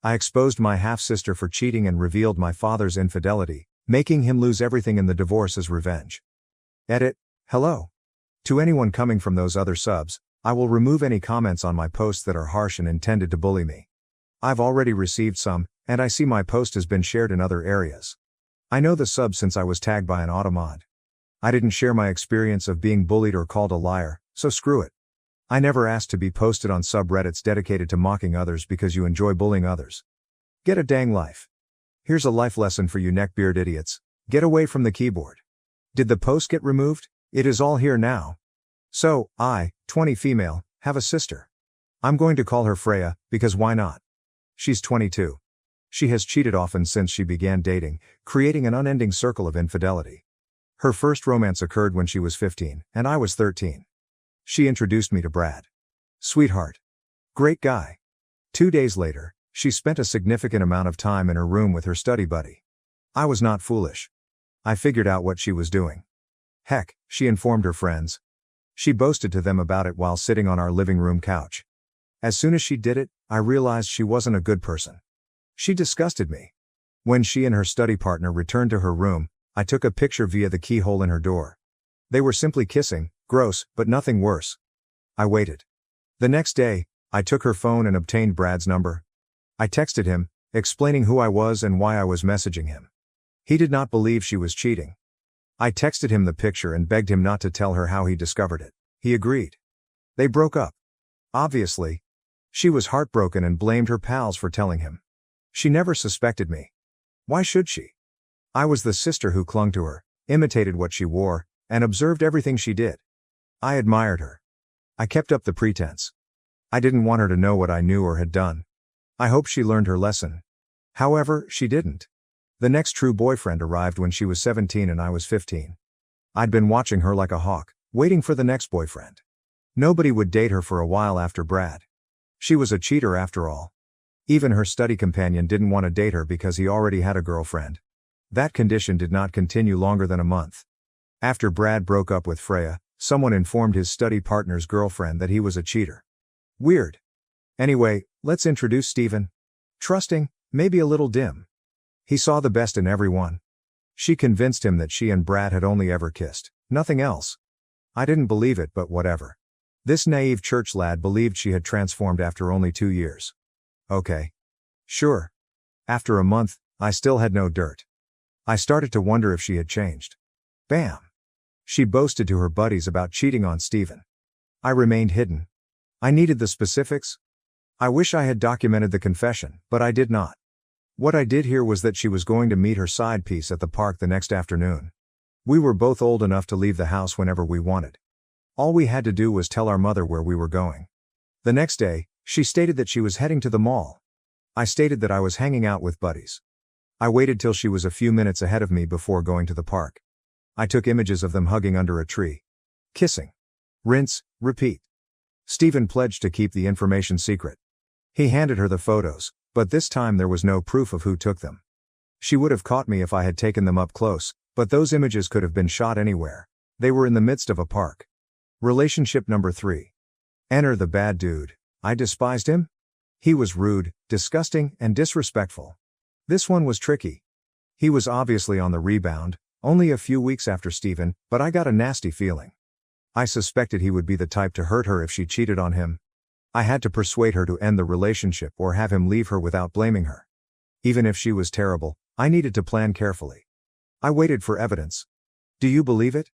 I exposed my half-sister for cheating and revealed my father's infidelity, making him lose everything in the divorce as revenge. Edit. Hello. To anyone coming from those other subs, I will remove any comments on my posts that are harsh and intended to bully me. I've already received some, and I see my post has been shared in other areas. I know the sub since I was tagged by an automod. I didn't share my experience of being bullied or called a liar, so screw it. I never asked to be posted on subreddits dedicated to mocking others because you enjoy bullying others. Get a dang life. Here's a life lesson for you neckbeard idiots. Get away from the keyboard. Did the post get removed? It is all here now. So, I, 20 female, have a sister. I'm going to call her Freya, because why not? She's 22. She has cheated often since she began dating, creating an unending circle of infidelity. Her first romance occurred when she was 15, and I was 13. She introduced me to Brad. Sweetheart. Great guy. 2 days later, she spent a significant amount of time in her room with her study buddy. I was not foolish. I figured out what she was doing. Heck, she informed her friends. She boasted to them about it while sitting on our living room couch. As soon as she did it, I realized she wasn't a good person. She disgusted me. When she and her study partner returned to her room, I took a picture via the keyhole in her door. They were simply kissing, gross, but nothing worse. I waited. The next day, I took her phone and obtained Brad's number. I texted him, explaining who I was and why I was messaging him. He did not believe she was cheating. I texted him the picture and begged him not to tell her how he discovered it. He agreed. They broke up. Obviously. She was heartbroken and blamed her pals for telling him. She never suspected me. Why should she? I was the sister who clung to her, imitated what she wore, and observed everything she did. I admired her. I kept up the pretense. I didn't want her to know what I knew or had done. I hoped she learned her lesson. However, she didn't. The next true boyfriend arrived when she was 17 and I was 15. I'd been watching her like a hawk, waiting for the next boyfriend. Nobody would date her for a while after Brad. She was a cheater after all. Even her study companion didn't want to date her because he already had a girlfriend. That condition did not continue longer than a month. After Brad broke up with Freya, someone informed his study partner's girlfriend that he was a cheater. Weird. Anyway, let's introduce Steven. Trusting, maybe a little dim. He saw the best in everyone. She convinced him that she and Brad had only ever kissed, nothing else. I didn't believe it, but whatever. This naive church lad believed she had transformed after only 2 years. Okay. Sure. After a month, I still had no dirt. I started to wonder if she had changed. Bam. She boasted to her buddies about cheating on Steven. I remained hidden. I needed the specifics. I wish I had documented the confession, but I did not. What I did hear was that she was going to meet her side piece at the park the next afternoon. We were both old enough to leave the house whenever we wanted. All we had to do was tell our mother where we were going. The next day, she stated that she was heading to the mall. I stated that I was hanging out with buddies. I waited till she was a few minutes ahead of me before going to the park. I took images of them hugging under a tree. Kissing. Rinse, repeat. Steven pledged to keep the information secret. He handed her the photos, but this time there was no proof of who took them. She would have caught me if I had taken them up close, but those images could have been shot anywhere. They were in the midst of a park. Relationship number 3. Enter the bad dude. I despised him. He was rude, disgusting, and disrespectful. This one was tricky. He was obviously on the rebound, only a few weeks after Steven, but I got a nasty feeling. I suspected he would be the type to hurt her if she cheated on him. I had to persuade her to end the relationship or have him leave her without blaming her. Even if she was terrible, I needed to plan carefully. I waited for evidence. Do you believe it?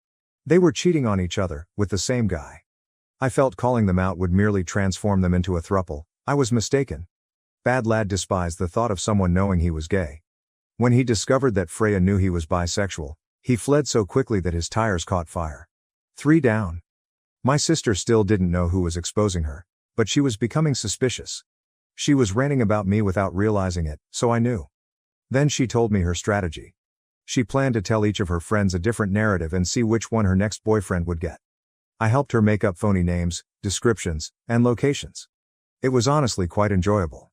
They were cheating on each other, with the same guy. I felt calling them out would merely transform them into a throuple. I was mistaken. Bad lad despised the thought of someone knowing he was gay. When he discovered that Freya knew he was bisexual, he fled so quickly that his tires caught fire. 3 down. My sister still didn't know who was exposing her, but she was becoming suspicious. She was ranting about me without realizing it, so I knew. Then she told me her strategy. She planned to tell each of her friends a different narrative and see which one her next boyfriend would get. I helped her make up phony names, descriptions, and locations. It was honestly quite enjoyable.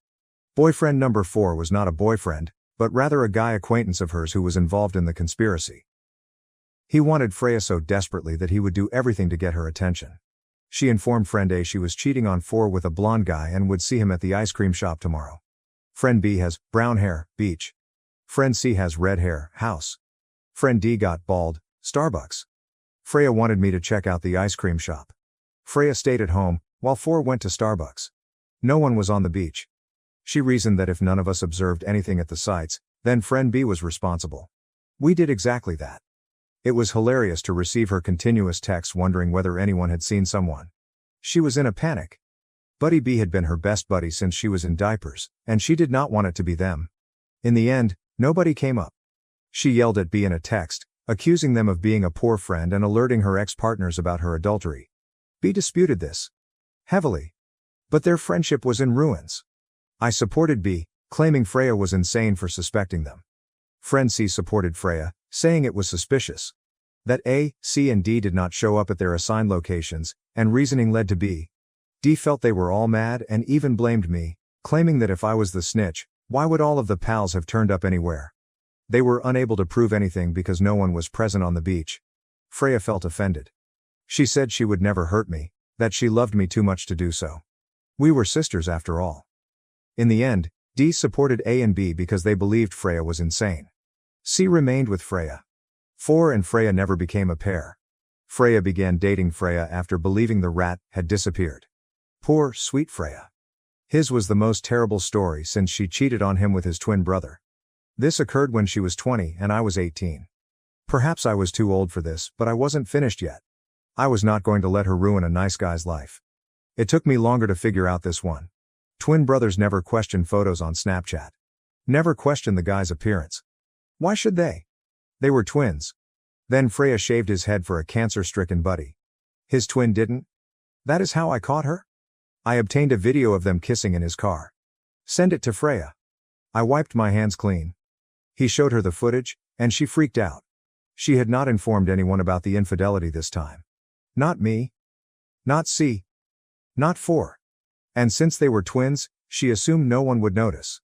Boyfriend number 4 was not a boyfriend, but rather a guy acquaintance of hers who was involved in the conspiracy. He wanted Freya so desperately that he would do everything to get her attention. She informed friend A she was cheating on 4 with a blonde guy and would see him at the ice cream shop tomorrow. Friend B has brown hair, beach. Friend C has red hair, house. Friend D got bald, Starbucks. Freya wanted me to check out the ice cream shop. Freya stayed at home, while 4 went to Starbucks. No one was on the beach. She reasoned that if none of us observed anything at the sites, then friend B was responsible. We did exactly that. It was hilarious to receive her continuous texts wondering whether anyone had seen someone. She was in a panic. Buddy B had been her best buddy since she was in diapers, and she did not want it to be them. In the end, nobody came up. She yelled at B in a text, accusing them of being a poor friend and alerting her ex-partners about her adultery. B disputed this heavily. But their friendship was in ruins. I supported B, claiming Freya was insane for suspecting them. Friend C supported Freya, saying it was suspicious that A, C and D did not show up at their assigned locations, and reasoning led to B. D felt they were all mad and even blamed me, claiming that if I was the snitch, why would all of the pals have turned up anywhere? They were unable to prove anything because no one was present on the beach. Freya felt offended. She said she would never hurt me, that she loved me too much to do so. We were sisters after all. In the end, D supported A and B because they believed Freya was insane. C remained with Freya. 4 and Freya never became a pair. Freya began dating Freya after believing the rat had disappeared. Poor, sweet Freya. His was the most terrible story since she cheated on him with his twin brother. This occurred when she was 20 and I was 18. Perhaps I was too old for this, but I wasn't finished yet. I was not going to let her ruin a nice guy's life. It took me longer to figure out this one. Twin brothers never question photos on Snapchat. Never question the guy's appearance. Why should they? They were twins. Then Freya shaved his head for a cancer-stricken buddy. His twin didn't? That is how I caught her? I obtained a video of them kissing in his car. Send it to Freya. I wiped my hands clean. He showed her the footage, and she freaked out. She had not informed anyone about the infidelity this time. Not me. Not C. Not 4. And since they were twins, she assumed no one would notice.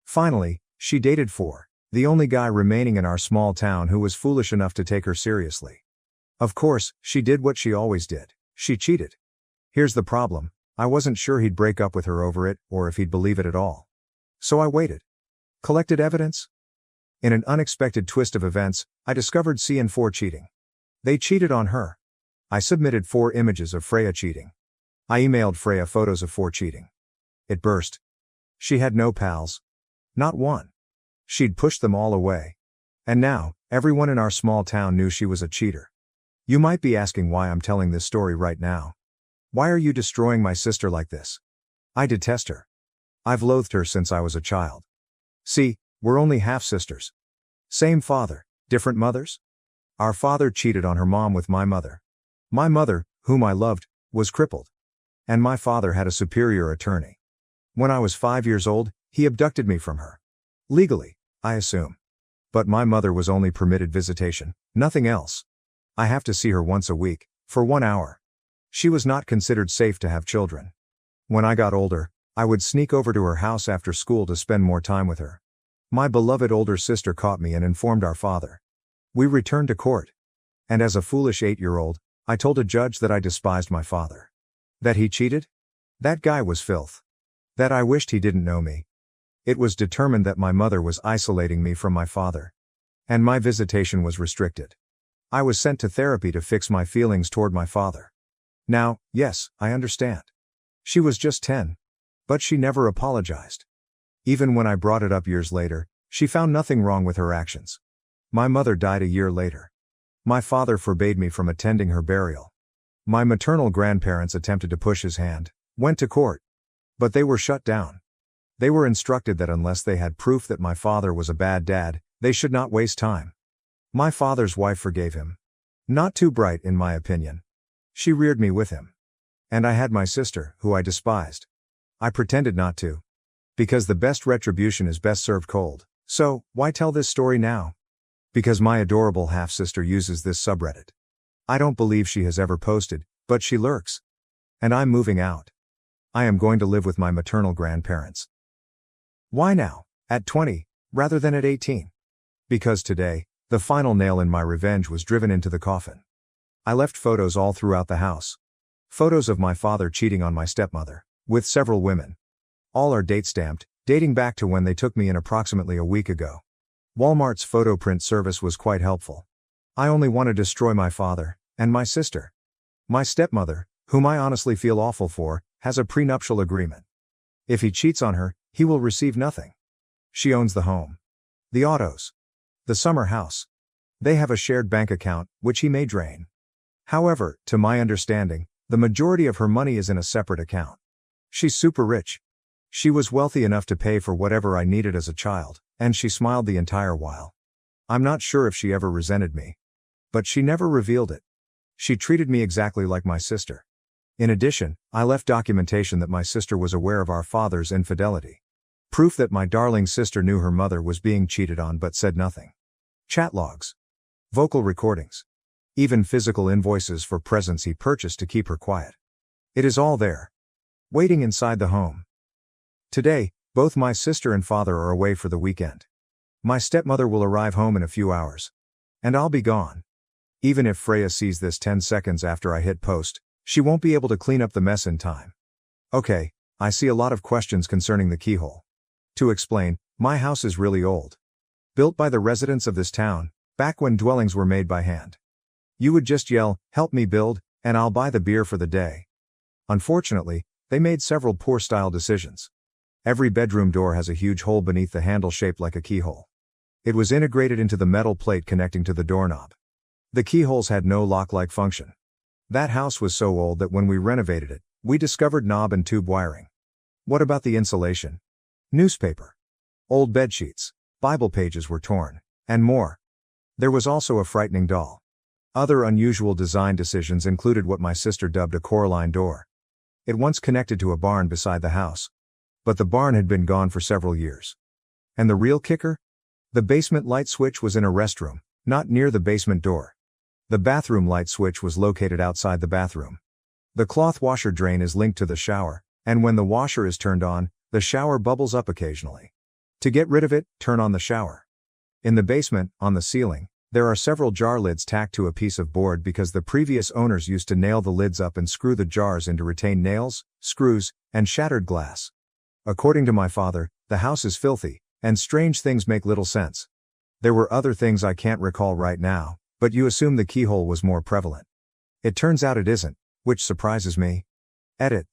Finally, she dated 4, the only guy remaining in our small town who was foolish enough to take her seriously. Of course, she did what she always did. She cheated. Here's the problem. I wasn't sure he'd break up with her over it, or if he'd believe it at all. So I waited. Collected evidence. In an unexpected twist of events, I discovered C and 4 cheating. They cheated on her. I submitted 4 images of Freya cheating. I emailed Freya photos of 4 cheating. It burst. She had no pals. Not one. She'd pushed them all away. And now, everyone in our small town knew she was a cheater. You might be asking why I'm telling this story right now. Why are you destroying my sister like this? I detest her. I've loathed her since I was a child. See, we're only half-sisters. Same father, different mothers? Our father cheated on her mom with my mother. My mother, whom I loved, was crippled. And my father had a superior attorney. When I was 5 years old, he abducted me from her. Legally, I assume. But my mother was only permitted visitation, nothing else. I have to see her once a week, for 1 hour. She was not considered safe to have children. When I got older, I would sneak over to her house after school to spend more time with her. My beloved older sister caught me and informed our father. We returned to court. And as a foolish 8-year-old, I told a judge that I despised my father. That he cheated? That guy was filth. That I wished he didn't know me. It was determined that my mother was isolating me from my father. And my visitation was restricted. I was sent to therapy to fix my feelings toward my father. Now, yes, I understand. She was just 10. But she never apologized. Even when I brought it up years later, she found nothing wrong with her actions. My mother died a year later. My father forbade me from attending her burial. My maternal grandparents attempted to push his hand, went to court. But they were shut down. They were instructed that unless they had proof that my father was a bad dad, they should not waste time. My father's wife forgave him. Not too bright in my opinion. She reared me with him. And I had my sister, who I despised. I pretended not to. Because the best retribution is best served cold. So, why tell this story now? Because my adorable half-sister uses this subreddit. I don't believe she has ever posted, but she lurks. And I'm moving out. I am going to live with my maternal grandparents. Why now, at 20, rather than at 18? Because today, the final nail in my revenge was driven into the coffin. I left photos all throughout the house. Photos of my father cheating on my stepmother, with several women. All are date-stamped, dating back to when they took me in approximately a week ago. Walmart's photo print service was quite helpful. I only want to destroy my father, and my sister. My stepmother, whom I honestly feel awful for, has a prenuptial agreement. If he cheats on her, he will receive nothing. She owns the home, the autos, the summer house. They have a shared bank account, which he may drain. However, to my understanding, the majority of her money is in a separate account. She's super rich. She was wealthy enough to pay for whatever I needed as a child, and she smiled the entire while. I'm not sure if she ever resented me. But she never revealed it. She treated me exactly like my sister. In addition, I left documentation that my sister was aware of our father's infidelity. Proof that my darling sister knew her mother was being cheated on but said nothing. Chat logs. Vocal recordings. Even physical invoices for presents he purchased to keep her quiet. It is all there. Waiting inside the home. Today, both my sister and father are away for the weekend. My stepmother will arrive home in a few hours. And I'll be gone. Even if Freya sees this 10 seconds after I hit post, she won't be able to clean up the mess in time. Okay, I see a lot of questions concerning the keyhole. To explain, my house is really old. Built by the residents of this town, back when dwellings were made by hand. You would just yell, "Help me build," and I'll buy the beer for the day. Unfortunately, they made several poor style decisions. Every bedroom door has a huge hole beneath the handle shaped like a keyhole. It was integrated into the metal plate connecting to the doorknob. The keyholes had no lock-like function. That house was so old that when we renovated it, we discovered knob and tube wiring. What about the insulation? Newspaper. Old bedsheets, Bible pages were torn, and more. There was also a frightening doll. Other unusual design decisions included what my sister dubbed a Coraline door. It once connected to a barn beside the house. But the barn had been gone for several years. And the real kicker? The basement light switch was in a restroom, not near the basement door. The bathroom light switch was located outside the bathroom. The cloth washer drain is linked to the shower, and when the washer is turned on, the shower bubbles up occasionally. To get rid of it, turn on the shower. In the basement, on the ceiling, there are several jar lids tacked to a piece of board because the previous owners used to nail the lids up and screw the jars in to retain nails, screws, and shattered glass. According to my father, the house is filthy, and strange things make little sense. There were other things I can't recall right now, but you assume the keyhole was more prevalent. It turns out it isn't, which surprises me. Edit.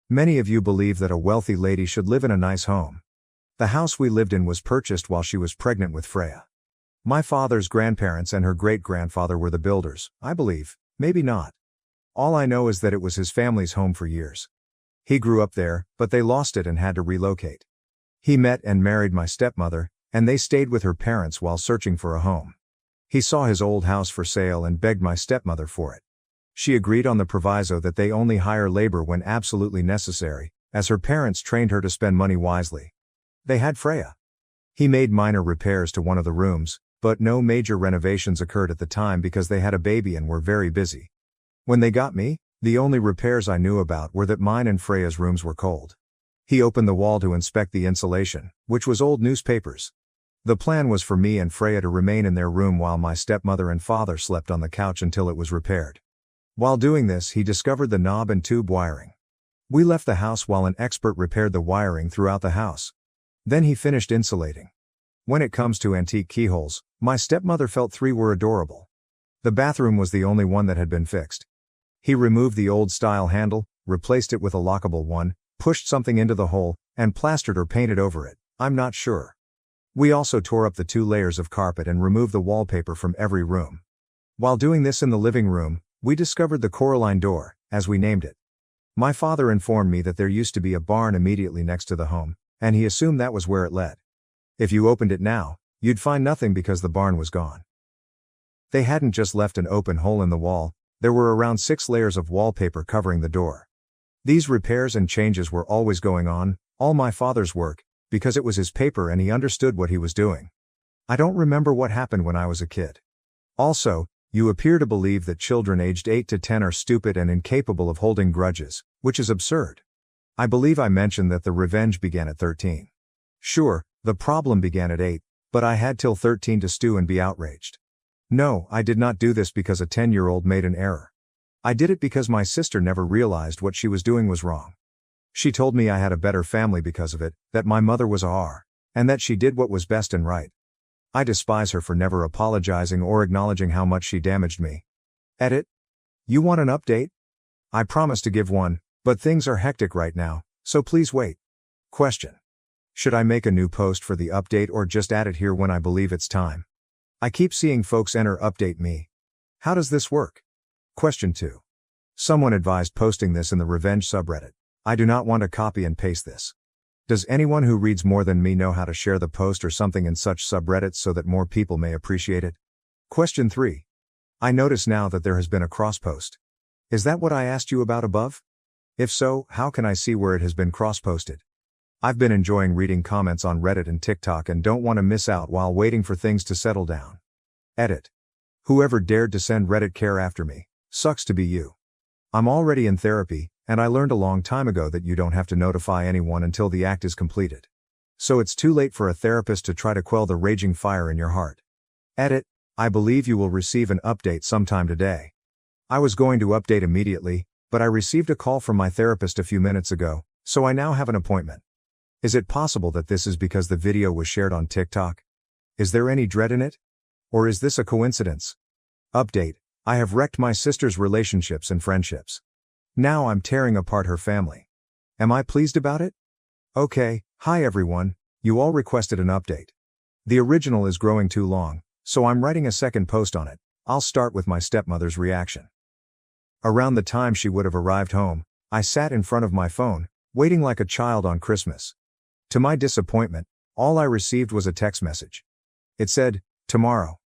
Many of you believe that a wealthy lady should live in a nice home. The house we lived in was purchased while she was pregnant with Freya. My father's grandparents and her great-grandfather were the builders, I believe, maybe not. All I know is that it was his family's home for years. He grew up there, but they lost it and had to relocate. He met and married my stepmother, and they stayed with her parents while searching for a home. He saw his old house for sale and begged my stepmother for it. She agreed on the proviso that they only hire labor when absolutely necessary, as her parents trained her to spend money wisely. They had Freya. He made minor repairs to one of the rooms, but no major renovations occurred at the time because they had a baby and were very busy. When they got me, the only repairs I knew about were that mine and Freya's rooms were cold. He opened the wall to inspect the insulation, which was old newspapers. The plan was for me and Freya to remain in their room while my stepmother and father slept on the couch until it was repaired. While doing this, he discovered the knob and tube wiring. We left the house while an expert repaired the wiring throughout the house. Then he finished insulating. When it comes to antique keyholes, my stepmother felt 3 were adorable. The bathroom was the only one that had been fixed. He removed the old-style handle, replaced it with a lockable one, pushed something into the hole, and plastered or painted over it, I'm not sure. We also tore up the 2 layers of carpet and removed the wallpaper from every room. While doing this in the living room, we discovered the Coraline door, as we named it. My father informed me that there used to be a barn immediately next to the home, and he assumed that was where it led. If you opened it now, you'd find nothing because the barn was gone. They hadn't just left an open hole in the wall, there were around 6 layers of wallpaper covering the door. These repairs and changes were always going on, all my father's work, because it was his paper and he understood what he was doing. I don't remember what happened when I was a kid. Also, you appear to believe that children aged 8 to 10 are stupid and incapable of holding grudges, which is absurd. I believe I mentioned that the revenge began at 13. Sure, the problem began at 8, but I had till 13 to stew and be outraged. No, I did not do this because a 10-year-old made an error. I did it because my sister never realized what she was doing was wrong. She told me I had a better family because of it, that my mother was a R, and that she did what was best and right. I despise her for never apologizing or acknowledging how much she damaged me. Edit. You want an update? I promise to give one, but things are hectic right now, so please wait. Question. Should I make a new post for the update or just add it here when I believe it's time? I keep seeing folks enter update me. How does this work? Question 2. Someone advised posting this in the Revenge subreddit. I do not want to copy and paste this. Does anyone who reads more than me know how to share the post or something in such subreddits so that more people may appreciate it? Question 3. I notice now that there has been a cross-post. Is that what I asked you about above? If so, how can I see where it has been cross-posted? I've been enjoying reading comments on Reddit and TikTok and don't want to miss out while waiting for things to settle down. Edit. Whoever dared to send Reddit care after me, sucks to be you. I'm already in therapy, and I learned a long time ago that you don't have to notify anyone until the act is completed. So it's too late for a therapist to try to quell the raging fire in your heart. Edit. I believe you will receive an update sometime today. I was going to update immediately, but I received a call from my therapist a few minutes ago, so I now have an appointment. Is it possible that this is because the video was shared on TikTok? Is there any dread in it? Or is this a coincidence? Update. I have wrecked my sister's relationships and friendships. Now I'm tearing apart her family. Am I pleased about it? Okay, hi everyone, you all requested an update. The original is growing too long, so I'm writing a second post on it. I'll start with my stepmother's reaction. Around the time she would have arrived home, I sat in front of my phone, waiting like a child on Christmas. To my disappointment, all I received was a text message. It said, tomorrow.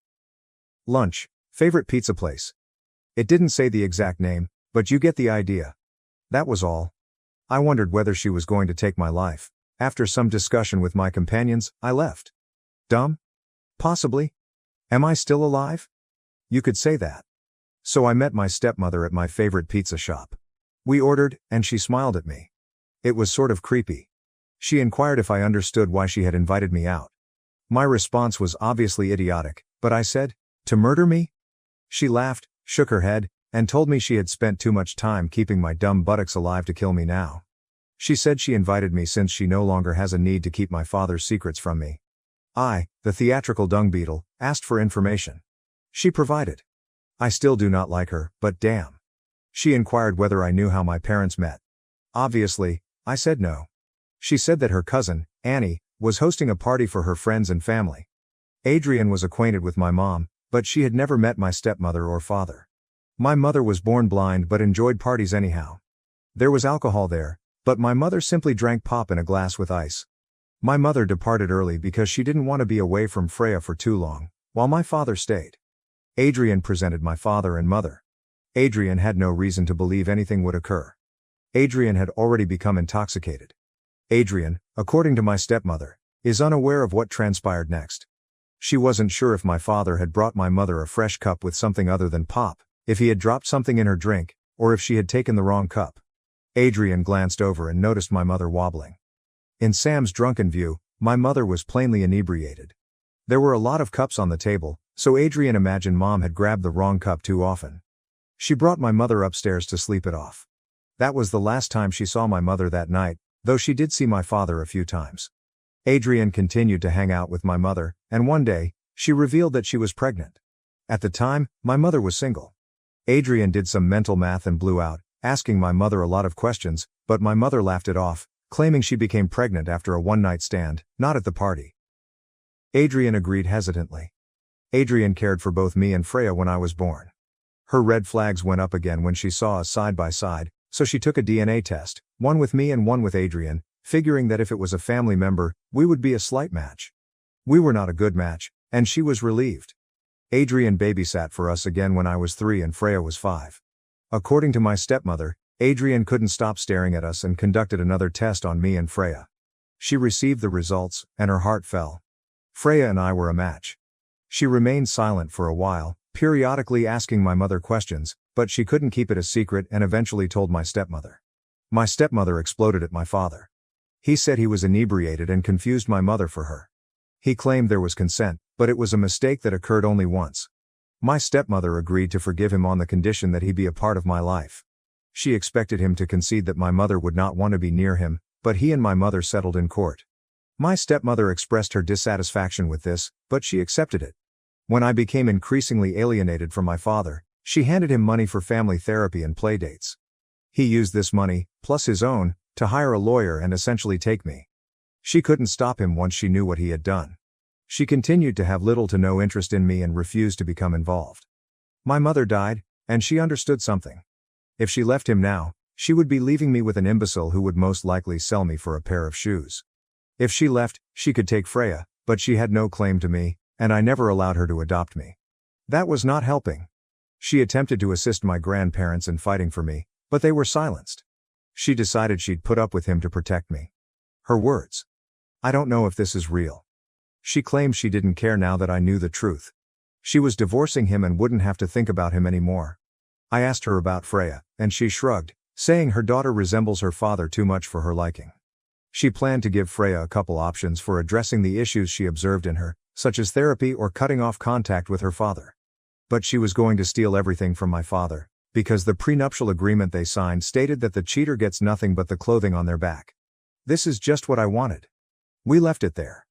Lunch, favorite pizza place. It didn't say the exact name, but you get the idea. That was all. I wondered whether she was going to take my life. After some discussion with my companions, I left. Dumb? Possibly. Am I still alive? You could say that. So I met my stepmother at my favorite pizza shop. We ordered, and she smiled at me. It was sort of creepy. She inquired if I understood why she had invited me out. My response was obviously idiotic, but I said, to murder me? She laughed, shook her head, and told me she had spent too much time keeping my dumb buttocks alive to kill me now. She said she invited me since she no longer has a need to keep my father's secrets from me. I, the theatrical dung beetle, asked for information. She provided. I still do not like her, but damn. She inquired whether I knew how my parents met. Obviously, I said no. She said that her cousin, Annie, was hosting a party for her friends and family. Adrian was acquainted with my mom, but she had never met my stepmother or father. My mother was born blind but enjoyed parties anyhow. There was alcohol there, but my mother simply drank pop in a glass with ice. My mother departed early because she didn't want to be away from Freya for too long, while my father stayed. Adrian presented my father and mother. Adrian had no reason to believe anything would occur. Adrian had already become intoxicated. Adrian, according to my stepmother, is unaware of what transpired next. She wasn't sure if my father had brought my mother a fresh cup with something other than pop, if he had dropped something in her drink, or if she had taken the wrong cup. Adrian glanced over and noticed my mother wobbling. In Sam's drunken view, my mother was plainly inebriated. There were a lot of cups on the table, so Adrian imagined Mom had grabbed the wrong cup too often. She brought my mother upstairs to sleep it off. That was the last time she saw my mother that night, though she did see my father a few times. Adrian continued to hang out with my mother, and one day, she revealed that she was pregnant. At the time, my mother was single. Adrian did some mental math and blew out, asking my mother a lot of questions, but my mother laughed it off, claiming she became pregnant after a one-night stand, not at the party. Adrian agreed hesitantly. Adrian cared for both me and Freya when I was born. Her red flags went up again when she saw us side by side, so she took a DNA test, one with me and one with Adrian, figuring that if it was a family member, we would be a slight match. We were not a good match, and she was relieved. Adrian babysat for us again when I was 3 and Freya was 5. According to my stepmother, Adrian couldn't stop staring at us and conducted another test on me and Freya. She received the results, and her heart fell. Freya and I were a match. She remained silent for a while, periodically asking my mother questions, but she couldn't keep it a secret and eventually told my stepmother. My stepmother exploded at my father. He said he was inebriated and confused my mother for her. He claimed there was consent, but it was a mistake that occurred only once. My stepmother agreed to forgive him on the condition that he be a part of my life. She expected him to concede that my mother would not want to be near him, but he and my mother settled in court. My stepmother expressed her dissatisfaction with this, but she accepted it. When I became increasingly alienated from my father, she handed him money for family therapy and playdates. He used this money, plus his own, to hire a lawyer and essentially take me. She couldn't stop him once she knew what he had done. She continued to have little to no interest in me and refused to become involved. My mother died, and she understood something. If she left him now, she would be leaving me with an imbecile who would most likely sell me for a pair of shoes. If she left, she could take Freya, but she had no claim to me, and I never allowed her to adopt me. That was not helping. She attempted to assist my grandparents in fighting for me, but they were silenced. She decided she'd put up with him to protect me. Her words. I don't know if this is real. She claimed she didn't care now that I knew the truth. She was divorcing him and wouldn't have to think about him anymore. I asked her about Freya, and she shrugged, saying her daughter resembles her father too much for her liking. She planned to give Freya a couple options for addressing the issues she observed in her, such as therapy or cutting off contact with her father. But she was going to steal everything from my father, because the prenuptial agreement they signed stated that the cheater gets nothing but the clothing on their back. This is just what I wanted. We left it there.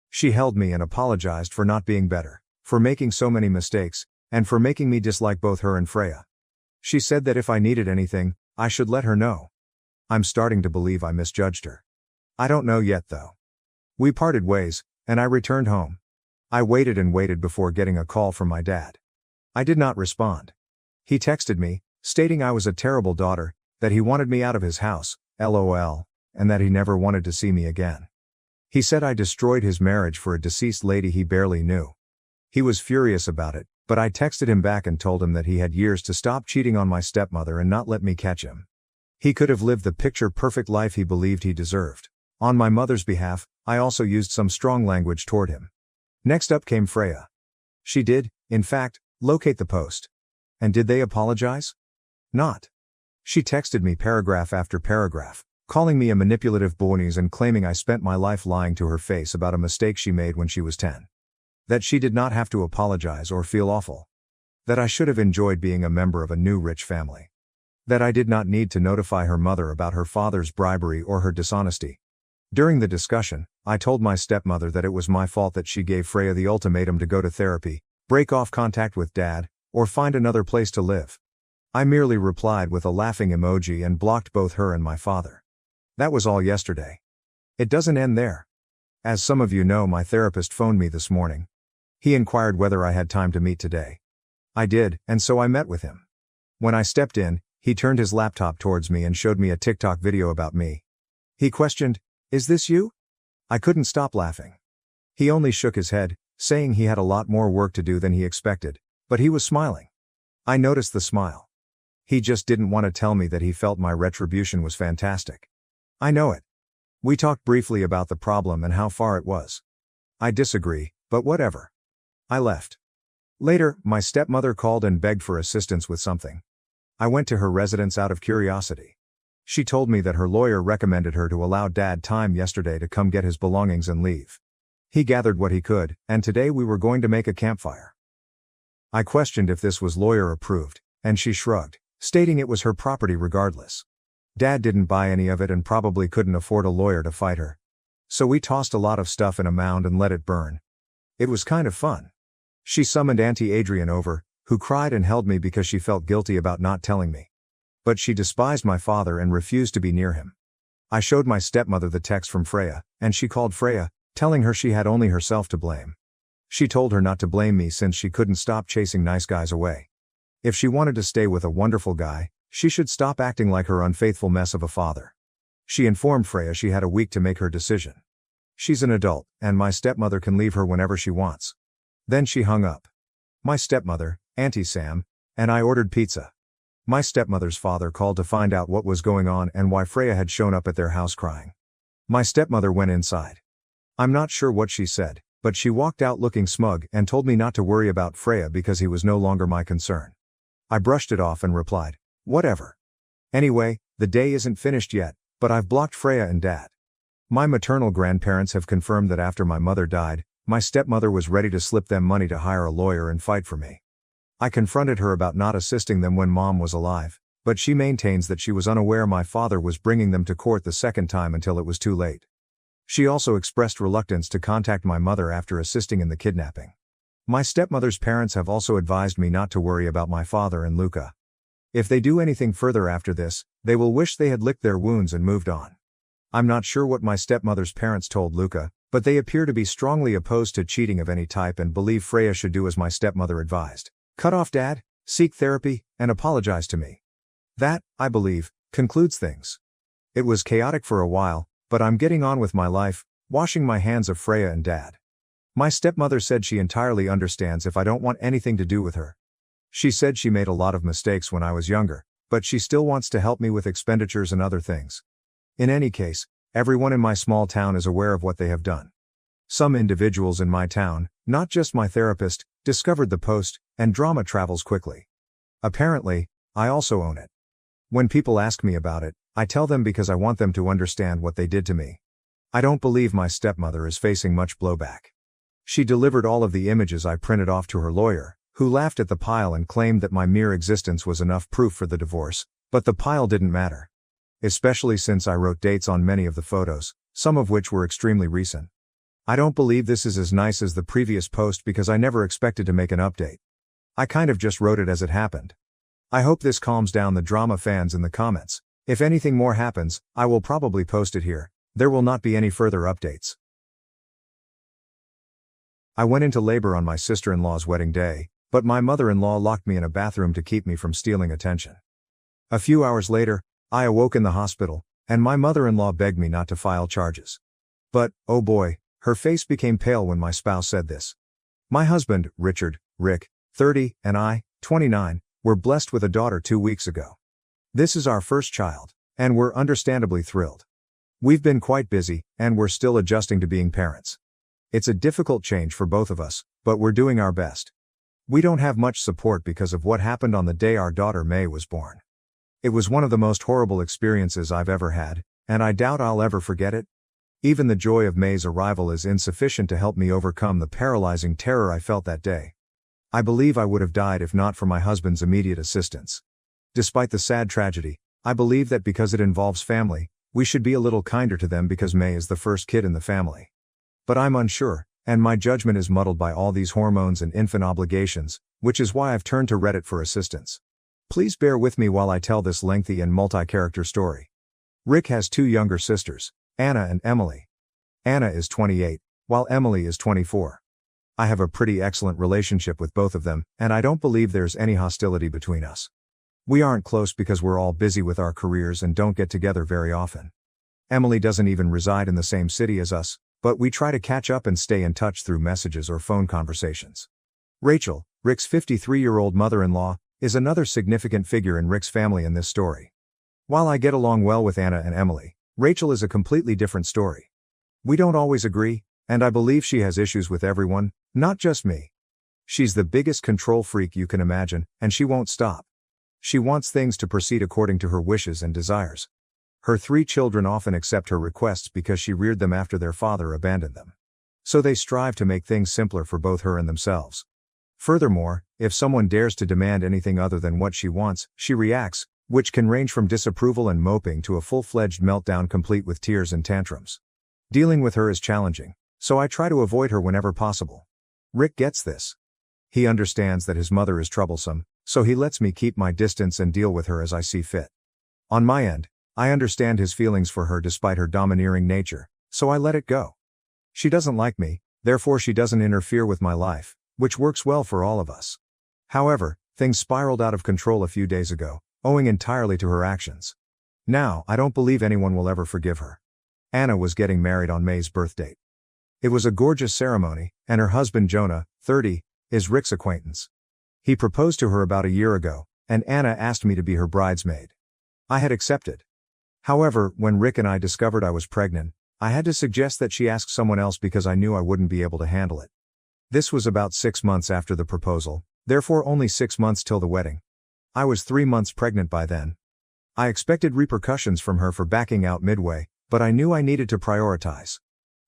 She held me and apologized for not being better, for making so many mistakes, and for making me dislike both her and Freya. She said that if I needed anything, I should let her know. I'm starting to believe I misjudged her. I don't know yet though. We parted ways, and I returned home. I waited and waited before getting a call from my dad. I did not respond. He texted me, stating I was a terrible daughter, that he wanted me out of his house, LOL, and that he never wanted to see me again. He said I destroyed his marriage for a deceased lady he barely knew. He was furious about it, but I texted him back and told him that he had years to stop cheating on my stepmother and not let me catch him. He could have lived the picture-perfect life he believed he deserved. On my mother's behalf, I also used some strong language toward him. Next up came Freya. She did, in fact, locate the post. And did they apologize? Not. She texted me paragraph after paragraph, calling me a manipulative boonies and claiming I spent my life lying to her face about a mistake she made when she was 10. That she did not have to apologize or feel awful. That I should have enjoyed being a member of a new rich family. That I did not need to notify her mother about her father's bribery or her dishonesty. During the discussion, I told my stepmother that it was my fault that she gave Freya the ultimatum to go to therapy, break off contact with Dad, or find another place to live. I merely replied with a laughing emoji and blocked both her and my father. That was all yesterday. It doesn't end there. As some of you know, my therapist phoned me this morning. He inquired whether I had time to meet today. I did, and so I met with him. When I stepped in, he turned his laptop towards me and showed me a TikTok video about me. He questioned, "Is this you?" I couldn't stop laughing. He only shook his head, saying he had a lot more work to do than he expected, but he was smiling. I noticed the smile. He just didn't want to tell me that he felt my retribution was fantastic. I know it. We talked briefly about the problem and how far it was. I disagree, but whatever. I left. Later, my stepmother called and begged for assistance with something. I went to her residence out of curiosity. She told me that her lawyer recommended her to allow Dad time yesterday to come get his belongings and leave. He gathered what he could, and today we were going to make a campfire. I questioned if this was lawyer approved, and she shrugged, stating it was her property regardless. Dad didn't buy any of it and probably couldn't afford a lawyer to fight her. So we tossed a lot of stuff in a mound and let it burn. It was kind of fun. She summoned Auntie Adrian over, who cried and held me because she felt guilty about not telling me. But she despised my father and refused to be near him. I showed my stepmother the text from Freya, and she called Freya, telling her she had only herself to blame. She told her not to blame me since she couldn't stop chasing nice guys away. If she wanted to stay with a wonderful guy, she should stop acting like her unfaithful mess of a father. She informed Freya she had a week to make her decision. She's an adult, and my stepmother can leave her whenever she wants. Then she hung up. My stepmother, Auntie Sam, and I ordered pizza. My stepmother's father called to find out what was going on and why Freya had shown up at their house crying. My stepmother went inside. I'm not sure what she said, but she walked out looking smug and told me not to worry about Freya because he was no longer my concern. I brushed it off and replied, "Whatever. Anyway, the day isn't finished yet, but I've blocked Freya and Dad." My maternal grandparents have confirmed that after my mother died, my stepmother was ready to slip them money to hire a lawyer and fight for me. I confronted her about not assisting them when Mom was alive, but she maintains that she was unaware my father was bringing them to court the second time until it was too late. She also expressed reluctance to contact my mother after assisting in the kidnapping. My stepmother's parents have also advised me not to worry about my father and Luca. If they do anything further after this, they will wish they had licked their wounds and moved on. I'm not sure what my stepmother's parents told Luca, but they appear to be strongly opposed to cheating of any type and believe Freya should do as my stepmother advised. Cut off Dad, seek therapy, and apologize to me. That, I believe, concludes things. It was chaotic for a while, but I'm getting on with my life, washing my hands of Freya and Dad. My stepmother said she entirely understands if I don't want anything to do with her. She said she made a lot of mistakes when I was younger, but she still wants to help me with expenditures and other things. In any case, everyone in my small town is aware of what they have done. Some individuals in my town, not just my therapist, discovered the post, and drama travels quickly. Apparently, I also own it. When people ask me about it, I tell them because I want them to understand what they did to me. I don't believe my stepmother is facing much blowback. She delivered all of the images I printed off to her lawyer, who laughed at the pile and claimed that my mere existence was enough proof for the divorce, but the pile didn't matter. Especially since I wrote dates on many of the photos, some of which were extremely recent. I don't believe this is as nice as the previous post because I never expected to make an update. I kind of just wrote it as it happened. I hope this calms down the drama fans in the comments. If anything more happens, I will probably post it here. There will not be any further updates. I went into labor on my sister-in-law's wedding day, but my mother-in-law locked me in a bathroom to keep me from stealing attention. A few hours later, I awoke in the hospital, and my mother-in-law begged me not to file charges. But, oh boy, her face became pale when my spouse said this. My husband, Rick, 30, and I, 29, were blessed with a daughter 2 weeks ago. This is our first child, and we're understandably thrilled. We've been quite busy, and we're still adjusting to being parents. It's a difficult change for both of us, but we're doing our best. We don't have much support because of what happened on the day our daughter May was born. It was one of the most horrible experiences I've ever had, and I doubt I'll ever forget it. Even the joy of May's arrival is insufficient to help me overcome the paralyzing terror I felt that day. I believe I would have died if not for my husband's immediate assistance. Despite the sad tragedy, I believe that because it involves family, we should be a little kinder to them because May is the first kid in the family. But I'm unsure, and my judgment is muddled by all these hormones and infant obligations, which is why I've turned to Reddit for assistance. Please bear with me while I tell this lengthy and multi-character story. Rick has 2 younger sisters, Anna and Emily. Anna is 28, while Emily is 24. I have a pretty excellent relationship with both of them, and I don't believe there's any hostility between us. We aren't close because we're all busy with our careers and don't get together very often. Emily doesn't even reside in the same city as us, but we try to catch up and stay in touch through messages or phone conversations. Rachel, Rick's 53-year-old mother-in-law, is another significant figure in Rick's family in this story. While I get along well with Anna and Emily, Rachel is a completely different story. We don't always agree, and I believe she has issues with everyone, not just me. She's the biggest control freak you can imagine, and she won't stop. She wants things to proceed according to her wishes and desires. Her 3 children often accept her requests because she reared them after their father abandoned them. So they strive to make things simpler for both her and themselves. Furthermore, if someone dares to demand anything other than what she wants, she reacts, which can range from disapproval and moping to a full-fledged meltdown complete with tears and tantrums. Dealing with her is challenging, so I try to avoid her whenever possible. Rick gets this. He understands that his mother is troublesome, so he lets me keep my distance and deal with her as I see fit. On my end, I understand his feelings for her despite her domineering nature, so I let it go. She doesn't like me, therefore she doesn't interfere with my life, which works well for all of us. However, things spiraled out of control a few days ago, owing entirely to her actions. Now, I don't believe anyone will ever forgive her. Anna was getting married on May's birth date. It was a gorgeous ceremony, and her husband Jonah, 30, is Rick's acquaintance. He proposed to her about a year ago, and Anna asked me to be her bridesmaid. I had accepted. However, when Rick and I discovered I was pregnant, I had to suggest that she ask someone else because I knew I wouldn't be able to handle it. This was about 6 months after the proposal, therefore only 6 months till the wedding. I was 3 months pregnant by then. I expected repercussions from her for backing out midway, but I knew I needed to prioritize.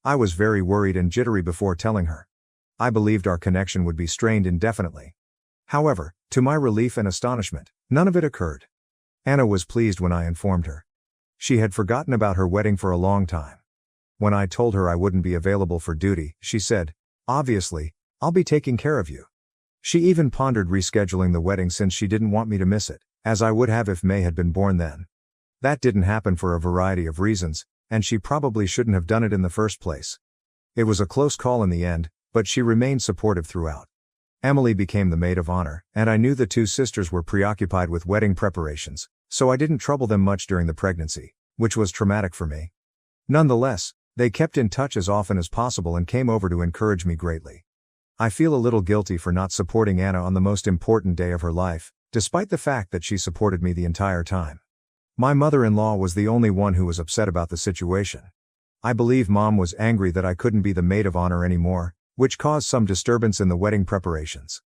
I was very worried and jittery before telling her. I believed our connection would be strained indefinitely. However, to my relief and astonishment, none of it occurred. Anna was pleased when I informed her. She had forgotten about her wedding for a long time. When I told her I wouldn't be available for duty, she said, "Obviously, I'll be taking care of you." She even pondered rescheduling the wedding since she didn't want me to miss it, as I would have if May had been born then. That didn't happen for a variety of reasons, and she probably shouldn't have done it in the first place. It was a close call in the end, but she remained supportive throughout. Emily became the maid of honor, and I knew the two sisters were preoccupied with wedding preparations, so I didn't trouble them much during the pregnancy, which was traumatic for me. Nonetheless, they kept in touch as often as possible and came over to encourage me greatly. I feel a little guilty for not supporting Anna on the most important day of her life, despite the fact that she supported me the entire time. My mother-in-law was the only one who was upset about the situation. I believe Mom was angry that I couldn't be the maid of honor anymore, which caused some disturbance in the wedding preparations.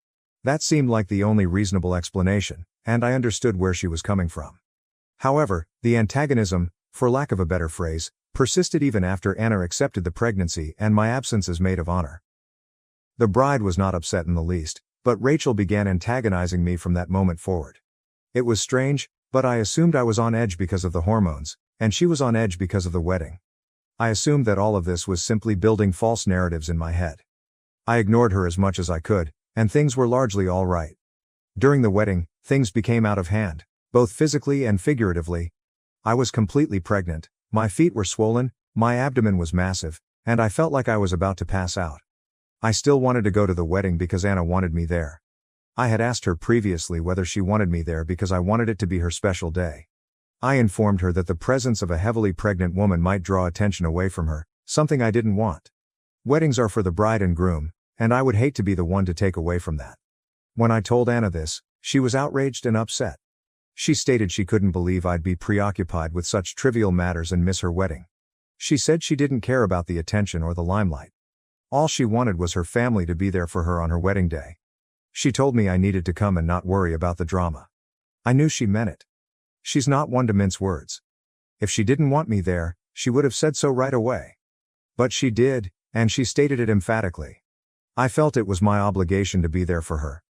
That seemed like the only reasonable explanation, and I understood where she was coming from. However, the antagonism, for lack of a better phrase, persisted even after Anna accepted the pregnancy and my absence as maid of honor. The bride was not upset in the least, but Rachel began antagonizing me from that moment forward. It was strange, but I assumed I was on edge because of the hormones, and she was on edge because of the wedding. I assumed that all of this was simply building false narratives in my head. I ignored her as much as I could, and things were largely all right. During the wedding, things became out of hand, both physically and figuratively. I was completely pregnant, my feet were swollen, my abdomen was massive, and I felt like I was about to pass out. I still wanted to go to the wedding because Anna wanted me there. I had asked her previously whether she wanted me there because I wanted it to be her special day. I informed her that the presence of a heavily pregnant woman might draw attention away from her, something I didn't want. Weddings are for the bride and groom, and I would hate to be the one to take away from that. When I told Anna this, she was outraged and upset. She stated she couldn't believe I'd be preoccupied with such trivial matters and miss her wedding. She said she didn't care about the attention or the limelight. All she wanted was her family to be there for her on her wedding day. She told me I needed to come and not worry about the drama. I knew she meant it. She's not one to mince words. If she didn't want me there, she would have said so right away. But she did, and she stated it emphatically. I felt it was my obligation to be there for her.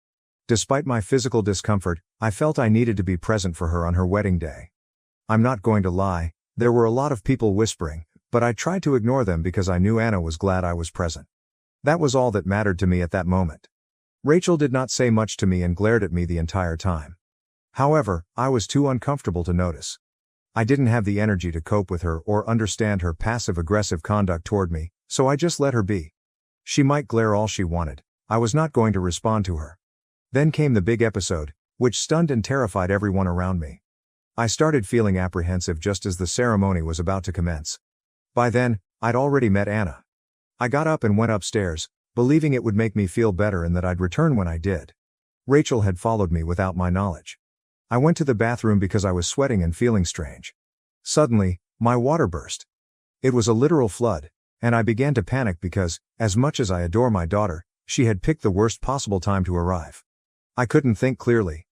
Despite my physical discomfort, I felt I needed to be present for her on her wedding day. I'm not going to lie, there were a lot of people whispering, but I tried to ignore them because I knew Anna was glad I was present. That was all that mattered to me at that moment. Rachel did not say much to me and glared at me the entire time. However, I was too uncomfortable to notice. I didn't have the energy to cope with her or understand her passive-aggressive conduct toward me, so I just let her be. She might glare all she wanted, I was not going to respond to her. Then came the big episode, which stunned and terrified everyone around me. I started feeling apprehensive just as the ceremony was about to commence. By then, I'd already met Anna. I got up and went upstairs, believing it would make me feel better and that I'd return when I did. Rachel had followed me without my knowledge. I went to the bathroom because I was sweating and feeling strange. Suddenly, my water burst. It was a literal flood, and I began to panic because, as much as I adore my daughter, she had picked the worst possible time to arrive. I couldn't think clearly.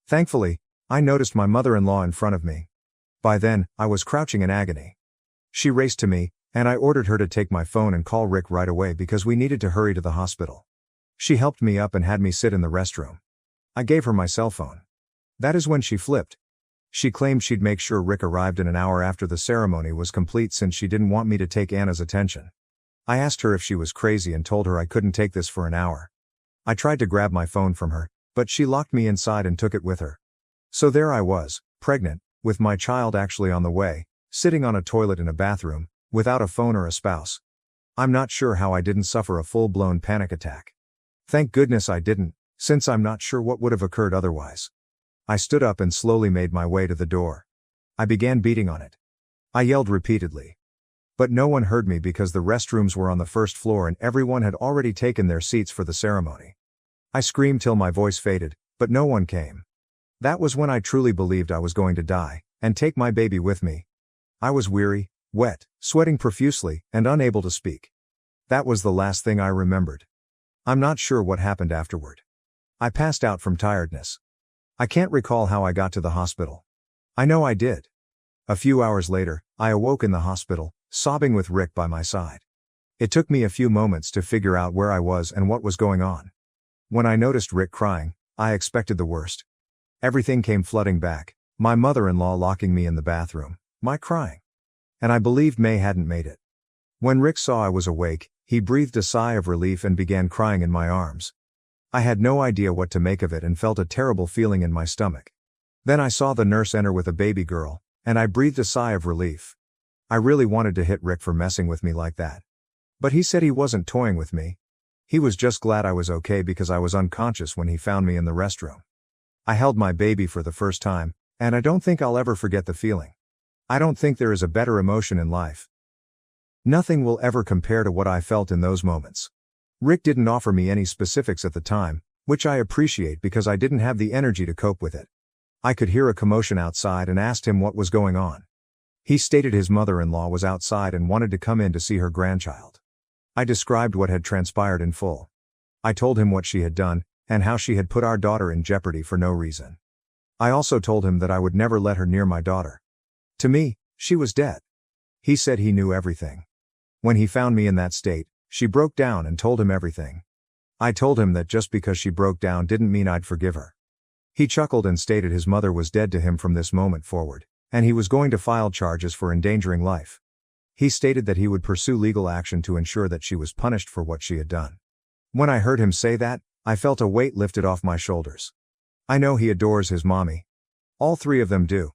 Thankfully, I noticed my mother-in-law in front of me. By then, I was crouching in agony. She raced to me, and I ordered her to take my phone and call Rick right away because we needed to hurry to the hospital. She helped me up and had me sit in the restroom. I gave her my cell phone. That is when she flipped. She claimed she'd make sure Rick arrived in an hour after the ceremony was complete since she didn't want me to take Anna's attention. I asked her if she was crazy and told her I couldn't take this for an hour. I tried to grab my phone from her, but she locked me inside and took it with her. So there I was, pregnant, with my child actually on the way, sitting on a toilet in a bathroom, without a phone or a spouse. I'm not sure how I didn't suffer a full-blown panic attack. Thank goodness I didn't, since I'm not sure what would have occurred otherwise. I stood up and slowly made my way to the door. I began beating on it. I yelled repeatedly. But no one heard me because the restrooms were on the first floor and everyone had already taken their seats for the ceremony. I screamed till my voice faded, but no one came. That was when I truly believed I was going to die, and take my baby with me. I was weary, wet, sweating profusely, and unable to speak. That was the last thing I remembered. I'm not sure what happened afterward. I passed out from tiredness. I can't recall how I got to the hospital. I know I did. A few hours later, I awoke in the hospital, sobbing with Rick by my side. It took me a few moments to figure out where I was and what was going on. When I noticed Rick crying, I expected the worst. Everything came flooding back, my mother-in-law locking me in the bathroom, my crying. And I believed May hadn't made it. When Rick saw I was awake, he breathed a sigh of relief and began crying in my arms. I had no idea what to make of it and felt a terrible feeling in my stomach. Then I saw the nurse enter with a baby girl, and I breathed a sigh of relief. I really wanted to hit Rick for messing with me like that. But he said he wasn't toying with me. He was just glad I was okay because I was unconscious when he found me in the restroom. I held my baby for the first time, and I don't think I'll ever forget the feeling. I don't think there is a better emotion in life. Nothing will ever compare to what I felt in those moments. Rick didn't offer me any specifics at the time, which I appreciate because I didn't have the energy to cope with it. I could hear a commotion outside and asked him what was going on. He stated his mother-in-law was outside and wanted to come in to see her grandchild. I described what had transpired in full. I told him what she had done, and how she had put our daughter in jeopardy for no reason. I also told him that I would never let her near my daughter. To me, she was dead. He said he knew everything. When he found me in that state, she broke down and told him everything. I told him that just because she broke down didn't mean I'd forgive her. He chuckled and stated his mother was dead to him from this moment forward, and he was going to file charges for endangering life. He stated that he would pursue legal action to ensure that she was punished for what she had done. When I heard him say that, I felt a weight lifted off my shoulders. I know he adores his mommy. All three of them do.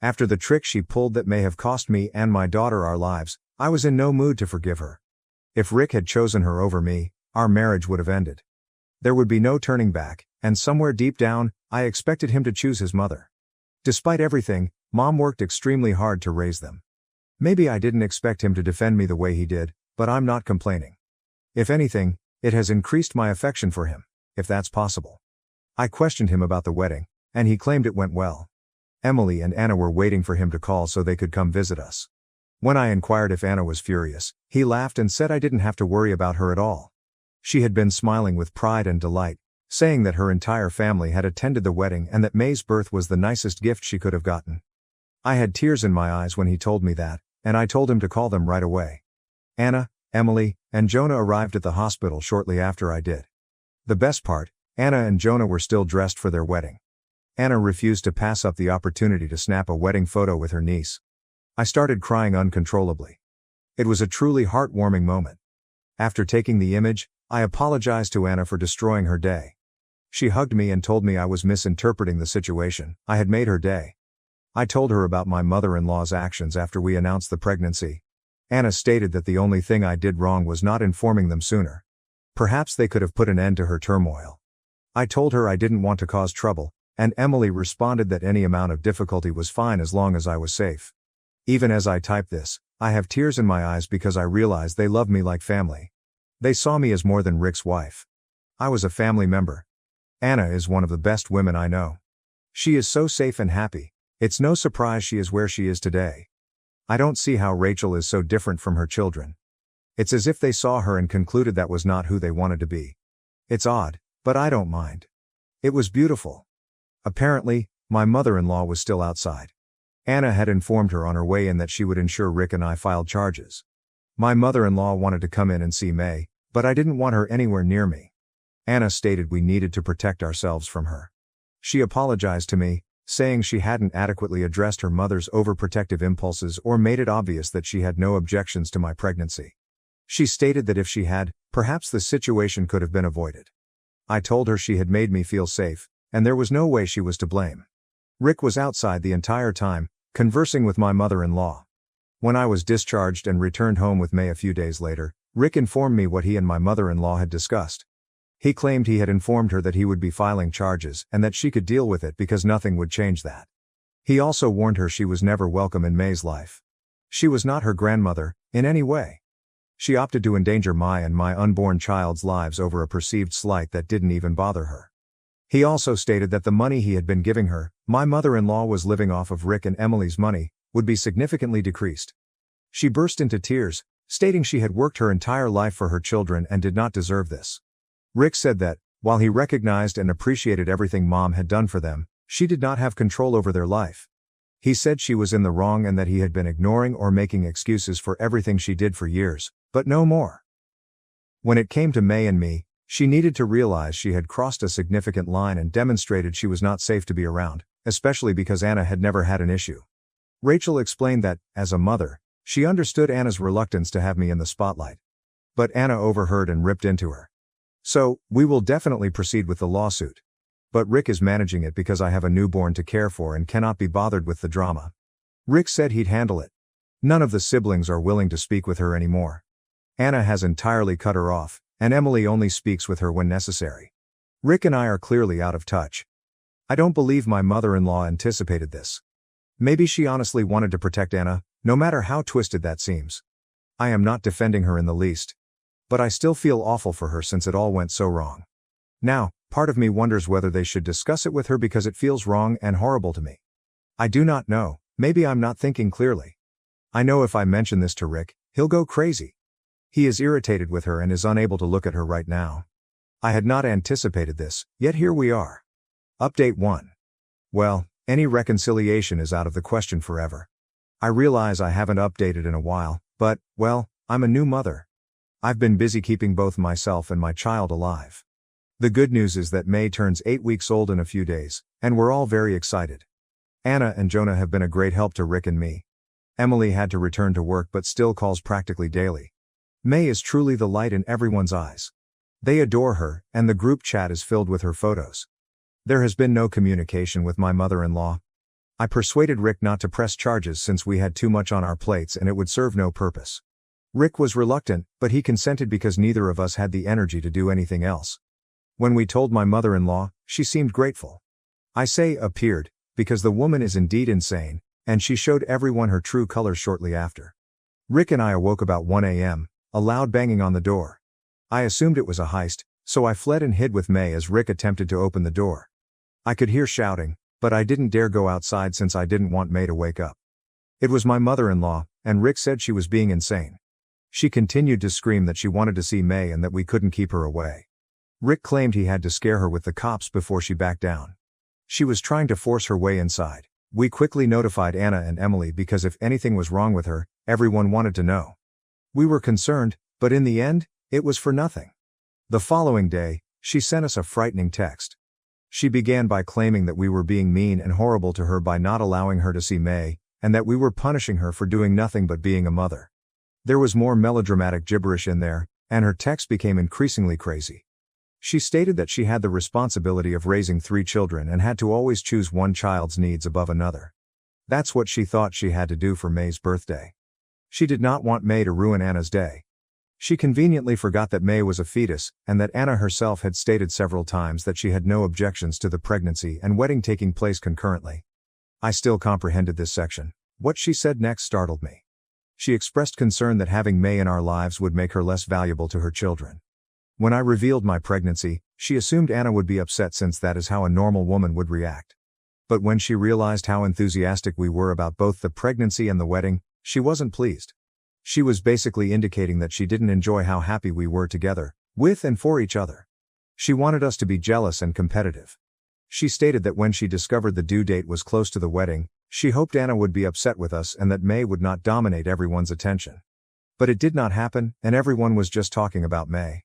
After the trick she pulled that may have cost me and my daughter our lives, I was in no mood to forgive her. If Rick had chosen her over me, our marriage would have ended. There would be no turning back, and somewhere deep down, I expected him to choose his mother. Despite everything, Mom worked extremely hard to raise them. Maybe I didn't expect him to defend me the way he did, but I'm not complaining. If anything, it has increased my affection for him, if that's possible. I questioned him about the wedding, and he claimed it went well. Emily and Anna were waiting for him to call so they could come visit us. When I inquired if Anna was furious, he laughed and said I didn't have to worry about her at all. She had been smiling with pride and delight, saying that her entire family had attended the wedding and that May's birth was the nicest gift she could have gotten. I had tears in my eyes when he told me that, and I told him to call them right away. Anna, Emily, and Jonah arrived at the hospital shortly after I did. The best part, Anna and Jonah were still dressed for their wedding. Anna refused to pass up the opportunity to snap a wedding photo with her niece. I started crying uncontrollably. It was a truly heartwarming moment. After taking the image, I apologized to Anna for destroying her day. She hugged me and told me I was misinterpreting the situation. I had made her day. I told her about my mother-in-law's actions after we announced the pregnancy. Anna stated that the only thing I did wrong was not informing them sooner. Perhaps they could have put an end to her turmoil. I told her I didn't want to cause trouble, and Emily responded that any amount of difficulty was fine as long as I was safe. Even as I type this, I have tears in my eyes because I realize they love me like family. They saw me as more than Rick's wife. I was a family member. Anna is one of the best women I know. She is so safe and happy. It's no surprise she is where she is today. I don't see how Rachel is so different from her children. It's as if they saw her and concluded that was not who they wanted to be. It's odd, but I don't mind. It was beautiful. Apparently, my mother-in-law was still outside. Anna had informed her on her way in that she would ensure Rick and I filed charges. My mother-in-law wanted to come in and see May, but I didn't want her anywhere near me. Anna stated we needed to protect ourselves from her. She apologized to me, saying she hadn't adequately addressed her mother's overprotective impulses or made it obvious that she had no objections to my pregnancy. She stated that if she had, perhaps the situation could have been avoided. I told her she had made me feel safe, and there was no way she was to blame. Rick was outside the entire time, conversing with my mother-in-law. When I was discharged and returned home with May a few days later, Rick informed me what he and my mother-in-law had discussed. He claimed he had informed her that he would be filing charges and that she could deal with it because nothing would change that. He also warned her she was never welcome in May's life. She was not her grandmother, in any way. She opted to endanger my and my unborn child's lives over a perceived slight that didn't even bother her. He also stated that the money he had been giving her, my mother-in-law was living off of Rick and Emily's money, would be significantly decreased. She burst into tears, stating she had worked her entire life for her children and did not deserve this. Rick said that, while he recognized and appreciated everything Mom had done for them, she did not have control over their life. He said she was in the wrong and that he had been ignoring or making excuses for everything she did for years, but no more. When it came to May and me, she needed to realize she had crossed a significant line and demonstrated she was not safe to be around, especially because Anna had never had an issue. Rachel explained that, as a mother, she understood Anna's reluctance to have me in the spotlight. But Anna overheard and ripped into her. So, we will definitely proceed with the lawsuit. But Rick is managing it because I have a newborn to care for and cannot be bothered with the drama. Rick said he'd handle it. None of the siblings are willing to speak with her anymore. Anna has entirely cut her off, and Emily only speaks with her when necessary. Rick and I are clearly out of touch. I don't believe my mother-in-law anticipated this. Maybe she honestly wanted to protect Anna, no matter how twisted that seems. I am not defending her in the least. But I still feel awful for her since it all went so wrong. Now, part of me wonders whether they should discuss it with her because it feels wrong and horrible to me. I do not know, maybe I'm not thinking clearly. I know if I mention this to Rick, he'll go crazy. He is irritated with her and is unable to look at her right now. I had not anticipated this, yet here we are. Update 1. Well, any reconciliation is out of the question forever. I realize I haven't updated in a while, but, well, I'm a new mother. I've been busy keeping both myself and my child alive. The good news is that May turns 8 weeks old in a few days, and we're all very excited. Anna and Jonah have been a great help to Rick and me. Emily had to return to work but still calls practically daily. May is truly the light in everyone's eyes. They adore her, and the group chat is filled with her photos. There has been no communication with my mother-in-law. I persuaded Rick not to press charges since we had too much on our plates and it would serve no purpose. Rick was reluctant, but he consented because neither of us had the energy to do anything else. When we told my mother-in-law, she seemed grateful. I say appeared, because the woman is indeed insane, and she showed everyone her true colors shortly after. Rick and I awoke about 1 a.m., a loud banging on the door. I assumed it was a heist, so I fled and hid with May as Rick attempted to open the door. I could hear shouting, but I didn't dare go outside since I didn't want May to wake up. It was my mother-in-law, and Rick said she was being insane. She continued to scream that she wanted to see May and that we couldn't keep her away. Rick claimed he had to scare her with the cops before she backed down. She was trying to force her way inside. We quickly notified Anna and Emily because if anything was wrong with her, everyone wanted to know. We were concerned, but in the end, it was for nothing. The following day, she sent us a frightening text. She began by claiming that we were being mean and horrible to her by not allowing her to see May, and that we were punishing her for doing nothing but being a mother. There was more melodramatic gibberish in there, and her text became increasingly crazy. She stated that she had the responsibility of raising 3 children and had to always choose one child's needs above another. That's what she thought she had to do for May's birthday. She did not want May to ruin Anna's day. She conveniently forgot that May was a fetus, and that Anna herself had stated several times that she had no objections to the pregnancy and wedding taking place concurrently. I still comprehended this section. What she said next startled me. She expressed concern that having May in our lives would make her less valuable to her children. When I revealed my pregnancy, she assumed Anna would be upset since that is how a normal woman would react. But when she realized how enthusiastic we were about both the pregnancy and the wedding, she wasn't pleased. She was basically indicating that she didn't enjoy how happy we were together, with and for each other. She wanted us to be jealous and competitive. She stated that when she discovered the due date was close to the wedding, she hoped Anna would be upset with us and that May would not dominate everyone's attention. But it did not happen, and everyone was just talking about May.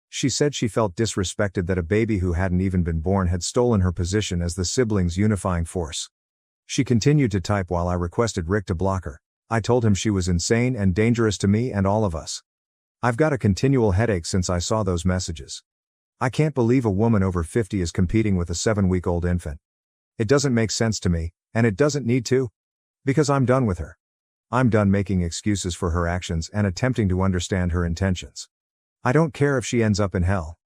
She said she felt disrespected that a baby who hadn't even been born had stolen her position as the siblings' unifying force. She continued to type while I requested Rick to block her. I told him she was insane and dangerous to me and all of us. I've got a continual headache since I saw those messages. I can't believe a woman over 50 is competing with a 7-week-old infant. It doesn't make sense to me, and it doesn't need to. Because I'm done with her. I'm done making excuses for her actions and attempting to understand her intentions. I don't care if she ends up in hell.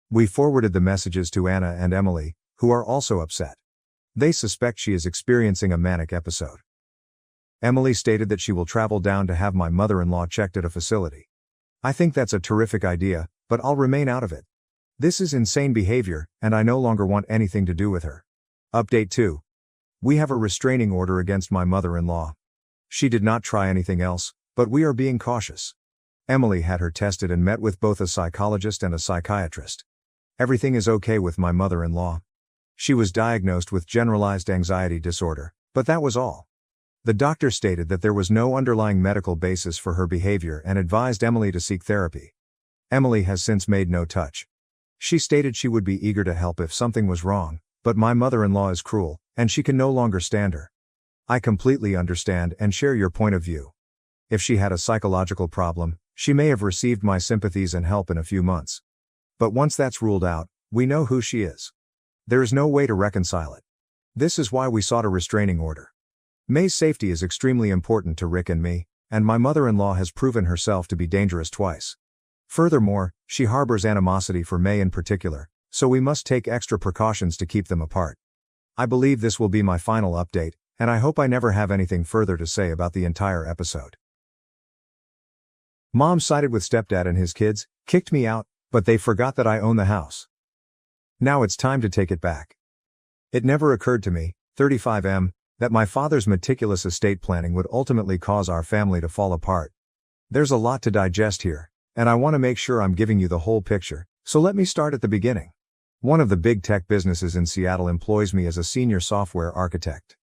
We forwarded the messages to Anna and Emily, who are also upset. They suspect she is experiencing a manic episode. Emily stated that she will travel down to have my mother-in-law checked at a facility. I think that's a terrific idea, but I'll remain out of it. This is insane behavior, and I no longer want anything to do with her. Update 2. We have a restraining order against my mother-in-law. She did not try anything else, but we are being cautious. Emily had her tested and met with both a psychologist and a psychiatrist. Everything is okay with my mother-in-law. She was diagnosed with generalized anxiety disorder, but that was all. The doctor stated that there was no underlying medical basis for her behavior and advised Emily to seek therapy. Emily has since made no touch. She stated she would be eager to help if something was wrong, but my mother-in-law is cruel, and she can no longer stand her. I completely understand and share your point of view. If she had a psychological problem, she may have received my sympathies and help in a few months. But once that's ruled out, we know who she is. There is no way to reconcile it. This is why we sought a restraining order. May's safety is extremely important to Rick and me, and my mother-in-law has proven herself to be dangerous twice. Furthermore, she harbors animosity for May in particular, so we must take extra precautions to keep them apart. I believe this will be my final update, and I hope I never have anything further to say about the entire episode. Mom sided with stepdad and his kids, kicked me out, but they forgot that I own the house. Now it's time to take it back. It never occurred to me, 35M, that my father's meticulous estate planning would ultimately cause our family to fall apart. There's a lot to digest here, and I want to make sure I'm giving you the whole picture, so let me start at the beginning. One of the big tech businesses in Seattle employs me as a senior software architect.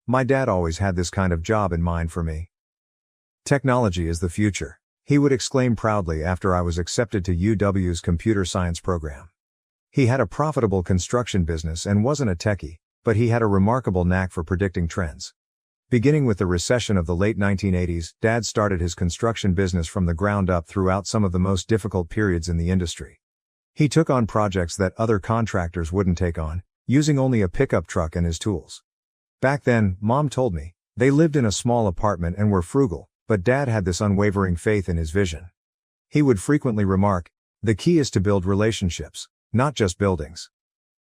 My dad always had this kind of job in mind for me. Technology is the future, he would exclaim proudly after I was accepted to UW's computer science program. He had a profitable construction business and wasn't a techie, but he had a remarkable knack for predicting trends. Beginning with the recession of the late 1980s, Dad started his construction business from the ground up throughout some of the most difficult periods in the industry. He took on projects that other contractors wouldn't take on, using only a pickup truck and his tools. Back then, Mom told me, they lived in a small apartment and were frugal, but Dad had this unwavering faith in his vision. He would frequently remark, "The key is to build relationships, not just buildings."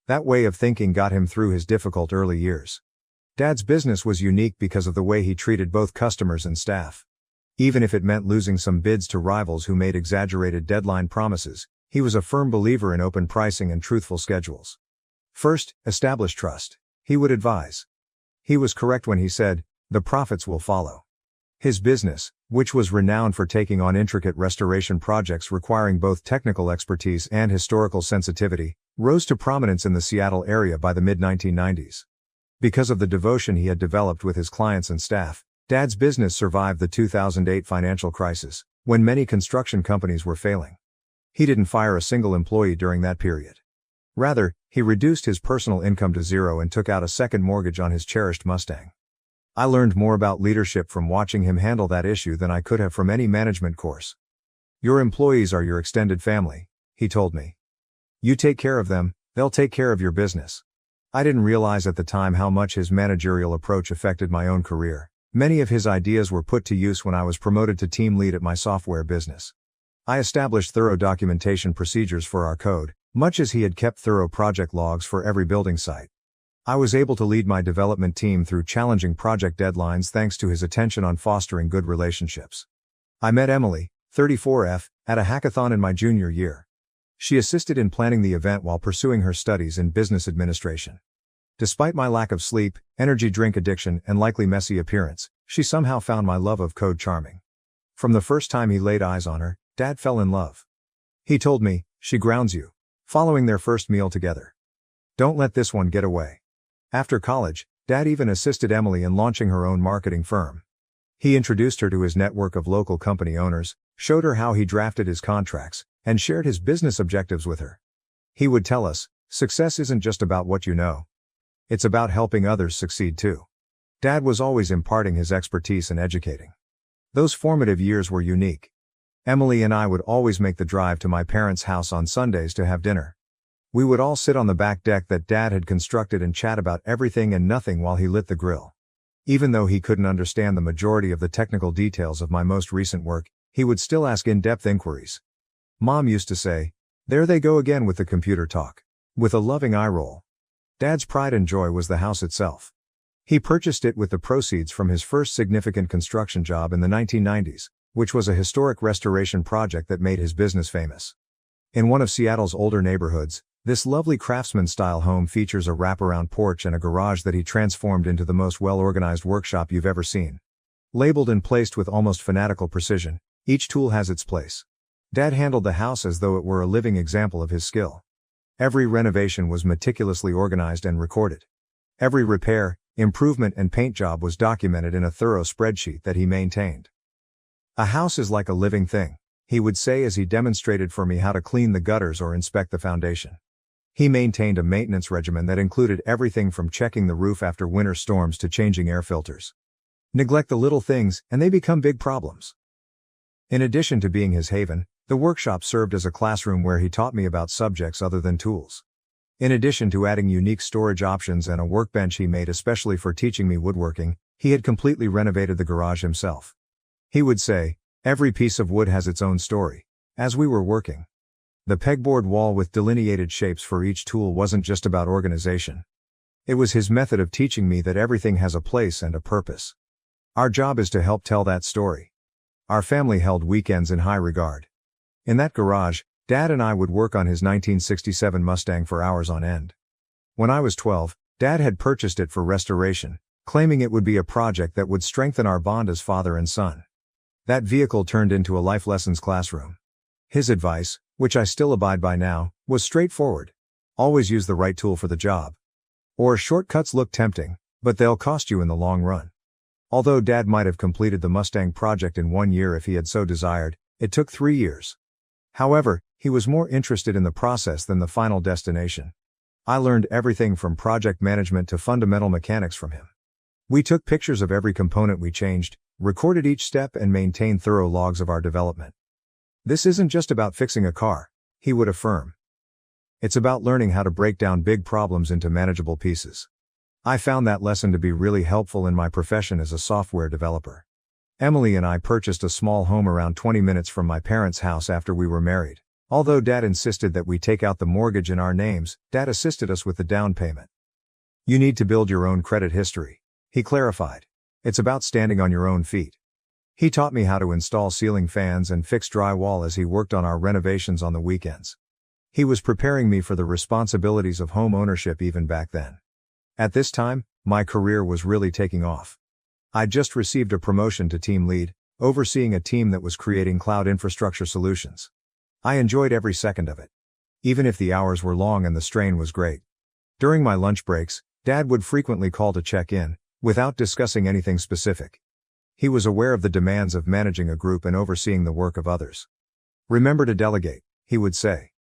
That way of thinking got him through his difficult early years. Dad's business was unique because of the way he treated both customers and staff. Even if it meant losing some bids to rivals who made exaggerated deadline promises, he was a firm believer in open pricing and truthful schedules. First, establish trust, he would advise. He was correct when he said, the profits will follow. His business, which was renowned for taking on intricate restoration projects requiring both technical expertise and historical sensitivity, rose to prominence in the Seattle area by the mid-1990s. Because of the devotion he had developed with his clients and staff, Dad's business survived the 2008 financial crisis, when many construction companies were failing. He didn't fire a single employee during that period. Rather, he reduced his personal income to zero and took out a second mortgage on his cherished Mustang. I learned more about leadership from watching him handle that issue than I could have from any management course. Your employees are your extended family, he told me. You take care of them, they'll take care of your business. I didn't realize at the time how much his managerial approach affected my own career. Many of his ideas were put to use when I was promoted to team lead at my software business. I established thorough documentation procedures for our code, much as he had kept thorough project logs for every building site. I was able to lead my development team through challenging project deadlines thanks to his attention on fostering good relationships. I met Emily, 34F, at a hackathon in my junior year. She assisted in planning the event while pursuing her studies in business administration. Despite my lack of sleep, energy drink addiction, and likely messy appearance, she somehow found my love of code charming. From the first time he laid eyes on her, Dad fell in love. He told me, she grounds you. Following their first meal together. Don't let this one get away. After college, Dad even assisted Emily in launching her own marketing firm. He introduced her to his network of local company owners, showed her how he drafted his contracts, and shared his business objectives with her. He would tell us, success isn't just about what you know. It's about helping others succeed too. Dad was always imparting his expertise and educating. Those formative years were unique. Emily and I would always make the drive to my parents' house on Sundays to have dinner. We would all sit on the back deck that Dad had constructed and chat about everything and nothing while he lit the grill. Even though he couldn't understand the majority of the technical details of my most recent work, he would still ask in-depth inquiries. Mom used to say, "There they go again with the computer talk," with a loving eye roll. Dad's pride and joy was the house itself. He purchased it with the proceeds from his first significant construction job in the 1990s, which was a historic restoration project that made his business famous. In one of Seattle's older neighborhoods, this lovely craftsman-style home features a wraparound porch and a garage that he transformed into the most well-organized workshop you've ever seen. Labeled and placed with almost fanatical precision, each tool has its place. Dad handled the house as though it were a living example of his skill. Every renovation was meticulously organized and recorded. Every repair, improvement and paint job was documented in a thorough spreadsheet that he maintained. A house is like a living thing, he would say as he demonstrated for me how to clean the gutters or inspect the foundation. He maintained a maintenance regimen that included everything from checking the roof after winter storms to changing air filters. Neglect the little things, and they become big problems. In addition to being his haven, the workshop served as a classroom where he taught me about subjects other than tools. In addition to adding unique storage options and a workbench he made especially for teaching me woodworking, he had completely renovated the garage himself. He would say, "Every piece of wood has its own story," as we were working. The pegboard wall with delineated shapes for each tool wasn't just about organization. It was his method of teaching me that everything has a place and a purpose. Our job is to help tell that story. Our family held weekends in high regard. In that garage, Dad and I would work on his 1967 Mustang for hours on end. When I was 12, Dad had purchased it for restoration, claiming it would be a project that would strengthen our bond as father and son. That vehicle turned into a life lessons classroom. His advice, which I still abide by now, was straightforward. Always use the right tool for the job. Or shortcuts look tempting, but they'll cost you in the long run. Although Dad might have completed the Mustang project in 1 year if he had so desired, it took 3 years. However, he was more interested in the process than the final destination. I learned everything from project management to fundamental mechanics from him. We took pictures of every component we changed, recorded each step and maintained thorough logs of our development. "This isn't just about fixing a car," he would affirm. "It's about learning how to break down big problems into manageable pieces." I found that lesson to be really helpful in my profession as a software developer. Emily and I purchased a small home around 20 minutes from my parents' house after we were married. Although Dad insisted that we take out the mortgage in our names, Dad assisted us with the down payment. "You need to build your own credit history," he clarified. "It's about standing on your own feet." He taught me how to install ceiling fans and fix drywall as he worked on our renovations on the weekends. He was preparing me for the responsibilities of home ownership even back then. At this time, my career was really taking off. I'd just received a promotion to team lead, overseeing a team that was creating cloud infrastructure solutions. I enjoyed every second of it. Even if the hours were long and the strain was great. During my lunch breaks, Dad would frequently call to check in, without discussing anything specific. He was aware of the demands of managing a group and overseeing the work of others. "Remember to delegate," he would say.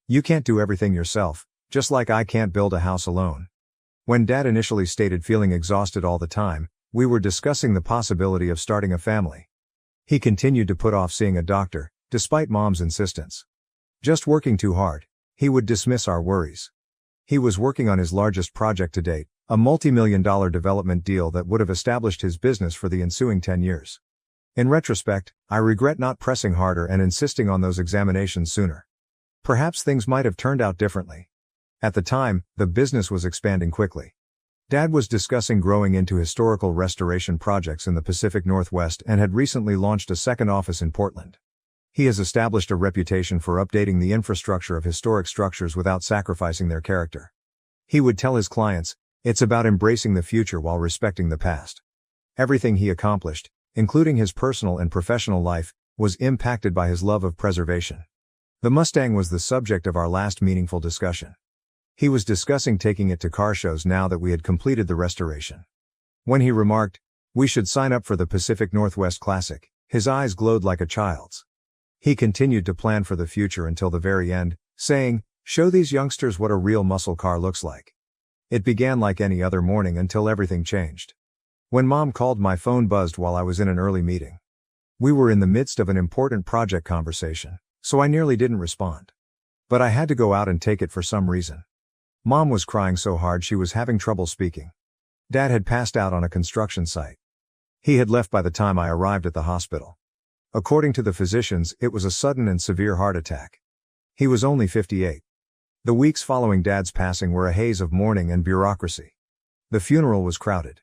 "You can't do everything yourself, just like I can't build a house alone." When Dad initially stated feeling exhausted all the time, we were discussing the possibility of starting a family. He continued to put off seeing a doctor, despite Mom's insistence. "Just working too hard," he would dismiss our worries. He was working on his largest project to date, a multi-million-dollar development deal that would have established his business for the ensuing 10 years. In retrospect, I regret not pressing harder and insisting on those examinations sooner. Perhaps things might have turned out differently. At the time, the business was expanding quickly. Dad was discussing growing into historical restoration projects in the Pacific Northwest and had recently launched a second office in Portland. He has established a reputation for updating the infrastructure of historic structures without sacrificing their character. He would tell his clients, "It's about embracing the future while respecting the past." Everything he accomplished, including his personal and professional life, was impacted by his love of preservation. The Mustang was the subject of our last meaningful discussion. He was discussing taking it to car shows now that we had completed the restoration. When he remarked, "We should sign up for the Pacific Northwest Classic," his eyes glowed like a child's. He continued to plan for the future until the very end, saying, "Show these youngsters what a real muscle car looks like." It began like any other morning until everything changed. When Mom called, my phone buzzed while I was in an early meeting. We were in the midst of an important project conversation, so I nearly didn't respond. But I had to go out and take it for some reason. Mom was crying so hard she was having trouble speaking. Dad had passed out on a construction site. He had left by the time I arrived at the hospital. According to the physicians, it was a sudden and severe heart attack. He was only 58. The weeks following Dad's passing were a haze of mourning and bureaucracy. The funeral was crowded.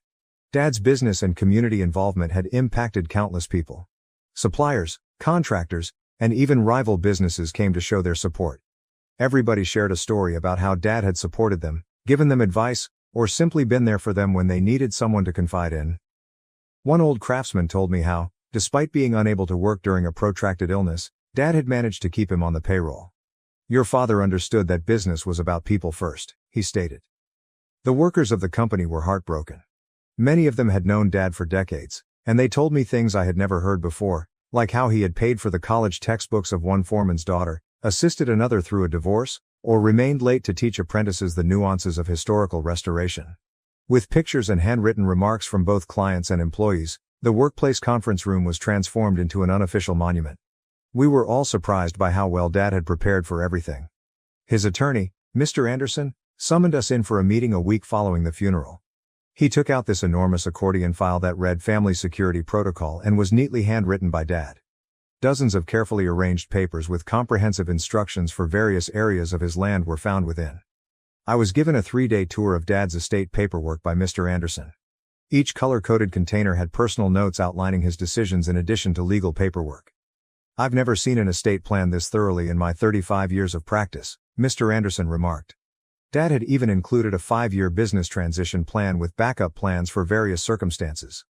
Dad's business and community involvement had impacted countless people. Suppliers, contractors, and even rival businesses came to show their support. Everybody shared a story about how Dad had supported them, given them advice, or simply been there for them when they needed someone to confide in. One old craftsman told me how, despite being unable to work during a protracted illness, Dad had managed to keep him on the payroll. "Your father understood that business was about people first," he stated. The workers of the company were heartbroken. Many of them had known Dad for decades, and they told me things I had never heard before, like how he had paid for the college textbooks of one foreman's daughter, assisted another through a divorce, or remained late to teach apprentices the nuances of historical restoration. With pictures and handwritten remarks from both clients and employees, the workplace conference room was transformed into an unofficial monument. We were all surprised by how well Dad had prepared for everything. His attorney, Mr. Anderson, summoned us in for a meeting a week following the funeral. He took out this enormous accordion file that read Family Security Protocol and was neatly handwritten by Dad. Dozens of carefully arranged papers with comprehensive instructions for various areas of his land were found within. I was given a 3-day tour of Dad's estate paperwork by Mr. Anderson. Each color-coded container had personal notes outlining his decisions in addition to legal paperwork. "I've never seen an estate plan this thoroughly in my 35 years of practice," Mr. Anderson remarked. Dad had even included a 5-year business transition plan with backup plans for various circumstances.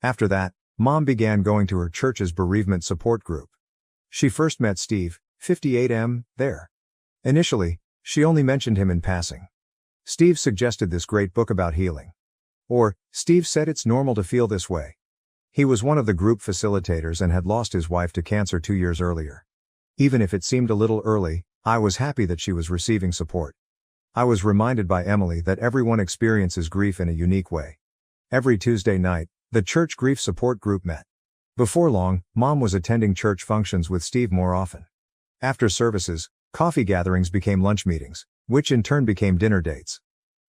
After that, Mom began going to her church's bereavement support group. She first met Steve, 58M, there. Initially, she only mentioned him in passing. Steve suggested this great book about healing. Or, Steve said it's normal to feel this way. He was one of the group facilitators and had lost his wife to cancer 2 years earlier. Even if it seemed a little early, I was happy that she was receiving support. I was reminded by Emily that everyone experiences grief in a unique way. Every Tuesday night, the church grief support group met. Before long, Mom was attending church functions with Steve more often. After services, coffee gatherings became lunch meetings, which in turn became dinner dates.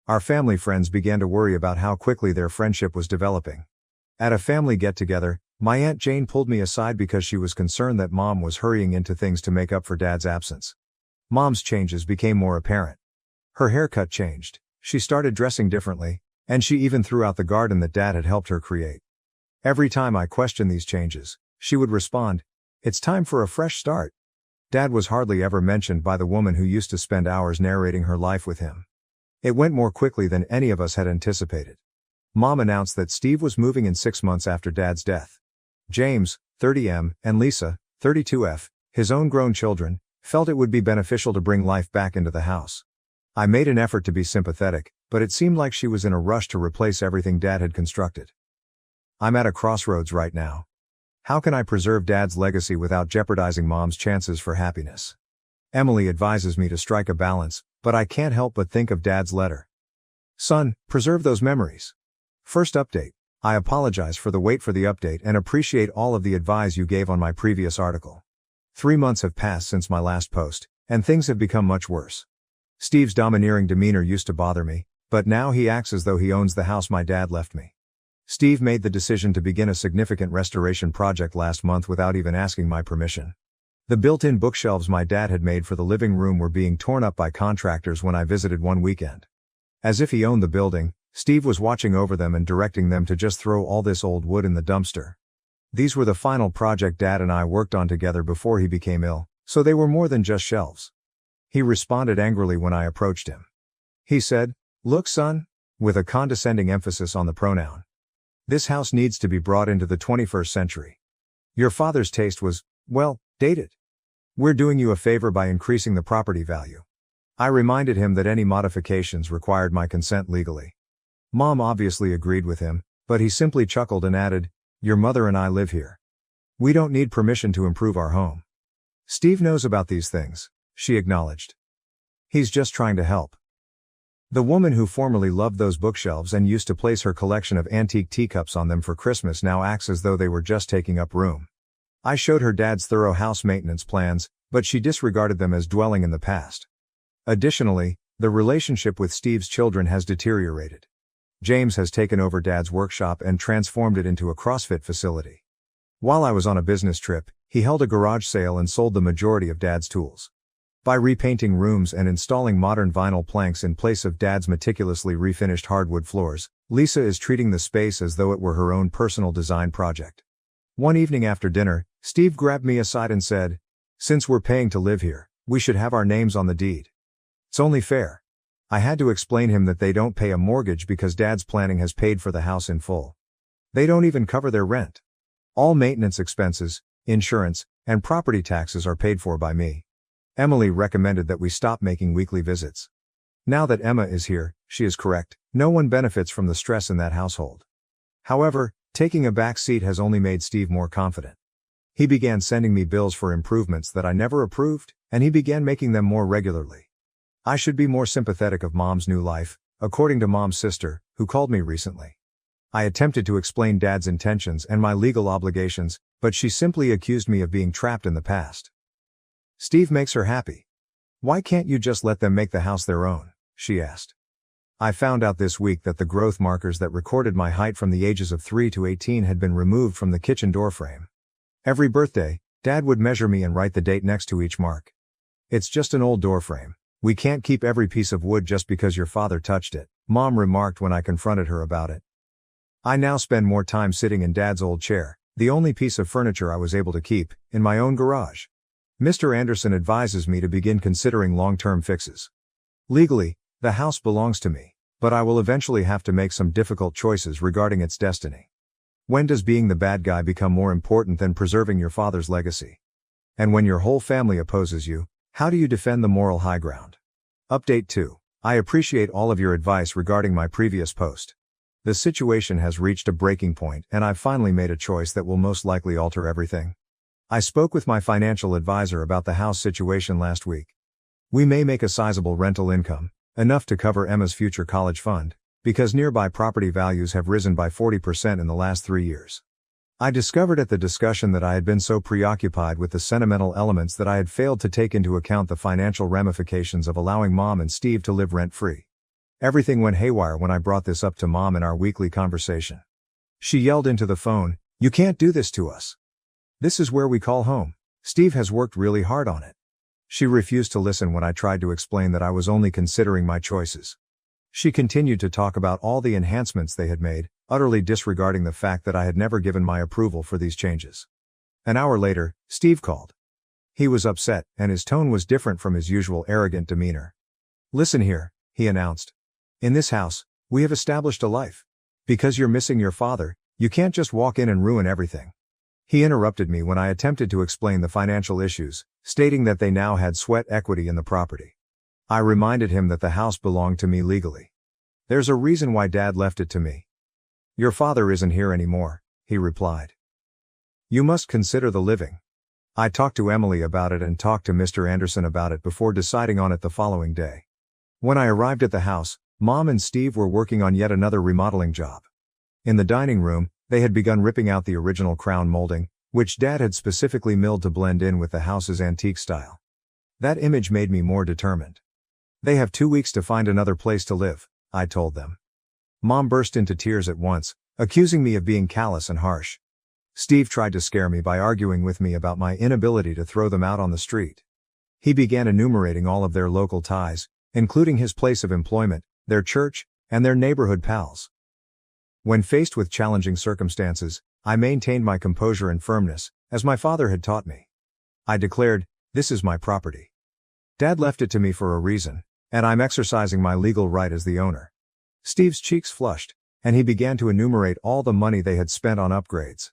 Our family friends began to worry about how quickly their friendship was developing. At a family get-together, my Aunt Jane pulled me aside because she was concerned that Mom was hurrying into things to make up for Dad's absence. Mom's changes became more apparent. Her haircut changed, she started dressing differently, and she even threw out the garden that Dad had helped her create. Every time I questioned these changes, she would respond, "It's time for a fresh start." Dad was hardly ever mentioned by the woman who used to spend hours narrating her life with him. It went more quickly than any of us had anticipated. Mom announced that Steve was moving in 6 months after Dad's death. James, 30M, and Lisa, 32F, his own grown children, felt it would be beneficial to bring life back into the house. I made an effort to be sympathetic, but it seemed like she was in a rush to replace everything Dad had constructed. I'm at a crossroads right now. How can I preserve Dad's legacy without jeopardizing Mom's chances for happiness? Emily advises me to strike a balance, but I can't help but think of Dad's letter. "Son, preserve those memories." First update. I apologize for the wait for the update and appreciate all of the advice you gave on my previous article. 3 months have passed since my last post, and things have become much worse. Steve's domineering demeanor used to bother me, but now he acts as though he owns the house my dad left me. Steve made the decision to begin a significant restoration project last month without even asking my permission. The built-in bookshelves my dad had made for the living room were being torn up by contractors when I visited one weekend. As if he owned the building, Steve was watching over them and directing them to just throw all this old wood in the dumpster. These were the final project Dad and I worked on together before he became ill, so they were more than just shelves. He responded angrily when I approached him. He said, "Look, son," with a condescending emphasis on the pronoun. "This house needs to be brought into the 21st century. Your father's taste was, well, dated. We're doing you a favor by increasing the property value." I reminded him that any modifications required my consent legally. Mom obviously agreed with him, but he simply chuckled and added, "Your mother and I live here. We don't need permission to improve our home." "Steve knows about these things," she acknowledged. "He's just trying to help." The woman who formerly loved those bookshelves and used to place her collection of antique teacups on them for Christmas now acts as though they were just taking up room. I showed her Dad's thorough house maintenance plans, but she disregarded them as dwelling in the past. Additionally, the relationship with Steve's children has deteriorated. James has taken over Dad's workshop and transformed it into a CrossFit facility. While I was on a business trip, he held a garage sale and sold the majority of Dad's tools. By repainting rooms and installing modern vinyl planks in place of Dad's meticulously refinished hardwood floors, Lisa is treating the space as though it were her own personal design project. One evening after dinner, Steve grabbed me aside and said, "Since we're paying to live here, we should have our names on the deed. It's only fair." I had to explain him that they don't pay a mortgage because Dad's planning has paid for the house in full. They don't even cover their rent. All maintenance expenses, insurance, and property taxes are paid for by me. Emily recommended that we stop making weekly visits. Now that Emma is here, she is correct, no one benefits from the stress in that household. However, taking a back seat has only made Steve more confident. He began sending me bills for improvements that I never approved, and he began making them more regularly. I should be more sympathetic of Mom's new life, according to Mom's sister, who called me recently. I attempted to explain Dad's intentions and my legal obligations, but she simply accused me of being trapped in the past. Steve makes her happy. Why can't you just let them make the house their own? She asked. I found out this week that the growth markers that recorded my height from the ages of 3 to 18 had been removed from the kitchen door frame. Every birthday, Dad would measure me and write the date next to each mark. It's just an old door frame. We can't keep every piece of wood just because your father touched it, Mom remarked when I confronted her about it. I now spend more time sitting in Dad's old chair, the only piece of furniture I was able to keep, in my own garage. Mr. Anderson advises me to begin considering long-term fixes. Legally, the house belongs to me, but I will eventually have to make some difficult choices regarding its destiny. When does being the bad guy become more important than preserving your father's legacy? And when your whole family opposes you, how do you defend the moral high ground? Update 2. I appreciate all of your advice regarding my previous post. The situation has reached a breaking point and I've finally made a choice that will most likely alter everything. I spoke with my financial advisor about the house situation last week. We may make a sizable rental income, enough to cover Emma's future college fund, because nearby property values have risen by 40% in the last 3 years. I discovered at the discussion that I had been so preoccupied with the sentimental elements that I had failed to take into account the financial ramifications of allowing Mom and Steve to live rent-free. Everything went haywire when I brought this up to Mom in our weekly conversation. She yelled into the phone, "You can't do this to us. This is where we call home. Steve has worked really hard on it." She refused to listen when I tried to explain that I was only considering my choices. She continued to talk about all the enhancements they had made, utterly disregarding the fact that I had never given my approval for these changes. An hour later, Steve called. He was upset, and his tone was different from his usual arrogant demeanor. "Listen here," he announced. "In this house, we have established a life. Because you're missing your father, you can't just walk in and ruin everything." He interrupted me when I attempted to explain the financial issues, stating that they now had sweat equity in the property. I reminded him that the house belonged to me legally. "There's a reason why Dad left it to me." "Your father isn't here anymore," he replied. "You must consider the living." I talked to Emily about it and talked to Mr. Anderson about it before deciding on it the following day. When I arrived at the house, Mom and Steve were working on yet another remodeling job. In the dining room, they had begun ripping out the original crown molding, which Dad had specifically milled to blend in with the house's antique style. That image made me more determined. "They have 2 weeks to find another place to live," I told them. Mom burst into tears at once, accusing me of being callous and harsh. Steve tried to scare me by arguing with me about my inability to throw them out on the street. He began enumerating all of their local ties, including his place of employment, their church, and their neighborhood pals. When faced with challenging circumstances, I maintained my composure and firmness, as my father had taught me. I declared, "This is my property. Dad left it to me for a reason, and I'm exercising my legal right as the owner." Steve's cheeks flushed, and he began to enumerate all the money they had spent on upgrades.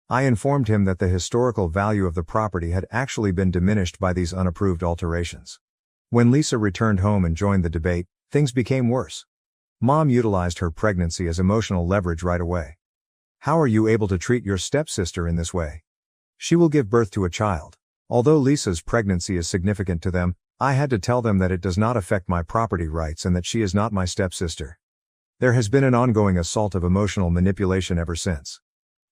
I informed him that the historical value of the property had actually been diminished by these unapproved alterations. When Lisa returned home and joined the debate, things became worse. Mom utilized her pregnancy as emotional leverage right away. "How are you able to treat your stepsister in this way? She will give birth to a child." Although Lisa's pregnancy is significant to them, I had to tell them that it does not affect my property rights and that she is not my stepsister. There has been an ongoing assault of emotional manipulation ever since.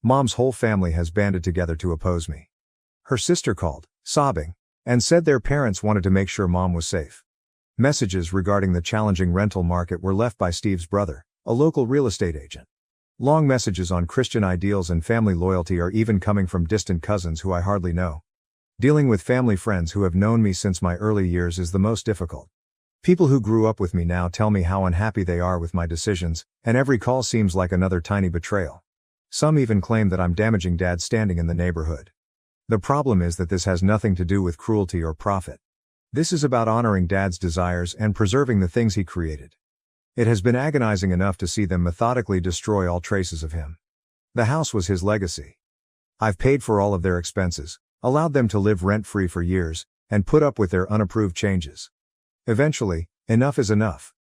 Mom's whole family has banded together to oppose me. Her sister called, sobbing, and said their parents wanted to make sure Mom was safe. Messages regarding the challenging rental market were left by Steve's brother, a local real estate agent. Long messages on Christian ideals and family loyalty are even coming from distant cousins who I hardly know. Dealing with family friends who have known me since my early years is the most difficult. People who grew up with me now tell me how unhappy they are with my decisions, and every call seems like another tiny betrayal. Some even claim that I'm damaging Dad's standing in the neighborhood. The problem is that this has nothing to do with cruelty or profit. This is about honoring Dad's desires and preserving the things he created. It has been agonizing enough to see them methodically destroy all traces of him. The house was his legacy. I've paid for all of their expenses, allowed them to live rent-free for years, and put up with their unapproved changes. Eventually, enough is enough.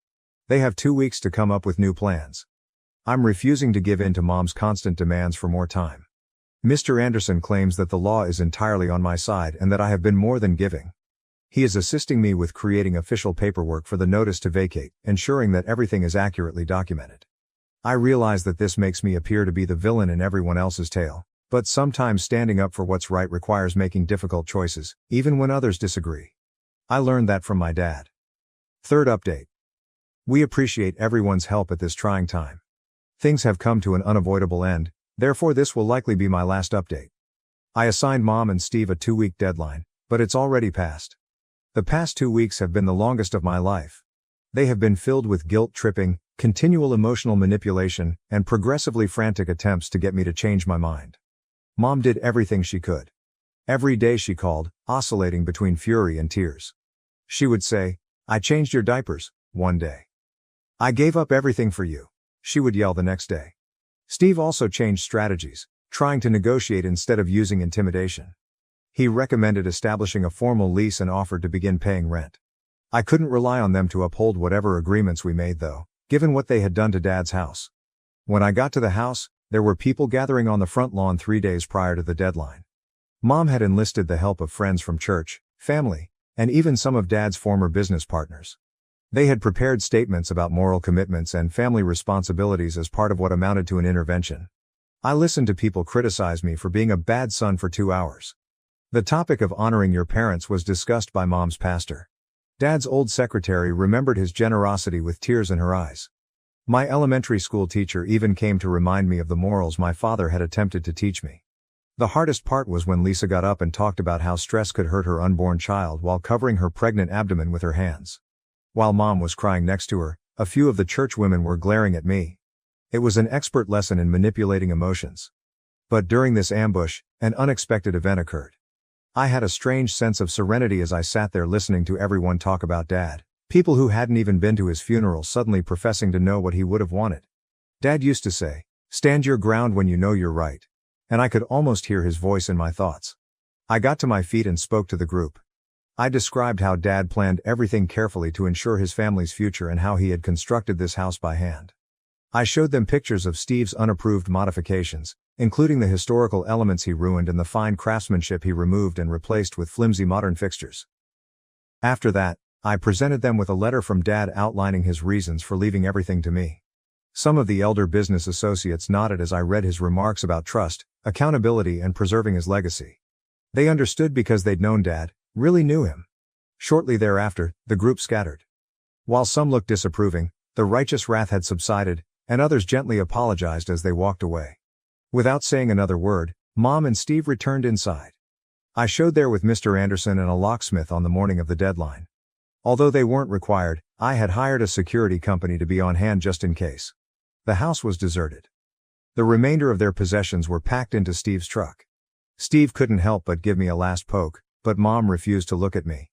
They have 2 weeks to come up with new plans. I'm refusing to give in to Mom's constant demands for more time. Mr. Anderson claims that the law is entirely on my side and that I have been more than giving. He is assisting me with creating official paperwork for the notice to vacate, ensuring that everything is accurately documented. I realize that this makes me appear to be the villain in everyone else's tale, but sometimes standing up for what's right requires making difficult choices, even when others disagree. I learned that from my dad. Third update. We appreciate everyone's help at this trying time. Things have come to an unavoidable end, therefore this will likely be my last update. I assigned Mom and Steve a 2-week deadline, but it's already passed. The past 2 weeks have been the longest of my life. They have been filled with guilt-tripping, continual emotional manipulation, and progressively frantic attempts to get me to change my mind. Mom did everything she could. Every day she called, oscillating between fury and tears. She would say, "I changed your diapers," one day. "I gave up everything for you," she would yell the next day. Steve also changed strategies, trying to negotiate instead of using intimidation. He recommended establishing a formal lease and offered to begin paying rent. I couldn't rely on them to uphold whatever agreements we made though, given what they had done to Dad's house. When I got to the house, there were people gathering on the front lawn 3 days prior to the deadline. Mom had enlisted the help of friends from church, family, and even some of Dad's former business partners. They had prepared statements about moral commitments and family responsibilities as part of what amounted to an intervention. I listened to people criticize me for being a bad son for 2 hours. The topic of honoring your parents was discussed by Mom's pastor. Dad's old secretary remembered his generosity with tears in her eyes. My elementary school teacher even came to remind me of the morals my father had attempted to teach me. The hardest part was when Lisa got up and talked about how stress could hurt her unborn child while covering her pregnant abdomen with her hands. While Mom was crying next to her, a few of the church women were glaring at me. It was an expert lesson in manipulating emotions. But during this ambush, an unexpected event occurred. I had a strange sense of serenity as I sat there listening to everyone talk about Dad, people who hadn't even been to his funeral suddenly professing to know what he would have wanted. Dad used to say, "Stand your ground when you know you're right." And I could almost hear his voice in my thoughts. I got to my feet and spoke to the group. I described how Dad planned everything carefully to ensure his family's future and how he had constructed this house by hand. I showed them pictures of Steve's unapproved modifications, including the historical elements he ruined and the fine craftsmanship he removed and replaced with flimsy modern fixtures. After that, I presented them with a letter from Dad outlining his reasons for leaving everything to me. Some of the elder business associates nodded as I read his remarks about trust, accountability and preserving his legacy. They understood because they'd known Dad, really knew him. Shortly thereafter, the group scattered. While some looked disapproving, the righteous wrath had subsided, and others gently apologized as they walked away. Without saying another word, Mom and Steve returned inside. I showed there with Mr. Anderson and a locksmith on the morning of the deadline. Although they weren't required, I had hired a security company to be on hand just in case. The house was deserted. The remainder of their possessions were packed into Steve's truck. Steve couldn't help but give me a last poke, but Mom refused to look at me.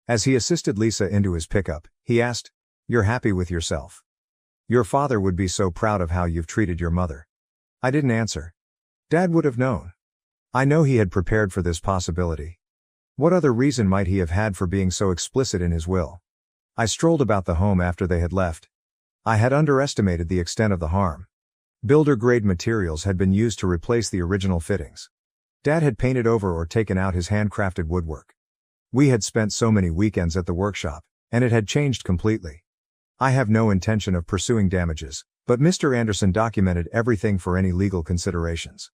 As he assisted Lisa into his pickup, he asked, "You're happy with yourself? Your father would be so proud of how you've treated your mother." I didn't answer. Dad would have known. I know he had prepared for this possibility. What other reason might he have had for being so explicit in his will? I strolled about the home after they had left. I had underestimated the extent of the harm. Builder-grade materials had been used to replace the original fittings. Dad had painted over or taken out his handcrafted woodwork. We had spent so many weekends at the workshop, and it had changed completely. I have no intention of pursuing damages, but Mr. Anderson documented everything for any legal considerations.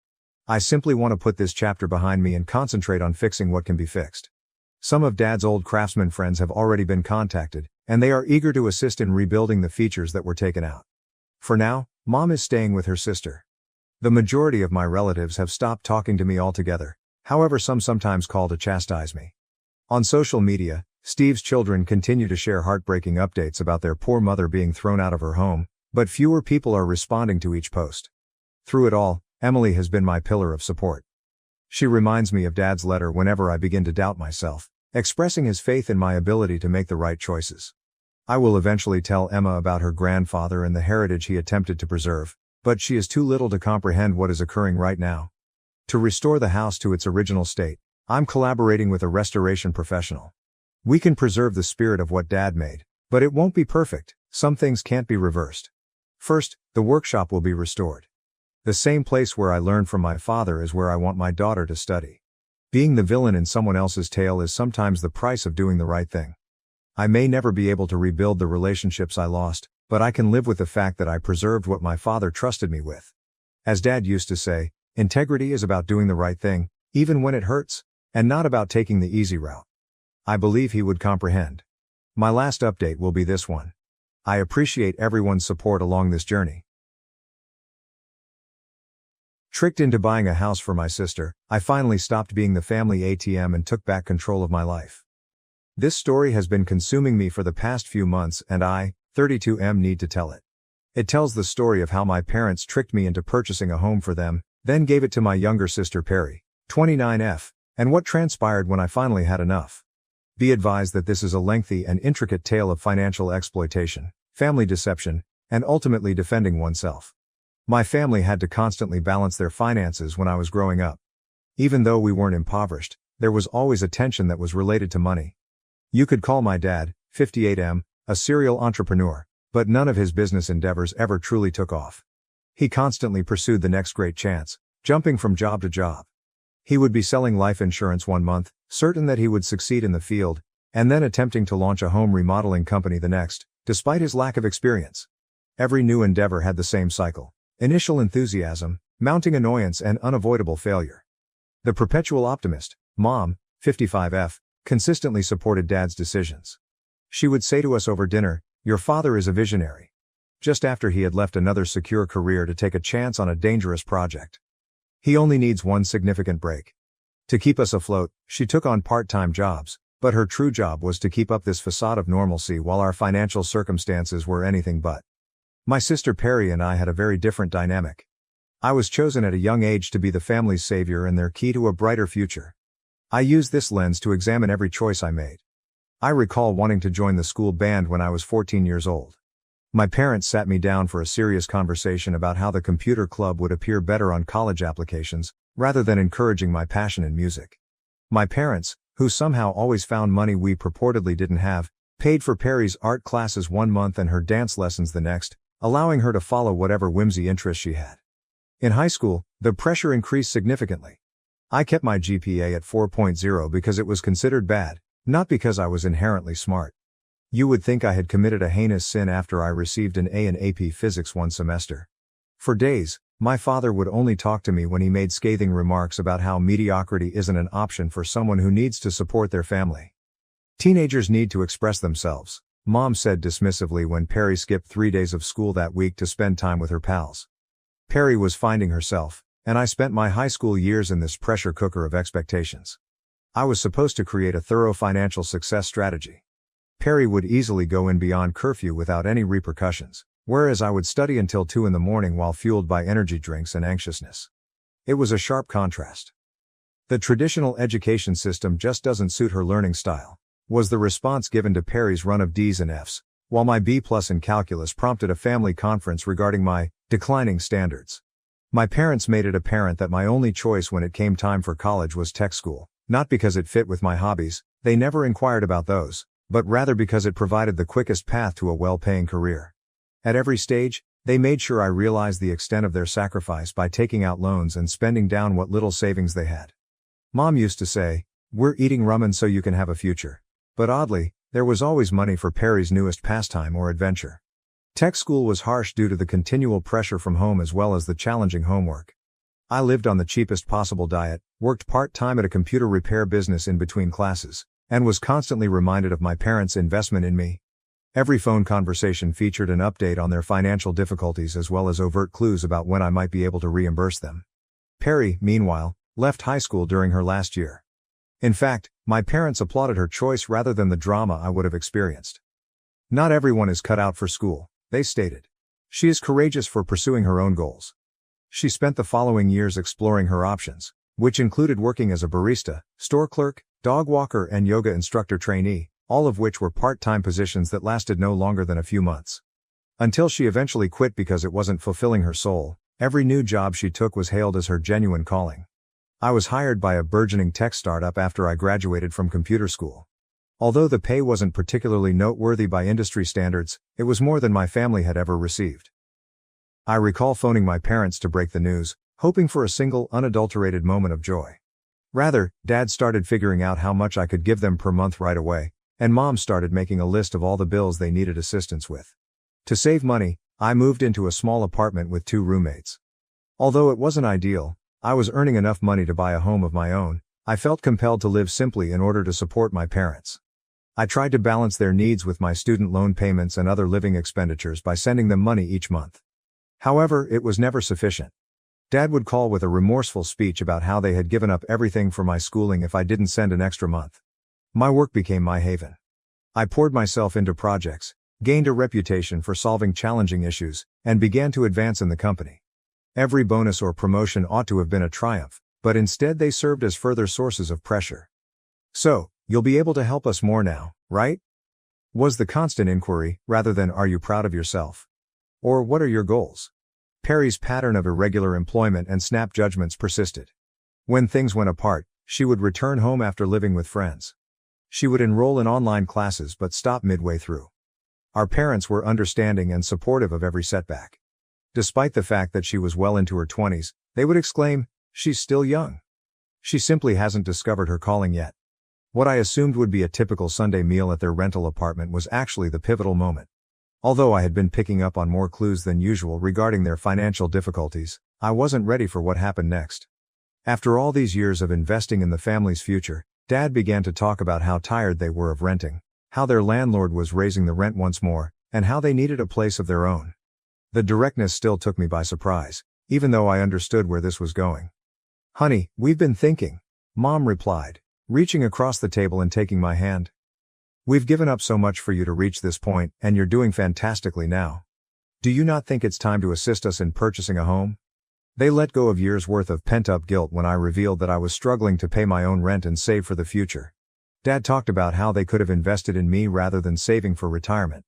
I simply want to put this chapter behind me and concentrate on fixing what can be fixed. Some of Dad's old craftsman friends have already been contacted, and they are eager to assist in rebuilding the features that were taken out. For now, Mom is staying with her sister. The majority of my relatives have stopped talking to me altogether, however some sometimes call to chastise me. On social media, Steve's children continue to share heartbreaking updates about their poor mother being thrown out of her home, but fewer people are responding to each post. Through it all, Emily has been my pillar of support. She reminds me of Dad's letter whenever I begin to doubt myself, expressing his faith in my ability to make the right choices. I will eventually tell Emma about her grandfather and the heritage he attempted to preserve, but she is too little to comprehend what is occurring right now. To restore the house to its original state, I'm collaborating with a restoration professional. We can preserve the spirit of what Dad made, but it won't be perfect. Some things can't be reversed. First, the workshop will be restored. The same place where I learned from my father is where I want my daughter to study. Being the villain in someone else's tale is sometimes the price of doing the right thing. I may never be able to rebuild the relationships I lost, but I can live with the fact that I preserved what my father trusted me with. As Dad used to say, integrity is about doing the right thing, even when it hurts, and not about taking the easy route. I believe he would comprehend. My last update will be this one. I appreciate everyone's support along this journey. Tricked into buying a house for my sister, I finally stopped being the family ATM and took back control of my life. This story has been consuming me for the past few months and I, 32M, need to tell it. It tells the story of how my parents tricked me into purchasing a home for them, then gave it to my younger sister Perry, 29F, and what transpired when I finally had enough. Be advised that this is a lengthy and intricate tale of financial exploitation, family deception, and ultimately defending oneself. My family had to constantly balance their finances when I was growing up. Even though we weren't impoverished, there was always a tension that was related to money. You could call my dad, 58M, a serial entrepreneur, but none of his business endeavors ever truly took off. He constantly pursued the next great chance, jumping from job to job. He would be selling life insurance one month, certain that he would succeed in the field, and then attempting to launch a home remodeling company the next, despite his lack of experience. Every new endeavor had the same cycle: initial enthusiasm, mounting annoyance, and unavoidable failure. The perpetual optimist, Mom, 55F, consistently supported Dad's decisions. She would say to us over dinner, "Your father is a visionary," just after he had left another secure career to take a chance on a dangerous project. He only needs one significant break. To keep us afloat, she took on part-time jobs, but her true job was to keep up this facade of normalcy while our financial circumstances were anything but. My sister Perry and I had a very different dynamic. I was chosen at a young age to be the family's savior and their key to a brighter future. I used this lens to examine every choice I made. I recall wanting to join the school band when I was 14 years old. My parents sat me down for a serious conversation about how the computer club would appear better on college applications, rather than encouraging my passion in music. My parents, who somehow always found money we purportedly didn't have, paid for Perry's art classes one month and her dance lessons the next, allowing her to follow whatever whimsy interests she had. In high school, the pressure increased significantly. I kept my GPA at 4.0 because it was considered bad, not because I was inherently smart. You would think I had committed a heinous sin after I received an A in AP Physics one semester. For days, my father would only talk to me when he made scathing remarks about how mediocrity isn't an option for someone who needs to support their family. Teenagers need to express themselves, Mom said dismissively when Perry skipped 3 days of school that week to spend time with her pals. Perry was finding herself, and I spent my high school years in this pressure cooker of expectations. I was supposed to create a thorough financial success strategy. Perry would easily go in beyond curfew without any repercussions, whereas I would study until 2 in the morning while fueled by energy drinks and anxiousness. It was a sharp contrast. The traditional education system just doesn't suit her learning style, was the response given to Perry's run of D's and F's, while my B+ in calculus prompted a family conference regarding my declining standards. My parents made it apparent that my only choice when it came time for college was tech school, not because it fit with my hobbies, they never inquired about those, but rather because it provided the quickest path to a well-paying career. At every stage, they made sure I realized the extent of their sacrifice by taking out loans and spending down what little savings they had. Mom used to say, "We're eating ramen so you can have a future." But oddly, there was always money for Perry's newest pastime or adventure. Tech school was harsh due to the continual pressure from home as well as the challenging homework. I lived on the cheapest possible diet, worked part-time at a computer repair business in between classes, and was constantly reminded of my parents' investment in me. Every phone conversation featured an update on their financial difficulties as well as overt clues about when I might be able to reimburse them. Perry, meanwhile, left high school during her last year. In fact, my parents applauded her choice rather than the drama I would have experienced. "Not everyone is cut out for school," they stated. "She is courageous for pursuing her own goals." She spent the following years exploring her options, which included working as a barista, store clerk, dog walker and yoga instructor trainee, all of which were part-time positions that lasted no longer than a few months. Until she eventually quit because it wasn't fulfilling her soul, every new job she took was hailed as her genuine calling. I was hired by a burgeoning tech startup after I graduated from computer school. Although the pay wasn't particularly noteworthy by industry standards, it was more than my family had ever received. I recall phoning my parents to break the news, hoping for a single unadulterated moment of joy. Rather, Dad started figuring out how much I could give them per month right away, and Mom started making a list of all the bills they needed assistance with. To save money, I moved into a small apartment with 2 roommates. Although it wasn't ideal, I was earning enough money to buy a home of my own. I felt compelled to live simply in order to support my parents. I tried to balance their needs with my student loan payments and other living expenditures by sending them money each month. However, it was never sufficient. Dad would call with a remorseful speech about how they had given up everything for my schooling if I didn't send an extra month. My work became my haven. I poured myself into projects, gained a reputation for solving challenging issues, and began to advance in the company. Every bonus or promotion ought to have been a triumph, but instead they served as further sources of pressure. "So, you'll be able to help us more now, right?" was the constant inquiry, rather than "Are you proud of yourself?" or "What are your goals?" Perry's pattern of irregular employment and snap judgments persisted. When things went apart, she would return home after living with friends. She would enroll in online classes but stop midway through. Our parents were understanding and supportive of every setback. Despite the fact that she was well into her 20s, they would exclaim, "She's still young. She simply hasn't discovered her calling yet." What I assumed would be a typical Sunday meal at their rental apartment was actually the pivotal moment. Although I had been picking up on more clues than usual regarding their financial difficulties, I wasn't ready for what happened next. After all these years of investing in the family's future, Dad began to talk about how tired they were of renting, how their landlord was raising the rent once more, and how they needed a place of their own. The directness still took me by surprise, even though I understood where this was going. "Honey, we've been thinking," Mom replied, reaching across the table and taking my hand. "We've given up so much for you to reach this point, and you're doing fantastically now. Do you not think it's time to assist us in purchasing a home?" They let go of years' worth of pent-up guilt when I revealed that I was struggling to pay my own rent and save for the future. Dad talked about how they could have invested in me rather than saving for retirement.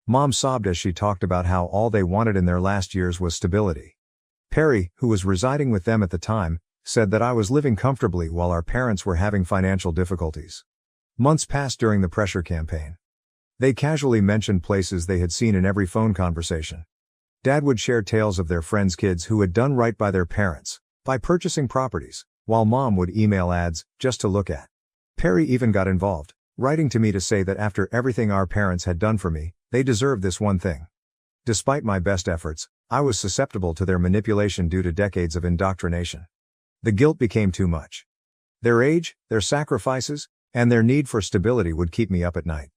Mom sobbed as she talked about how all they wanted in their last years was stability. Perry, who was residing with them at the time, said that I was living comfortably while our parents were having financial difficulties. Months passed during the pressure campaign. They casually mentioned places they had seen in every phone conversation. Dad would share tales of their friends' kids who had done right by their parents, by purchasing properties, while Mom would email ads, just to look at. Perry even got involved, writing to me to say that after everything our parents had done for me, they deserved this one thing. Despite my best efforts, I was susceptible to their manipulation due to decades of indoctrination. The guilt became too much. Their age, their sacrifices, and their need for stability would keep me up at night.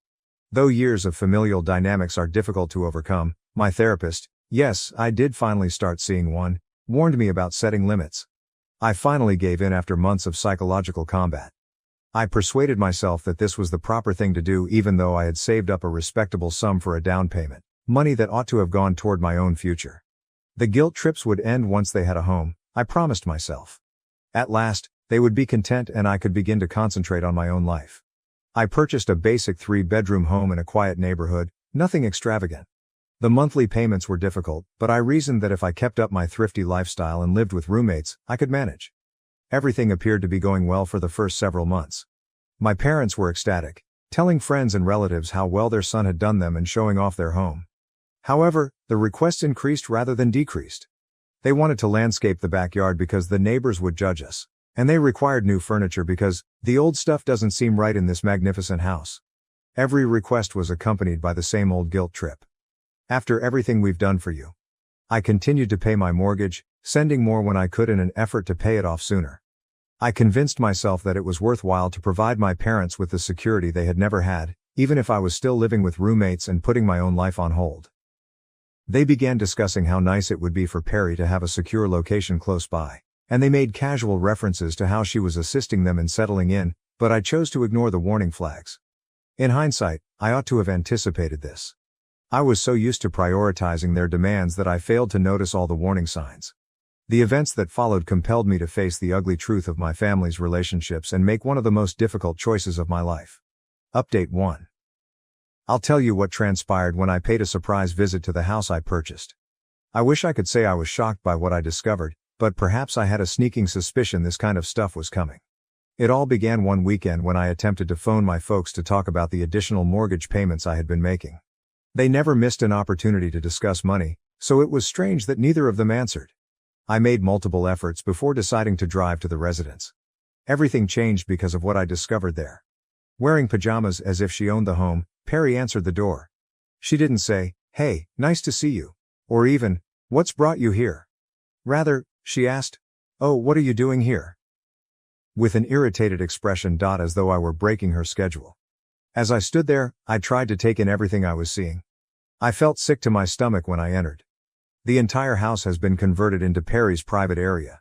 Though years of familial dynamics are difficult to overcome, my therapist, yes, I did finally start seeing one, warned me about setting limits. I finally gave in after months of psychological combat. I persuaded myself that this was the proper thing to do even though I had saved up a respectable sum for a down payment, money that ought to have gone toward my own future. The guilt trips would end once they had a home, I promised myself. At last, they would be content and I could begin to concentrate on my own life. I purchased a basic 3-bedroom home in a quiet neighborhood, nothing extravagant. The monthly payments were difficult, but I reasoned that if I kept up my thrifty lifestyle and lived with roommates, I could manage. Everything appeared to be going well for the first several months. My parents were ecstatic, telling friends and relatives how well their son had done them and showing off their home. However, the requests increased rather than decreased. They wanted to landscape the backyard because the neighbors would judge us, and they required new furniture because the old stuff doesn't seem right in this magnificent house. Every request was accompanied by the same old guilt trip. "After everything we've done for you." I continued to pay my mortgage, sending more when I could in an effort to pay it off sooner. I convinced myself that it was worthwhile to provide my parents with the security they had never had, even if I was still living with roommates and putting my own life on hold. They began discussing how nice it would be for Perry to have a secure location close by, and they made casual references to how she was assisting them in settling in, but I chose to ignore the warning flags. In hindsight, I ought to have anticipated this. I was so used to prioritizing their demands that I failed to notice all the warning signs. The events that followed compelled me to face the ugly truth of my family's relationships and make one of the most difficult choices of my life. Update 1. I'll tell you what transpired when I paid a surprise visit to the house I purchased. I wish I could say I was shocked by what I discovered, but perhaps I had a sneaking suspicion this kind of stuff was coming. It all began one weekend when I attempted to phone my folks to talk about the additional mortgage payments I had been making. They never missed an opportunity to discuss money, so it was strange that neither of them answered. I made multiple efforts before deciding to drive to the residence. Everything changed because of what I discovered there. Wearing pajamas as if she owned the home, Perry answered the door. She didn't say, "Hey, nice to see you," or even, "What's brought you here?" Rather, she asked, "Oh, what are you doing here?" With an irritated expression, as though I were breaking her schedule. As I stood there, I tried to take in everything I was seeing. I felt sick to my stomach when I entered. The entire house has been converted into Perry's private area.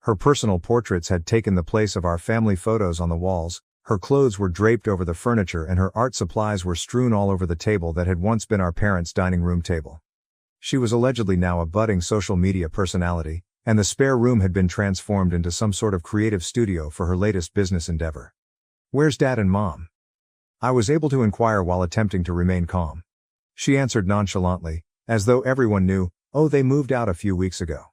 Her personal portraits had taken the place of our family photos on the walls, her clothes were draped over the furniture, and her art supplies were strewn all over the table that had once been our parents' dining room table. She was allegedly now a budding social media personality, and the spare room had been transformed into some sort of creative studio for her latest business endeavor. "Where's Dad and Mom?" I was able to inquire while attempting to remain calm. She answered nonchalantly, as though everyone knew, "Oh, they moved out a few weeks ago.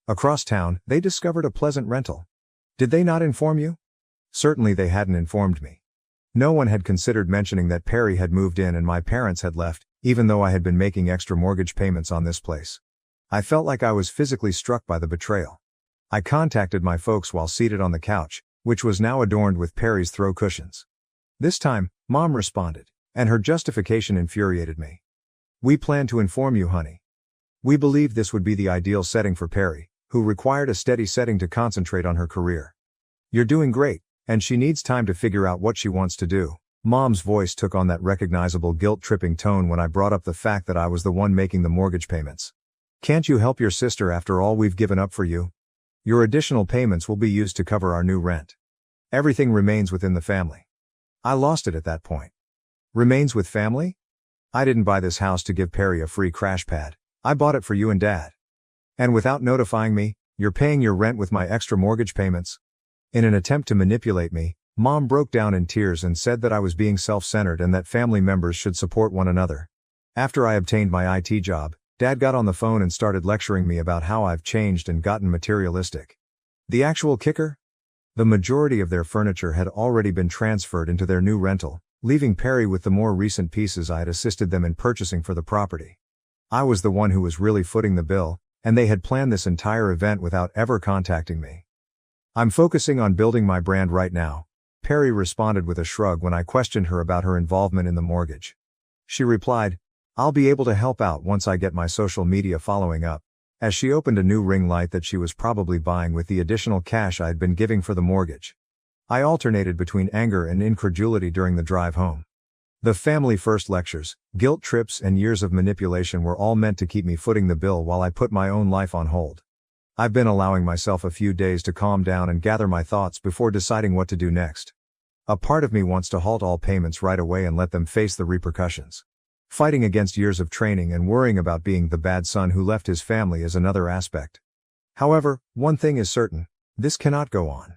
Across town, they discovered a pleasant rental. Did they not inform you?" Certainly they hadn't informed me. No one had considered mentioning that Perry had moved in and my parents had left, even though I had been making extra mortgage payments on this place. I felt like I was physically struck by the betrayal. I contacted my folks while seated on the couch, which was now adorned with Perry's throw cushions. This time, Mom responded, and her justification infuriated me. "We planned to inform you, honey. We believed this would be the ideal setting for Perry, who required a steady setting to concentrate on her career. You're doing great, and she needs time to figure out what she wants to do." Mom's voice took on that recognizable guilt-tripping tone when I brought up the fact that I was the one making the mortgage payments. "Can't you help your sister after all we've given up for you? Your additional payments will be used to cover our new rent. Everything remains within the family." I lost it at that point. Remains with family? I didn't buy this house to give Perry a free crash pad. I bought it for you and Dad. And without notifying me, you're paying your rent with my extra mortgage payments? In an attempt to manipulate me, Mom broke down in tears and said that I was being self-centered and that family members should support one another. After I obtained my IT job, Dad got on the phone and started lecturing me about how I've changed and gotten materialistic. The actual kicker? The majority of their furniture had already been transferred into their new rental, leaving Perry with the more recent pieces I had assisted them in purchasing for the property. I was the one who was really footing the bill, and they had planned this entire event without ever contacting me. "I'm focusing on building my brand right now," Perry responded with a shrug when I questioned her about her involvement in the mortgage. She replied, "I'll be able to help out once I get my social media following up," as she opened a new ring light that she was probably buying with the additional cash I had been giving for the mortgage. I alternated between anger and incredulity during the drive home. The family first lectures, guilt trips, and years of manipulation were all meant to keep me footing the bill while I put my own life on hold. I've been allowing myself a few days to calm down and gather my thoughts before deciding what to do next. A part of me wants to halt all payments right away and let them face the repercussions. Fighting against years of training and worrying about being the bad son who left his family is another aspect. However, one thing is certain, this cannot go on.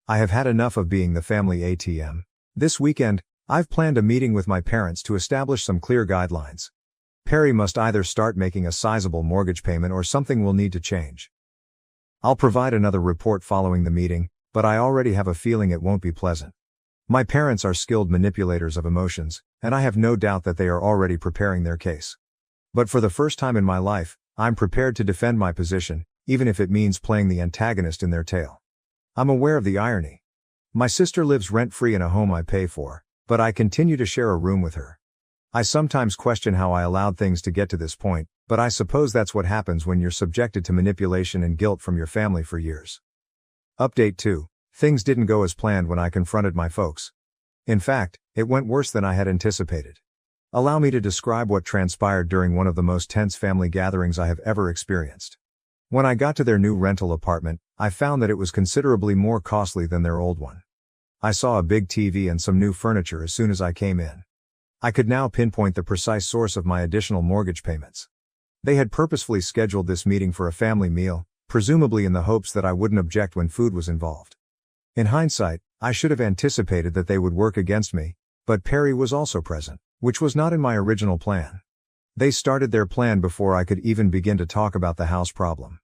I have had enough of being the family ATM. This weekend, I've planned a meeting with my parents to establish some clear guidelines. Perry must either start making a sizable mortgage payment or something will need to change. I'll provide another report following the meeting, but I already have a feeling it won't be pleasant. My parents are skilled manipulators of emotions, and I have no doubt that they are already preparing their case. But for the first time in my life, I'm prepared to defend my position, even if it means playing the antagonist in their tale. I'm aware of the irony. My sister lives rent-free in a home I pay for, but I continue to share a room with her. I sometimes question how I allowed things to get to this point, but I suppose that's what happens when you're subjected to manipulation and guilt from your family for years. Update 2. Things didn't go as planned when I confronted my folks. In fact, it went worse than I had anticipated. Allow me to describe what transpired during one of the most tense family gatherings I have ever experienced. When I got to their new rental apartment, I found that it was considerably more costly than their old one. I saw a big TV and some new furniture as soon as I came in. I could now pinpoint the precise source of my additional mortgage payments. They had purposefully scheduled this meeting for a family meal, presumably in the hopes that I wouldn't object when food was involved. In hindsight, I should have anticipated that they would work against me, but Perry was also present, which was not in my original plan. They started their plan before I could even begin to talk about the house problem.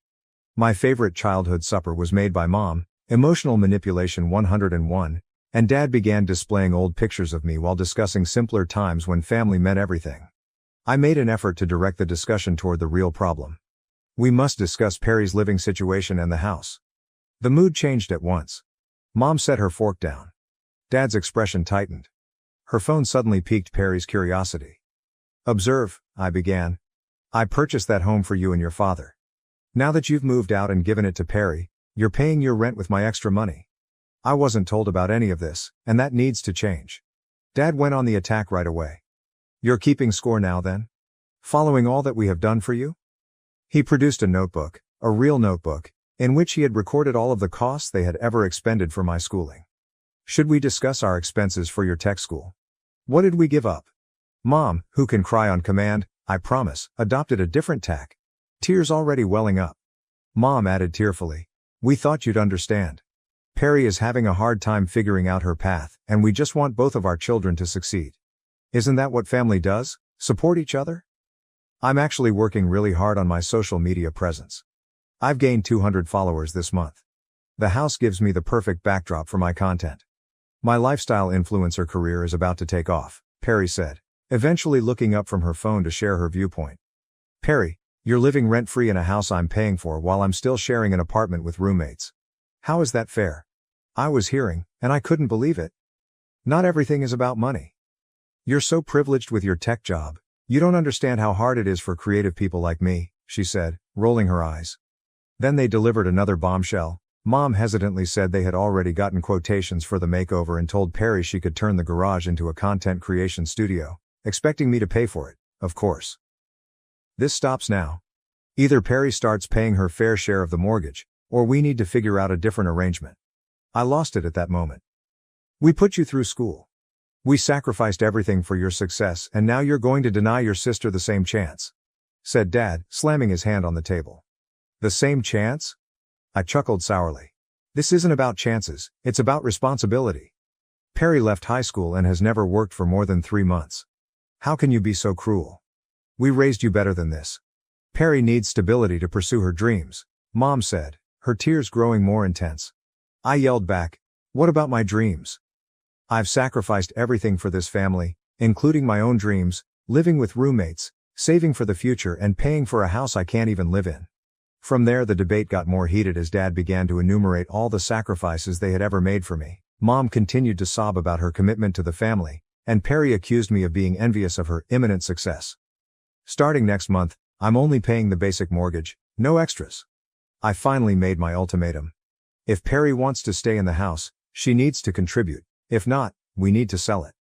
My favorite childhood supper was made by Mom, Emotional Manipulation 101, and Dad began displaying old pictures of me while discussing simpler times when family meant everything. I made an effort to direct the discussion toward the real problem. We must discuss Perry's living situation and the house. The mood changed at once. Mom set her fork down. Dad's expression tightened. Her phone suddenly piqued Perry's curiosity. Observe, I began. I purchased that home for you and your father. Now that you've moved out and given it to Perry, you're paying your rent with my extra money. I wasn't told about any of this, and that needs to change. Dad went on the attack right away. You're keeping score now then? Following all that we have done for you? He produced a notebook, a real notebook, in which he had recorded all of the costs they had ever expended for my schooling. Should we discuss our expenses for your tech school? What did we give up? Mom, who can cry on command, I promise, adopted a different tack. Tears already welling up. Mom added tearfully. We thought you'd understand. Perry is having a hard time figuring out her path, and we just want both of our children to succeed. Isn't that what family does? Support each other? I'm actually working really hard on my social media presence. I've gained 200 followers this month. The house gives me the perfect backdrop for my content. My lifestyle influencer career is about to take off, Perry said, eventually looking up from her phone to share her viewpoint. Perry, you're living rent-free in a house I'm paying for while I'm still sharing an apartment with roommates. How is that fair? I was hearing, and I couldn't believe it. Not everything is about money. You're so privileged with your tech job, you don't understand how hard it is for creative people like me, she said, rolling her eyes. Then they delivered another bombshell. Mom hesitantly said they had already gotten quotations for the makeover and told Perry she could turn the garage into a content creation studio, expecting me to pay for it, of course. This stops now. Either Perry starts paying her fair share of the mortgage, or we need to figure out a different arrangement. I lost it at that moment. We put you through school. We sacrificed everything for your success, and now you're going to deny your sister the same chance, said Dad, slamming his hand on the table. The same chance? I chuckled sourly. This isn't about chances, it's about responsibility. Perry left high school and has never worked for more than 3 months. How can you be so cruel? We raised you better than this. Perry needs stability to pursue her dreams, Mom said, her tears growing more intense. I yelled back, what about my dreams? I've sacrificed everything for this family, including my own dreams, living with roommates, saving for the future and paying for a house I can't even live in. From there the debate got more heated as Dad began to enumerate all the sacrifices they had ever made for me. Mom continued to sob about her commitment to the family, and Perry accused me of being envious of her imminent success. Starting next month, I'm only paying the basic mortgage, no extras. I finally made my ultimatum. If Perry wants to stay in the house, she needs to contribute. If not, we need to sell it.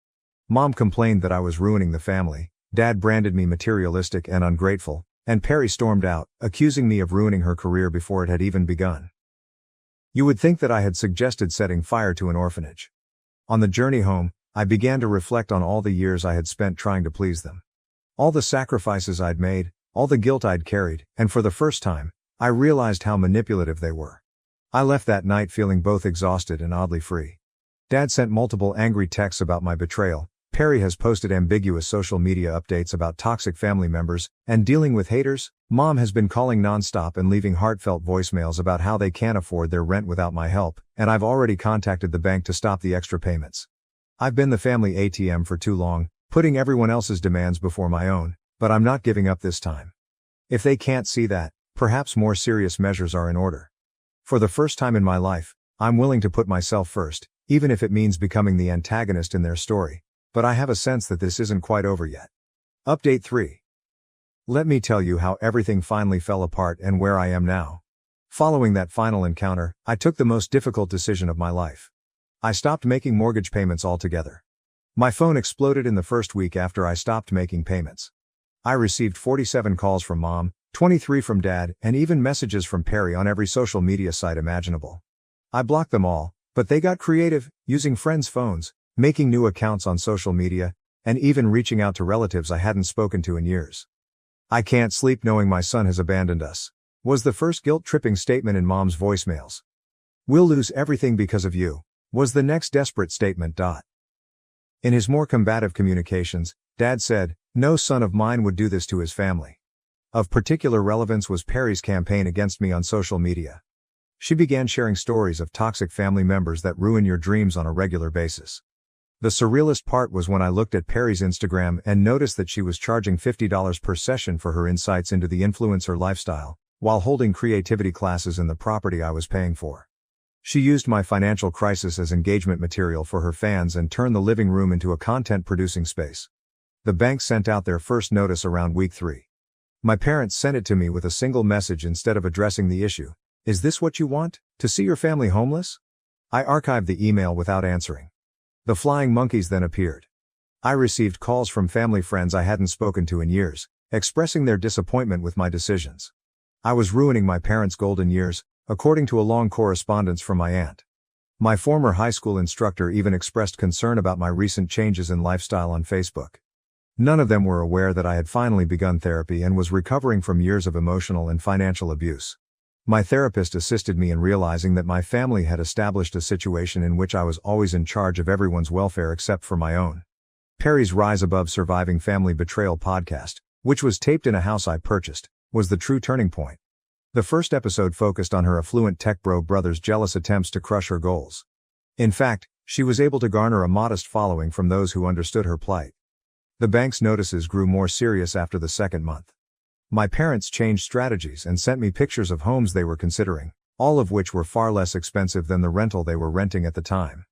Mom complained that I was ruining the family, Dad branded me materialistic and ungrateful, and Perry stormed out, accusing me of ruining her career before it had even begun. You would think that I had suggested setting fire to an orphanage. On the journey home, I began to reflect on all the years I had spent trying to please them. All the sacrifices I'd made, all the guilt I'd carried, and for the first time, I realized how manipulative they were. I left that night feeling both exhausted and oddly free. Dad sent multiple angry texts about my betrayal. Perry has posted ambiguous social media updates about toxic family members and dealing with haters. Mom has been calling nonstop and leaving heartfelt voicemails about how they can't afford their rent without my help, and I've already contacted the bank to stop the extra payments. I've been the family ATM for too long, putting everyone else's demands before my own, but I'm not giving up this time. If they can't see that, perhaps more serious measures are in order. For the first time in my life, I'm willing to put myself first, even if it means becoming the antagonist in their story. But I have a sense that this isn't quite over yet. Update 3. Let me tell you how everything finally fell apart and where I am now. Following that final encounter, I took the most difficult decision of my life. I stopped making mortgage payments altogether. My phone exploded in the first week after I stopped making payments. I received 47 calls from Mom, 23 from Dad, and even messages from Perry on every social media site imaginable. I blocked them all, but they got creative, using friends' phones, making new accounts on social media, and even reaching out to relatives I hadn't spoken to in years. I can't sleep knowing my son has abandoned us, was the first guilt-tripping statement in Mom's voicemails. We'll lose everything because of you, was the next desperate statement. In his more combative communications, Dad said, no son of mine would do this to his family. Of particular relevance was Perry's campaign against me on social media. She began sharing stories of toxic family members that ruin your dreams on a regular basis. The surrealist part was when I looked at Perry's Instagram and noticed that she was charging $50 per session for her insights into the influencer lifestyle, while holding creativity classes in the property I was paying for. She used my financial crisis as engagement material for her fans and turned the living room into a content-producing space. The bank sent out their first notice around week 3. My parents sent it to me with a single message instead of addressing the issue. Is this what you want? To see your family homeless? I archived the email without answering. The flying monkeys then appeared. I received calls from family friends I hadn't spoken to in years, expressing their disappointment with my decisions. I was ruining my parents' golden years, according to a long correspondence from my aunt. My former high school instructor even expressed concern about my recent changes in lifestyle on Facebook. None of them were aware that I had finally begun therapy and was recovering from years of emotional and financial abuse. My therapist assisted me in realizing that my family had established a situation in which I was always in charge of everyone's welfare except for my own. Perry's Rise Above Surviving Family Betrayal podcast, which was taped in a house I purchased, was the true turning point. The first episode focused on her affluent tech bro brother's jealous attempts to crush her goals. In fact, she was able to garner a modest following from those who understood her plight. The bank's notices grew more serious after the second month. My parents changed strategies and sent me pictures of homes they were considering, all of which were far less expensive than the rental they were renting at the time.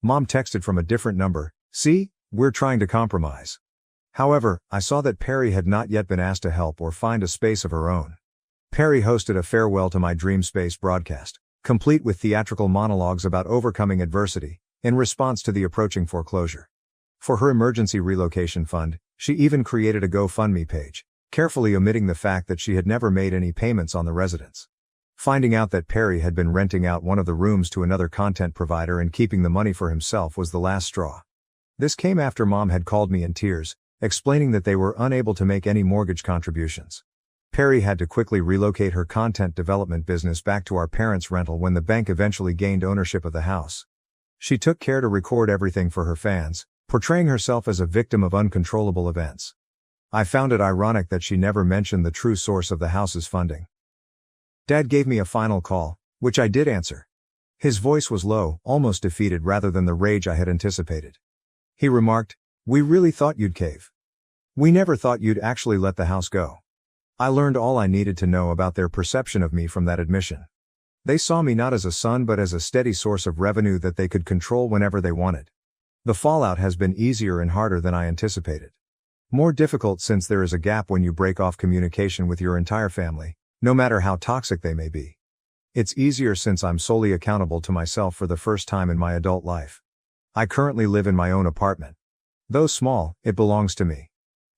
Mom texted from a different number, "See, we're trying to compromise." However, I saw that Perry had not yet been asked to help or find a space of her own. Perry hosted a Farewell to My Dream Space broadcast, complete with theatrical monologues about overcoming adversity, in response to the approaching foreclosure. For her emergency relocation fund, she even created a GoFundMe page, carefully omitting the fact that she had never made any payments on the residence. Finding out that Perry had been renting out one of the rooms to another content provider and keeping the money for himself was the last straw. This came after Mom had called me in tears, explaining that they were unable to make any mortgage contributions. Perry had to quickly relocate her content development business back to our parents' rental when the bank eventually gained ownership of the house. She took care to record everything for her fans, portraying herself as a victim of uncontrollable events. I found it ironic that she never mentioned the true source of the house's funding. Dad gave me a final call, which I did answer. His voice was low, almost defeated rather than the rage I had anticipated. He remarked, "We really thought you'd cave. We never thought you'd actually let the house go." I learned all I needed to know about their perception of me from that admission. They saw me not as a son but as a steady source of revenue that they could control whenever they wanted. The fallout has been easier and harder than I anticipated. More difficult since there is a gap when you break off communication with your entire family, no matter how toxic they may be. It's easier since I'm solely accountable to myself for the first time in my adult life. I currently live in my own apartment. Though small, it belongs to me.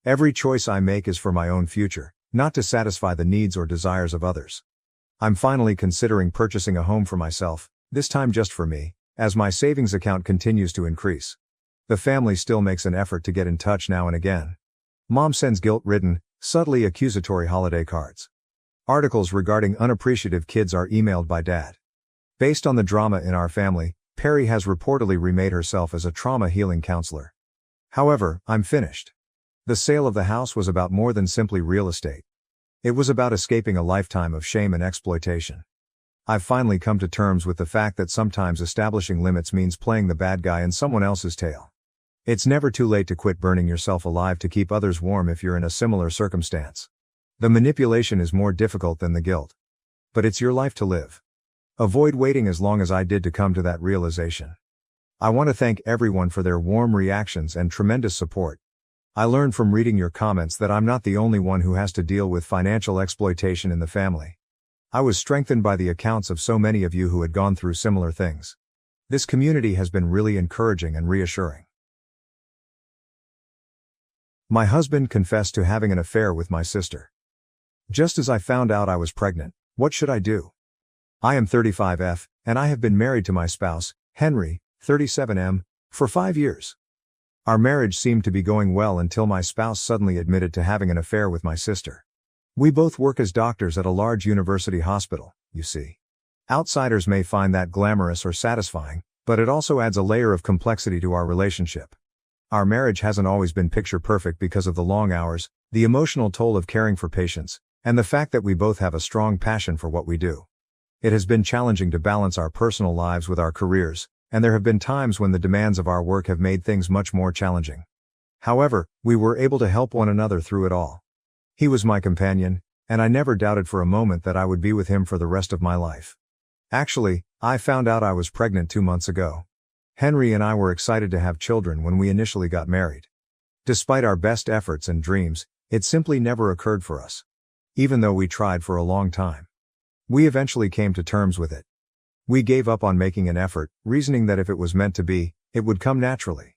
Every choice I make is for my own future, not to satisfy the needs or desires of others. I'm finally considering purchasing a home for myself, this time just for me, as my savings account continues to increase. The family still makes an effort to get in touch now and again. Mom sends guilt-ridden, subtly accusatory holiday cards. Articles regarding unappreciative kids are emailed by Dad. Based on the drama in our family, Perry has reportedly remade herself as a trauma healing counselor. However, I'm finished. The sale of the house was about more than simply real estate. It was about escaping a lifetime of shame and exploitation. I've finally come to terms with the fact that sometimes establishing limits means playing the bad guy in someone else's tale. It's never too late to quit burning yourself alive to keep others warm if you're in a similar circumstance. The manipulation is more difficult than the guilt. But it's your life to live. Avoid waiting as long as I did to come to that realization. I want to thank everyone for their warm reactions and tremendous support. I learned from reading your comments that I'm not the only one who has to deal with financial exploitation in the family. I was strengthened by the accounts of so many of you who had gone through similar things. This community has been really encouraging and reassuring. My husband confessed to having an affair with my sister. Just as I found out I was pregnant, what should I do? I am 35F, and I have been married to my spouse, Henry, 37M, for 5 years. Our marriage seemed to be going well until my spouse suddenly admitted to having an affair with my sister. We both work as doctors at a large university hospital, you see. Outsiders may find that glamorous or satisfying, but it also adds a layer of complexity to our relationship. Our marriage hasn't always been picture perfect because of the long hours, the emotional toll of caring for patients, and the fact that we both have a strong passion for what we do. It has been challenging to balance our personal lives with our careers, and there have been times when the demands of our work have made things much more challenging. However, we were able to help one another through it all. He was my companion, and I never doubted for a moment that I would be with him for the rest of my life. Actually, I found out I was pregnant 2 months ago. Henry and I were excited to have children when we initially got married. Despite our best efforts and dreams, it simply never occurred for us. Even though we tried for a long time. We eventually came to terms with it. We gave up on making an effort, reasoning that if it was meant to be, it would come naturally.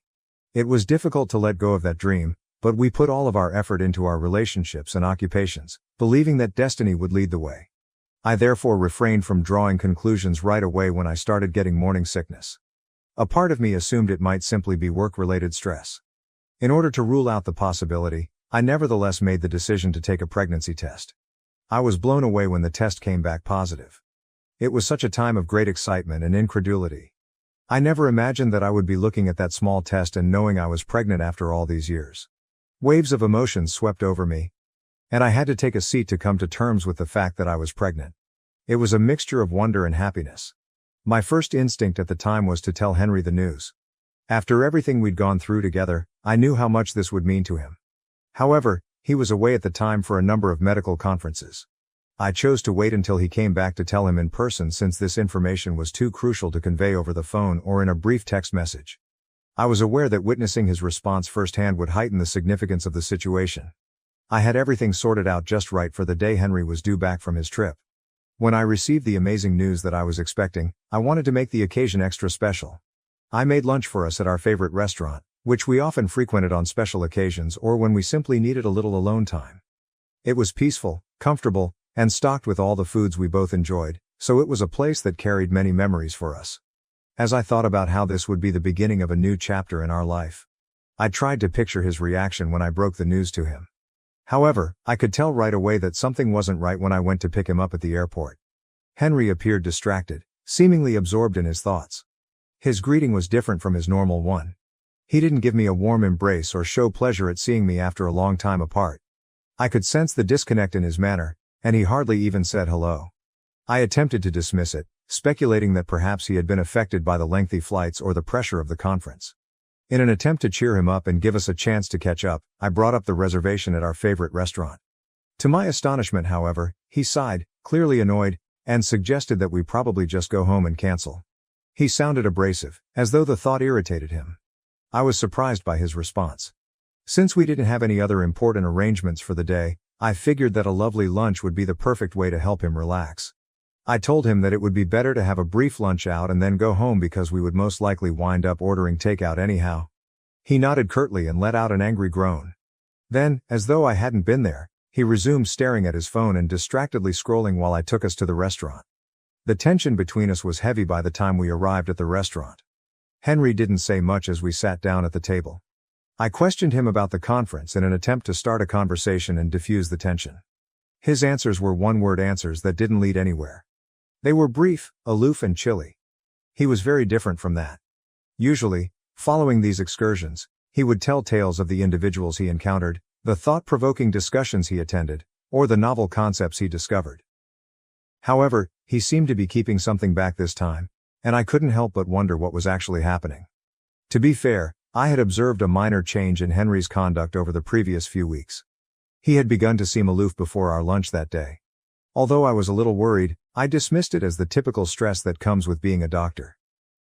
It was difficult to let go of that dream, but we put all of our effort into our relationships and occupations, believing that destiny would lead the way. I therefore refrained from drawing conclusions right away when I started getting morning sickness. A part of me assumed it might simply be work-related stress. In order to rule out the possibility, I nevertheless made the decision to take a pregnancy test. I was blown away when the test came back positive. It was such a time of great excitement and incredulity. I never imagined that I would be looking at that small test and knowing I was pregnant after all these years. Waves of emotions swept over me, and I had to take a seat to come to terms with the fact that I was pregnant. It was a mixture of wonder and happiness. My first instinct at the time was to tell Henry the news. After everything we'd gone through together, I knew how much this would mean to him. However, he was away at the time for a number of medical conferences. I chose to wait until he came back to tell him in person since this information was too crucial to convey over the phone or in a brief text message. I was aware that witnessing his response firsthand would heighten the significance of the situation. I had everything sorted out just right for the day Henry was due back from his trip. When I received the amazing news that I was expecting, I wanted to make the occasion extra special. I made lunch for us at our favorite restaurant, which we often frequented on special occasions or when we simply needed a little alone time. It was peaceful, comfortable, and stocked with all the foods we both enjoyed, so it was a place that carried many memories for us. As I thought about how this would be the beginning of a new chapter in our life, I tried to picture his reaction when I broke the news to him. However, I could tell right away that something wasn't right when I went to pick him up at the airport. Henry appeared distracted, seemingly absorbed in his thoughts. His greeting was different from his normal one. He didn't give me a warm embrace or show pleasure at seeing me after a long time apart. I could sense the disconnect in his manner, and he hardly even said hello. I attempted to dismiss it, speculating that perhaps he had been affected by the lengthy flights or the pressure of the conference. In an attempt to cheer him up and give us a chance to catch up, I brought up the reservation at our favorite restaurant. To my astonishment, however, he sighed, clearly annoyed, and suggested that we probably just go home and cancel. He sounded abrasive, as though the thought irritated him. I was surprised by his response. Since we didn't have any other important arrangements for the day, I figured that a lovely lunch would be the perfect way to help him relax. I told him that it would be better to have a brief lunch out and then go home because we would most likely wind up ordering takeout anyhow. He nodded curtly and let out an angry groan. Then, as though I hadn't been there, he resumed staring at his phone and distractedly scrolling while I took us to the restaurant. The tension between us was heavy by the time we arrived at the restaurant. Henry didn't say much as we sat down at the table. I questioned him about the conference in an attempt to start a conversation and diffuse the tension. His answers were one-word answers that didn't lead anywhere. They were brief, aloof and chilly. He was very different from that. Usually, following these excursions, he would tell tales of the individuals he encountered, the thought-provoking discussions he attended, or the novel concepts he discovered. However, he seemed to be keeping something back this time, and I couldn't help but wonder what was actually happening. To be fair, I had observed a minor change in Henry's conduct over the previous few weeks. He had begun to seem aloof before our lunch that day. Although I was a little worried, I dismissed it as the typical stress that comes with being a doctor.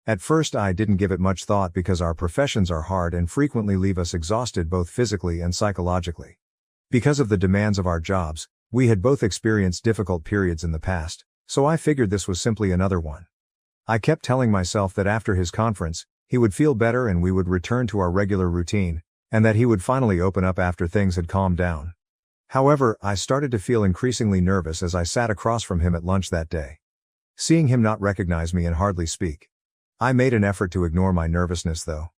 At first I didn't give it much thought because our professions are hard and frequently leave us exhausted both physically and psychologically. Because of the demands of our jobs, we had both experienced difficult periods in the past, so I figured this was simply another one. I kept telling myself that after his conference, he would feel better and we would return to our regular routine, and that he would finally open up after things had calmed down. However, I started to feel increasingly nervous as I sat across from him at lunch that day. Seeing him not recognize me and hardly speak. I made an effort to ignore my nervousness though.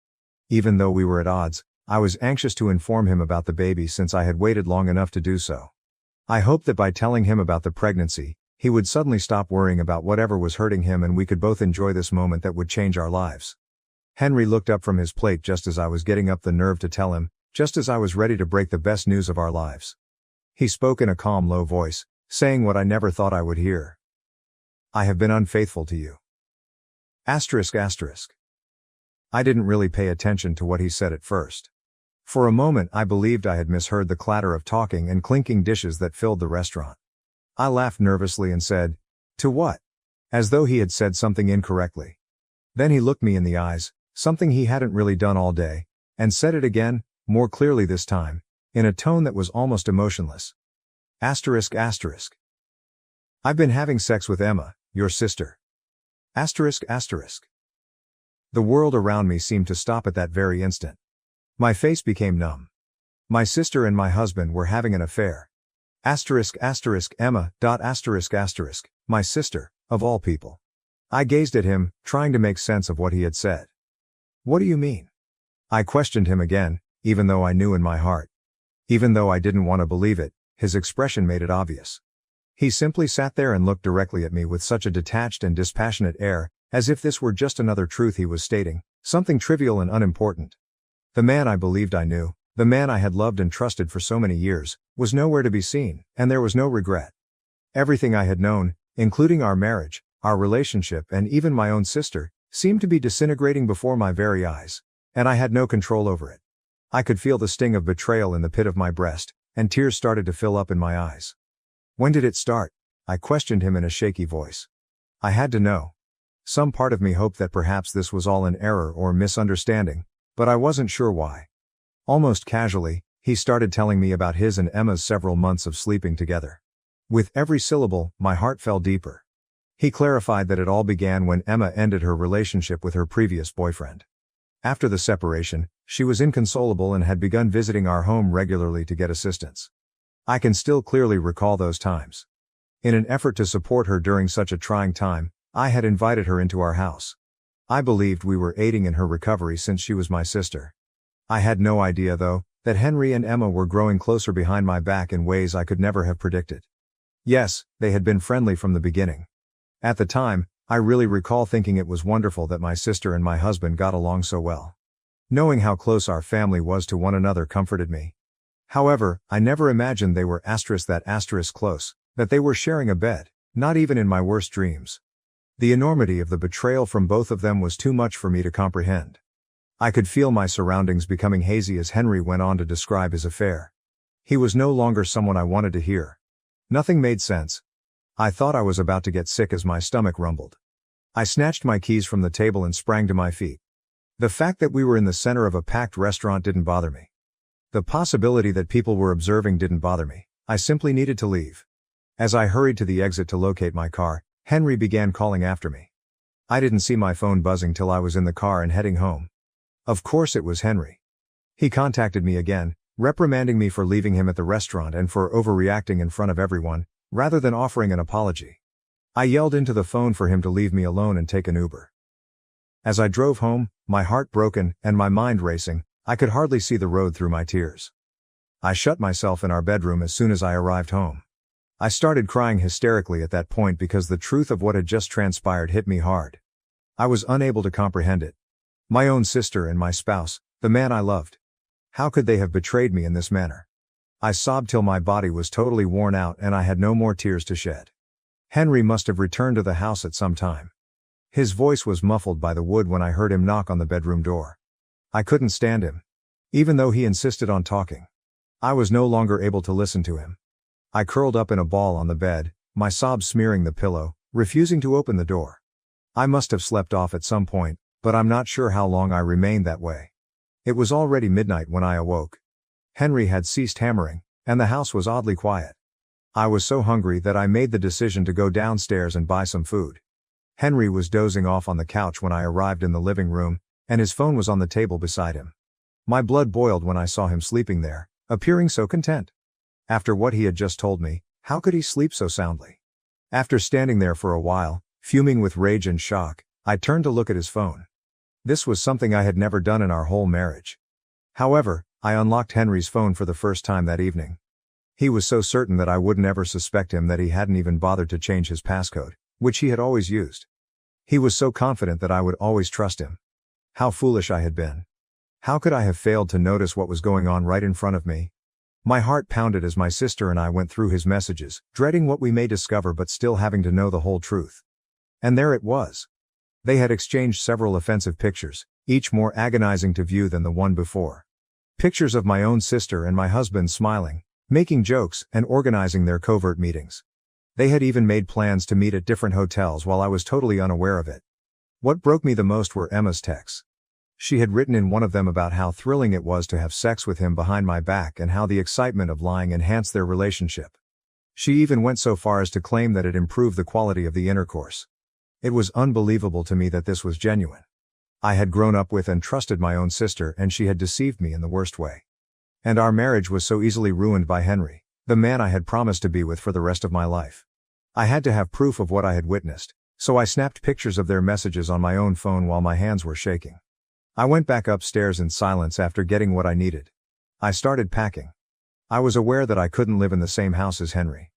Even though we were at odds, I was anxious to inform him about the baby since I had waited long enough to do so. I hoped that by telling him about the pregnancy, he would suddenly stop worrying about whatever was hurting him and we could both enjoy this moment that would change our lives. Henry looked up from his plate just as I was getting up the nerve to tell him, just as I was ready to break the best news of our lives. He spoke in a calm, low voice, saying what I never thought I would hear. I have been unfaithful to you. ****. I didn't really pay attention to what he said at first. For a moment I believed I had misheard the clatter of talking and clinking dishes that filled the restaurant. I laughed nervously and said, "To what?" as though he had said something incorrectly. Then he looked me in the eyes, something he hadn't really done all day, and said it again, more clearly this time, in a tone that was almost emotionless. Asterisk asterisk. I've been having sex with Emma, your sister. Asterisk asterisk. The world around me seemed to stop at that very instant. My face became numb. My sister and my husband were having an affair. Asterisk asterisk Emma. Asterisk asterisk, my sister, of all people. I gazed at him, trying to make sense of what he had said. What do you mean? I questioned him again, even though I knew in my heart. Even though I didn't want to believe it, his expression made it obvious. He simply sat there and looked directly at me with such a detached and dispassionate air, as if this were just another truth he was stating, something trivial and unimportant. The man I believed I knew, the man I had loved and trusted for so many years, was nowhere to be seen, and there was no regret. Everything I had known, including our marriage, our relationship and even my own sister, seemed to be disintegrating before my very eyes, and I had no control over it. I could feel the sting of betrayal in the pit of my breast, and tears started to fill up in my eyes. When did it start? I questioned him in a shaky voice. I had to know. Some part of me hoped that perhaps this was all an error or misunderstanding, but I wasn't sure why. Almost casually, he started telling me about his and Emma's several months of sleeping together. With every syllable, my heart fell deeper. He clarified that it all began when Emma ended her relationship with her previous boyfriend. After the separation, she was inconsolable and had begun visiting our home regularly to get assistance. I can still clearly recall those times. In an effort to support her during such a trying time, I had invited her into our house. I believed we were aiding in her recovery since she was my sister. I had no idea, though, that Henry and Emma were growing closer behind my back in ways I could never have predicted. Yes, they had been friendly from the beginning. At the time, I really recall thinking it was wonderful that my sister and my husband got along so well. Knowing how close our family was to one another comforted me. However, I never imagined they were close, that they were sharing a bed, not even in my worst dreams. The enormity of the betrayal from both of them was too much for me to comprehend. I could feel my surroundings becoming hazy as Henry went on to describe his affair. He was no longer someone I wanted to hear. Nothing made sense. I thought I was about to get sick as my stomach rumbled. I snatched my keys from the table and sprang to my feet. The fact that we were in the center of a packed restaurant didn't bother me. The possibility that people were observing didn't bother me. I simply needed to leave. As I hurried to the exit to locate my car, Henry began calling after me. I didn't see my phone buzzing till I was in the car and heading home. Of course it was Henry. He contacted me again, reprimanding me for leaving him at the restaurant and for overreacting in front of everyone, rather than offering an apology. I yelled into the phone for him to leave me alone and take an Uber. As I drove home, my heart broken and my mind racing, I could hardly see the road through my tears. I shut myself in our bedroom as soon as I arrived home. I started crying hysterically at that point because the truth of what had just transpired hit me hard. I was unable to comprehend it. My own sister and my spouse, the man I loved. How could they have betrayed me in this manner? I sobbed till my body was totally worn out and I had no more tears to shed. Henry must have returned to the house at some time. His voice was muffled by the wood when I heard him knock on the bedroom door. I couldn't stand him. Even though he insisted on talking. I was no longer able to listen to him. I curled up in a ball on the bed, my sobs smearing the pillow, refusing to open the door. I must have slept off at some point, but I'm not sure how long I remained that way. It was already midnight when I awoke. Henry had ceased hammering, and the house was oddly quiet. I was so hungry that I made the decision to go downstairs and buy some food. Henry was dozing off on the couch when I arrived in the living room, and his phone was on the table beside him. My blood boiled when I saw him sleeping there, appearing so content. After what he had just told me, how could he sleep so soundly? After standing there for a while, fuming with rage and shock, I turned to look at his phone. This was something I had never done in our whole marriage. However, I unlocked Henry's phone for the first time that evening. He was so certain that I would never suspect him that he hadn't even bothered to change his passcode, which he had always used. He was so confident that I would always trust him. How foolish I had been. How could I have failed to notice what was going on right in front of me? My heart pounded as my sister and I went through his messages, dreading what we may discover but still having to know the whole truth. And there it was. They had exchanged several offensive pictures, each more agonizing to view than the one before. Pictures of my own sister and my husband smiling, making jokes, and organizing their covert meetings. They had even made plans to meet at different hotels while I was totally unaware of it. What broke me the most were Emma's texts. She had written in one of them about how thrilling it was to have sex with him behind my back and how the excitement of lying enhanced their relationship. She even went so far as to claim that it improved the quality of the intercourse. It was unbelievable to me that this was genuine. I had grown up with and trusted my own sister, and she had deceived me in the worst way. And our marriage was so easily ruined by Henry, the man I had promised to be with for the rest of my life. I had to have proof of what I had witnessed, so I snapped pictures of their messages on my own phone while my hands were shaking. I went back upstairs in silence after getting what I needed. I started packing. I was aware that I couldn't live in the same house as Henry.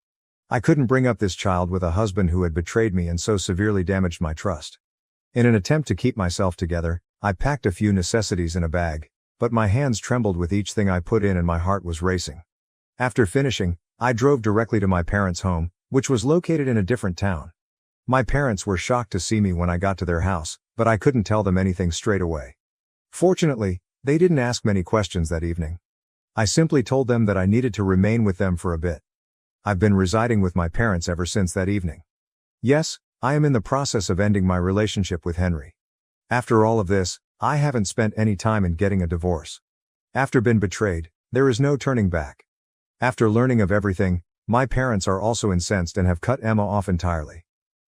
I couldn't bring up this child with a husband who had betrayed me and so severely damaged my trust. In an attempt to keep myself together, I packed a few necessities in a bag, but my hands trembled with each thing I put in and my heart was racing. After finishing, I drove directly to my parents' home, which was located in a different town. My parents were shocked to see me when I got to their house, but I couldn't tell them anything straight away. Fortunately, they didn't ask many questions that evening. I simply told them that I needed to remain with them for a bit. I've been residing with my parents ever since that evening. Yes, I am in the process of ending my relationship with Henry. After all of this, I haven't spent any time in getting a divorce. After being betrayed, there is no turning back. After learning of everything, my parents are also incensed and have cut Emma off entirely.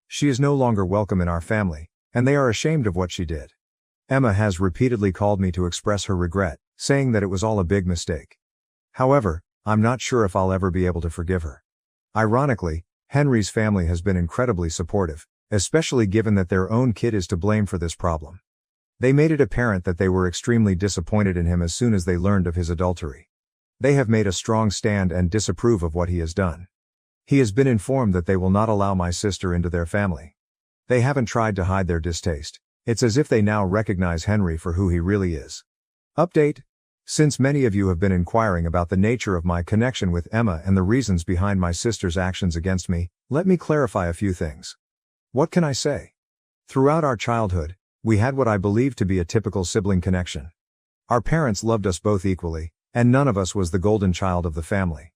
She is no longer welcome in our family, and they are ashamed of what she did. Emma has repeatedly called me to express her regret, saying that it was all a big mistake. However, I'm not sure if I'll ever be able to forgive her. Ironically, Henry's family has been incredibly supportive, especially given that their own kid is to blame for this problem. They made it apparent that they were extremely disappointed in him as soon as they learned of his adultery. They have made a strong stand and disapprove of what he has done. He has been informed that they will not allow my sister into their family. They haven't tried to hide their distaste. It's as if they now recognize Henry for who he really is. Update: since many of you have been inquiring about the nature of my connection with Emma and the reasons behind my sister's actions against me, let me clarify a few things. What can I say? Throughout our childhood, we had what I believe to be a typical sibling connection. Our parents loved us both equally, and none of us was the golden child of the family.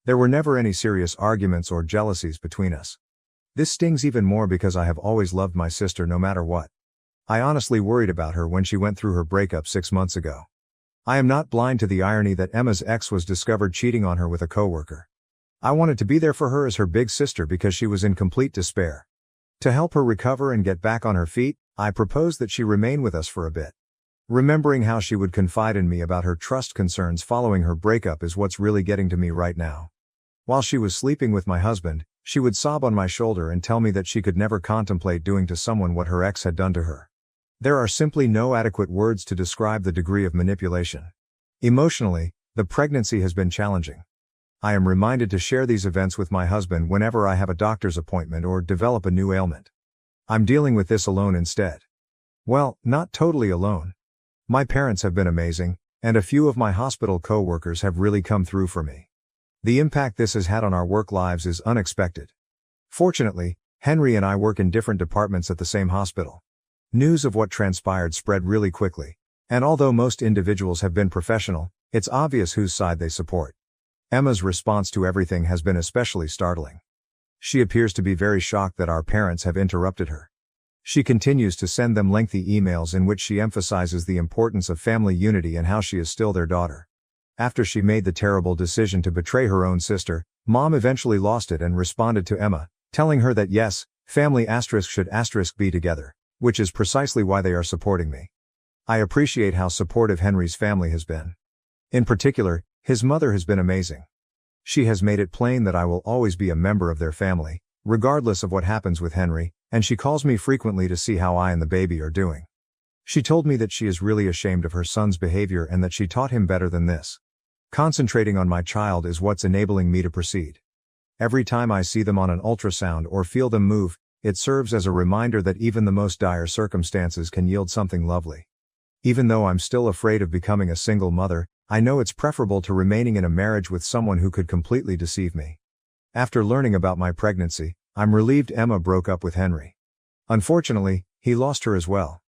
There were never any serious arguments or jealousies between us. This stings even more because I have always loved my sister no matter what. I honestly worried about her when she went through her breakup 6 months ago. I am not blind to the irony that Emma's ex was discovered cheating on her with a coworker. I wanted to be there for her as her big sister because she was in complete despair. To help her recover and get back on her feet, I proposed that she remain with us for a bit. Remembering how she would confide in me about her trust concerns following her breakup is what's really getting to me right now. While she was sleeping with my husband, she would sob on my shoulder and tell me that she could never contemplate doing to someone what her ex had done to her. There are simply no adequate words to describe the degree of manipulation. Emotionally, the pregnancy has been challenging. I am reminded to share these events with my husband whenever I have a doctor's appointment or develop a new ailment. I'm dealing with this alone instead. Well, not totally alone. My parents have been amazing, and a few of my hospital co-workers have really come through for me. The impact this has had on our work lives is unexpected. Fortunately, Henry and I work in different departments at the same hospital. News of what transpired spread really quickly, and although most individuals have been professional, it's obvious whose side they support. Emma's response to everything has been especially startling. She appears to be very shocked that our parents have interrupted her. She continues to send them lengthy emails in which she emphasizes the importance of family unity and how she is still their daughter. After she made the terrible decision to betray her own sister, Mom eventually lost it and responded to Emma, telling her that yes, family should be together, which is precisely why they are supporting me. I appreciate how supportive Henry's family has been. In particular, his mother has been amazing. She has made it plain that I will always be a member of their family, regardless of what happens with Henry, and she calls me frequently to see how I and the baby are doing. She told me that she is really ashamed of her son's behavior and that she taught him better than this. Concentrating on my child is what's enabling me to proceed. Every time I see them on an ultrasound or feel them move, it serves as a reminder that even the most dire circumstances can yield something lovely. Even though I'm still afraid of becoming a single mother, I know it's preferable to remaining in a marriage with someone who could completely deceive me. After learning about my pregnancy, I'm relieved Emma broke up with Henry. Unfortunately, he lost her as well.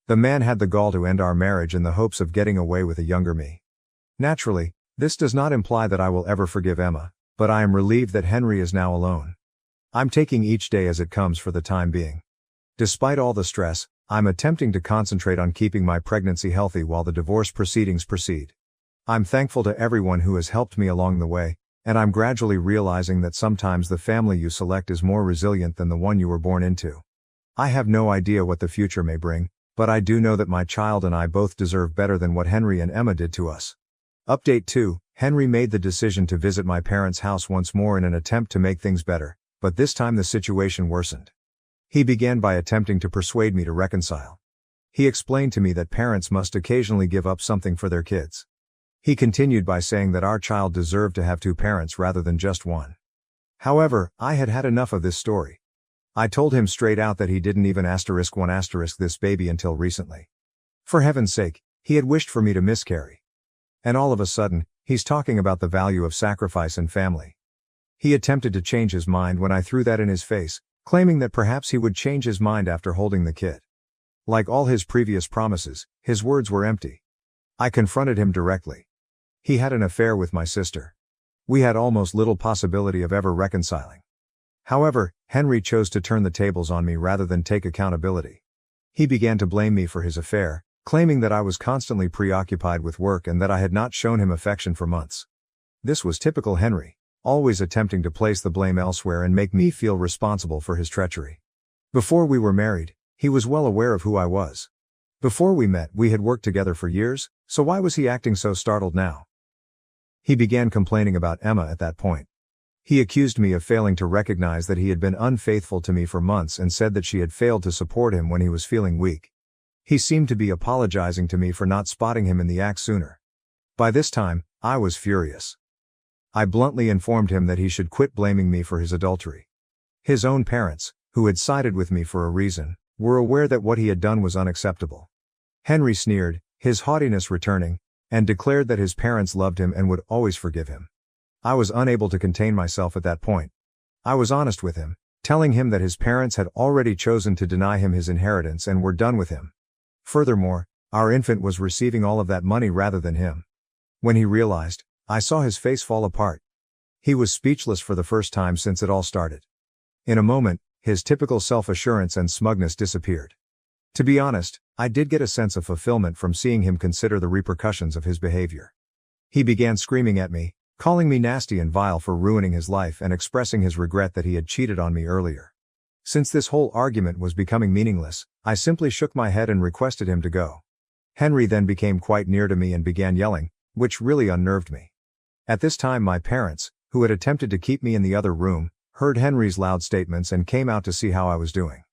The man had the gall to end our marriage in the hopes of getting away with a younger me. Naturally, this does not imply that I will ever forgive Emma. but I am relieved that Henry is now alone. I'm taking each day as it comes for the time being. Despite all the stress, I'm attempting to concentrate on keeping my pregnancy healthy while the divorce proceedings proceed. I'm thankful to everyone who has helped me along the way, and I'm gradually realizing that sometimes the family you select is more resilient than the one you were born into. I have no idea what the future may bring, but I do know that my child and I both deserve better than what Henry and Emma did to us. Update 2. Henry made the decision to visit my parents' house once more in an attempt to make things better, but this time the situation worsened. He began by attempting to persuade me to reconcile. He explained to me that parents must occasionally give up something for their kids. He continued by saying that our child deserved to have two parents rather than just one. However, I had had enough of this story. I told him straight out that he didn't even *1* this baby until recently. For heaven's sake, he had wished for me to miscarry. And all of a sudden, he's talking about the value of sacrifice and family. He attempted to change his mind when I threw that in his face, claiming that perhaps he would change his mind after holding the kid. Like all his previous promises, his words were empty. I confronted him directly. He had an affair with my sister. We had almost little possibility of ever reconciling. However, Henry chose to turn the tables on me rather than take accountability. He began to blame me for his affair, claiming that I was constantly preoccupied with work and that I had not shown him affection for months. This was typical Henry, always attempting to place the blame elsewhere and make me feel responsible for his treachery. Before we were married, he was well aware of who I was. Before we met, we had worked together for years, so why was he acting so startled now? He began complaining about Emma at that point. He accused me of failing to recognize that he had been unfaithful to me for months and said that she had failed to support him when he was feeling weak. He seemed to be apologizing to me for not spotting him in the act sooner. By this time, I was furious. I bluntly informed him that he should quit blaming me for his adultery. His own parents, who had sided with me for a reason, were aware that what he had done was unacceptable. Henry sneered, his haughtiness returning, and declared that his parents loved him and would always forgive him. I was unable to contain myself at that point. I was honest with him, telling him that his parents had already chosen to deny him his inheritance and were done with him. Furthermore, our infant was receiving all of that money rather than him. When he realized, I saw his face fall apart. He was speechless for the first time since it all started. In a moment, his typical self-assurance and smugness disappeared. To be honest, I did get a sense of fulfillment from seeing him consider the repercussions of his behavior. He began screaming at me, calling me nasty and vile for ruining his life and expressing his regret that he had cheated on me earlier. Since this whole argument was becoming meaningless, I simply shook my head and requested him to go. Henry then became quite near to me and began yelling, which really unnerved me. At this time my parents, who had attempted to keep me in the other room, heard Henry's loud statements and came out to see how I was doing.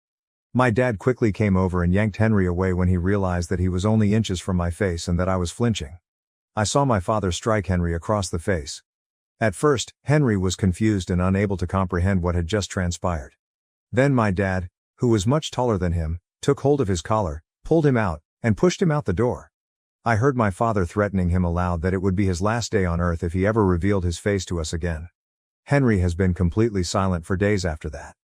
My dad quickly came over and yanked Henry away when he realized that he was only inches from my face and that I was flinching. I saw my father strike Henry across the face. At first, Henry was confused and unable to comprehend what had just transpired. Then my dad, who was much taller than him, took hold of his collar, pulled him out, and pushed him out the door. I heard my father threatening him aloud that it would be his last day on earth if he ever revealed his face to us again. Henry has been completely silent for days after that.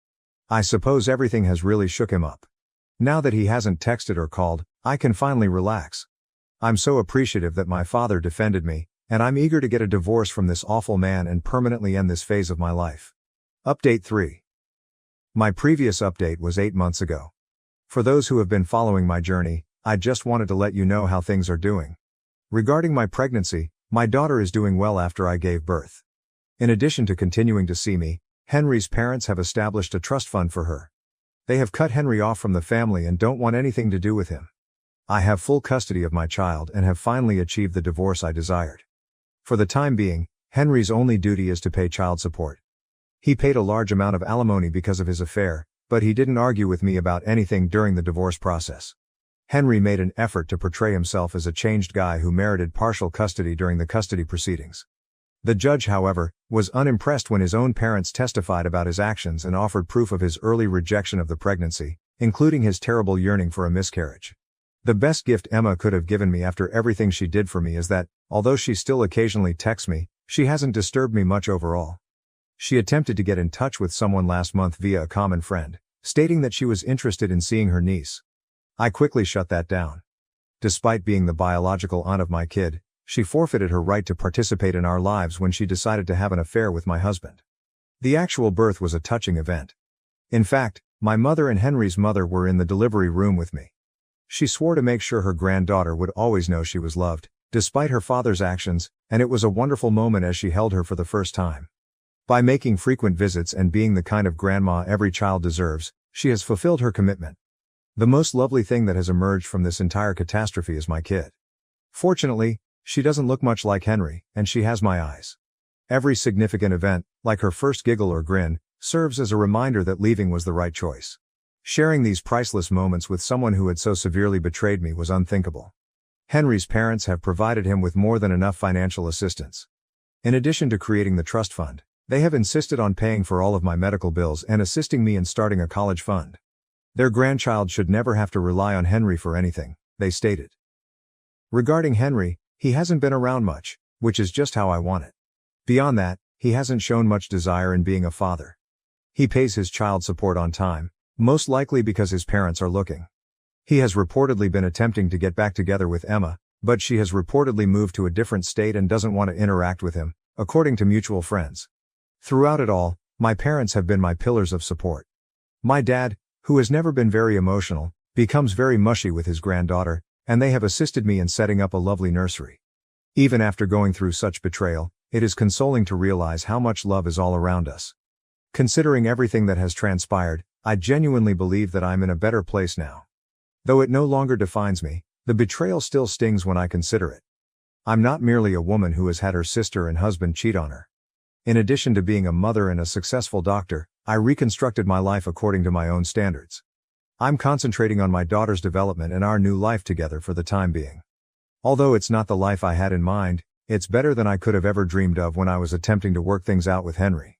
I suppose everything has really shook him up. Now that he hasn't texted or called, I can finally relax. I'm so appreciative that my father defended me, and I'm eager to get a divorce from this awful man and permanently end this phase of my life. Update 3. My previous update was 8 months ago. For those who have been following my journey, I just wanted to let you know how things are doing. Regarding my pregnancy, my daughter is doing well after I gave birth. In addition to continuing to see me, Henry's parents have established a trust fund for her. They have cut Henry off from the family and don't want anything to do with him. I have full custody of my child and have finally achieved the divorce I desired. For the time being, Henry's only duty is to pay child support. He paid a large amount of alimony because of his affair, but he didn't argue with me about anything during the divorce process. Henry made an effort to portray himself as a changed guy who merited partial custody during the custody proceedings. The judge, however, was unimpressed when his own parents testified about his actions and offered proof of his early rejection of the pregnancy, including his terrible yearning for a miscarriage. The best gift Emma could have given me after everything she did for me is that, although she still occasionally texts me, she hasn't disturbed me much overall. She attempted to get in touch with someone last month via a common friend, stating that she was interested in seeing her niece. I quickly shut that down. Despite being the biological aunt of my kid, she forfeited her right to participate in our lives when she decided to have an affair with my husband. The actual birth was a touching event. In fact, my mother and Henry's mother were in the delivery room with me. She swore to make sure her granddaughter would always know she was loved, despite her father's actions, and it was a wonderful moment as she held her for the first time. By making frequent visits and being the kind of grandma every child deserves, she has fulfilled her commitment. The most lovely thing that has emerged from this entire catastrophe is my kid. Fortunately, she doesn't look much like Henry, and she has my eyes. Every significant event, like her first giggle or grin, serves as a reminder that leaving was the right choice. Sharing these priceless moments with someone who had so severely betrayed me was unthinkable. Henry's parents have provided him with more than enough financial assistance. In addition to creating the trust fund, they have insisted on paying for all of my medical bills and assisting me in starting a college fund. Their grandchild should never have to rely on Henry for anything, they stated. Regarding Henry, he hasn't been around much, which is just how I want it. Beyond that, he hasn't shown much desire in being a father. He pays his child support on time, most likely because his parents are looking. He has reportedly been attempting to get back together with Emma, but she has reportedly moved to a different state and doesn't want to interact with him, according to mutual friends. Throughout it all, my parents have been my pillars of support. My dad, who has never been very emotional, becomes very mushy with his granddaughter, and they have assisted me in setting up a lovely nursery. Even after going through such betrayal, it is consoling to realize how much love is all around us. Considering everything that has transpired, I genuinely believe that I'm in a better place now. Though it no longer defines me, the betrayal still stings when I consider it. I'm not merely a woman who has had her sister and husband cheat on her. In addition to being a mother and a successful doctor, I reconstructed my life according to my own standards. I'm concentrating on my daughter's development and our new life together for the time being. Although it's not the life I had in mind, it's better than I could have ever dreamed of when I was attempting to work things out with Henry.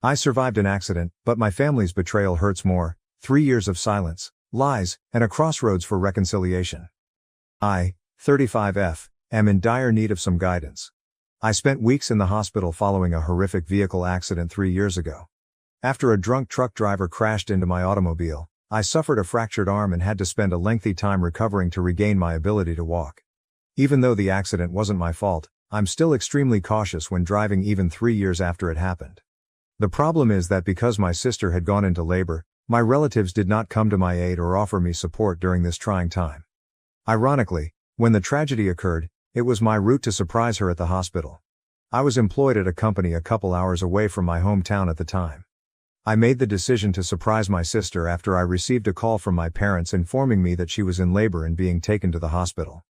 I survived an accident, but my family's betrayal hurts more. 3 years of silence, lies, and a crossroads for reconciliation. I, 35F, am in dire need of some guidance. I spent weeks in the hospital following a horrific vehicle accident 3 years ago. After a drunk truck driver crashed into my automobile, I suffered a fractured arm and had to spend a lengthy time recovering to regain my ability to walk. Even though the accident wasn't my fault, I'm still extremely cautious when driving even 3 years after it happened. The problem is that because my sister had gone into labor, my relatives did not come to my aid or offer me support during this trying time. Ironically, when the tragedy occurred, it was my route to surprise her at the hospital. I was employed at a company a couple hours away from my hometown at the time. I made the decision to surprise my sister after I received a call from my parents informing me that she was in labor and being taken to the hospital.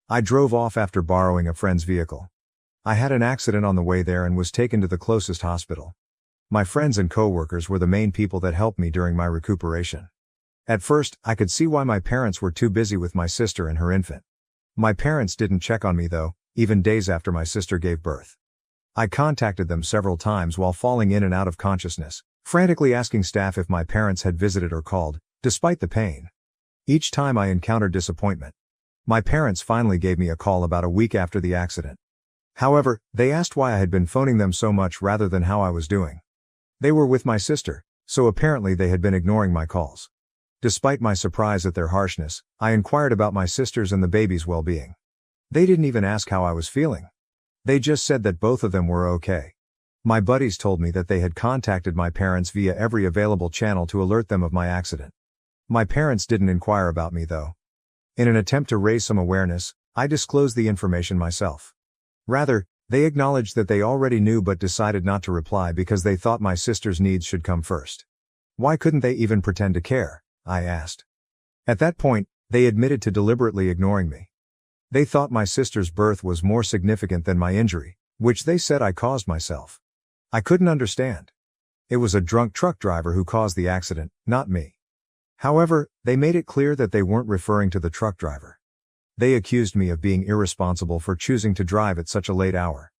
I drove off after borrowing a friend's vehicle. I had an accident on the way there and was taken to the closest hospital. My friends and coworkers were the main people that helped me during my recuperation. At first, I could see why my parents were too busy with my sister and her infant. My parents didn't check on me though, even days after my sister gave birth. I contacted them several times while falling in and out of consciousness, frantically asking staff if my parents had visited or called, despite the pain. Each time I encountered disappointment. My parents finally gave me a call about a week after the accident. However, they asked why I had been phoning them so much rather than how I was doing. They were with my sister, so apparently they had been ignoring my calls. Despite my surprise at their harshness, I inquired about my sister's and the baby's well-being. They didn't even ask how I was feeling. They just said that both of them were okay. My buddies told me that they had contacted my parents via every available channel to alert them of my accident. My parents didn't inquire about me though. In an attempt to raise some awareness, I disclosed the information myself. Rather, they acknowledged that they already knew but decided not to reply because they thought my sister's needs should come first. Why couldn't they even pretend to care? I asked. At that point, they admitted to deliberately ignoring me. They thought my sister's birth was more significant than my injury, which they said I caused myself. I couldn't understand. It was a drunk truck driver who caused the accident, not me. However, they made it clear that they weren't referring to the truck driver. They accused me of being irresponsible for choosing to drive at such a late hour.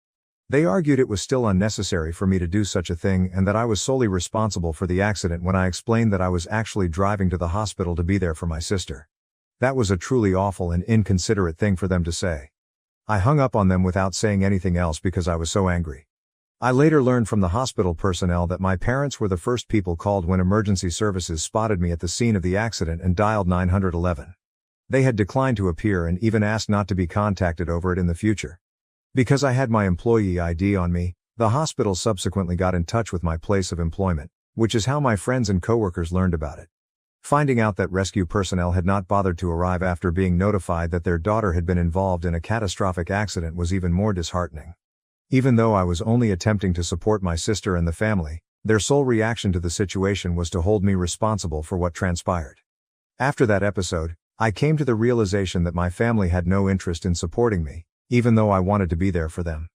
They argued it was still unnecessary for me to do such a thing and that I was solely responsible for the accident when I explained that I was actually driving to the hospital to be there for my sister. That was a truly awful and inconsiderate thing for them to say. I hung up on them without saying anything else because I was so angry. I later learned from the hospital personnel that my parents were the first people called when emergency services spotted me at the scene of the accident and dialed 911. They had declined to appear and even asked not to be contacted over it in the future. Because I had my employee ID on me, the hospital subsequently got in touch with my place of employment, which is how my friends and coworkers learned about it. Finding out that rescue personnel had not bothered to arrive after being notified that their daughter had been involved in a catastrophic accident was even more disheartening. Even though I was only attempting to support my sister and the family, their sole reaction to the situation was to hold me responsible for what transpired. After that episode, I came to the realization that my family had no interest in supporting me, even though I wanted to be there for them.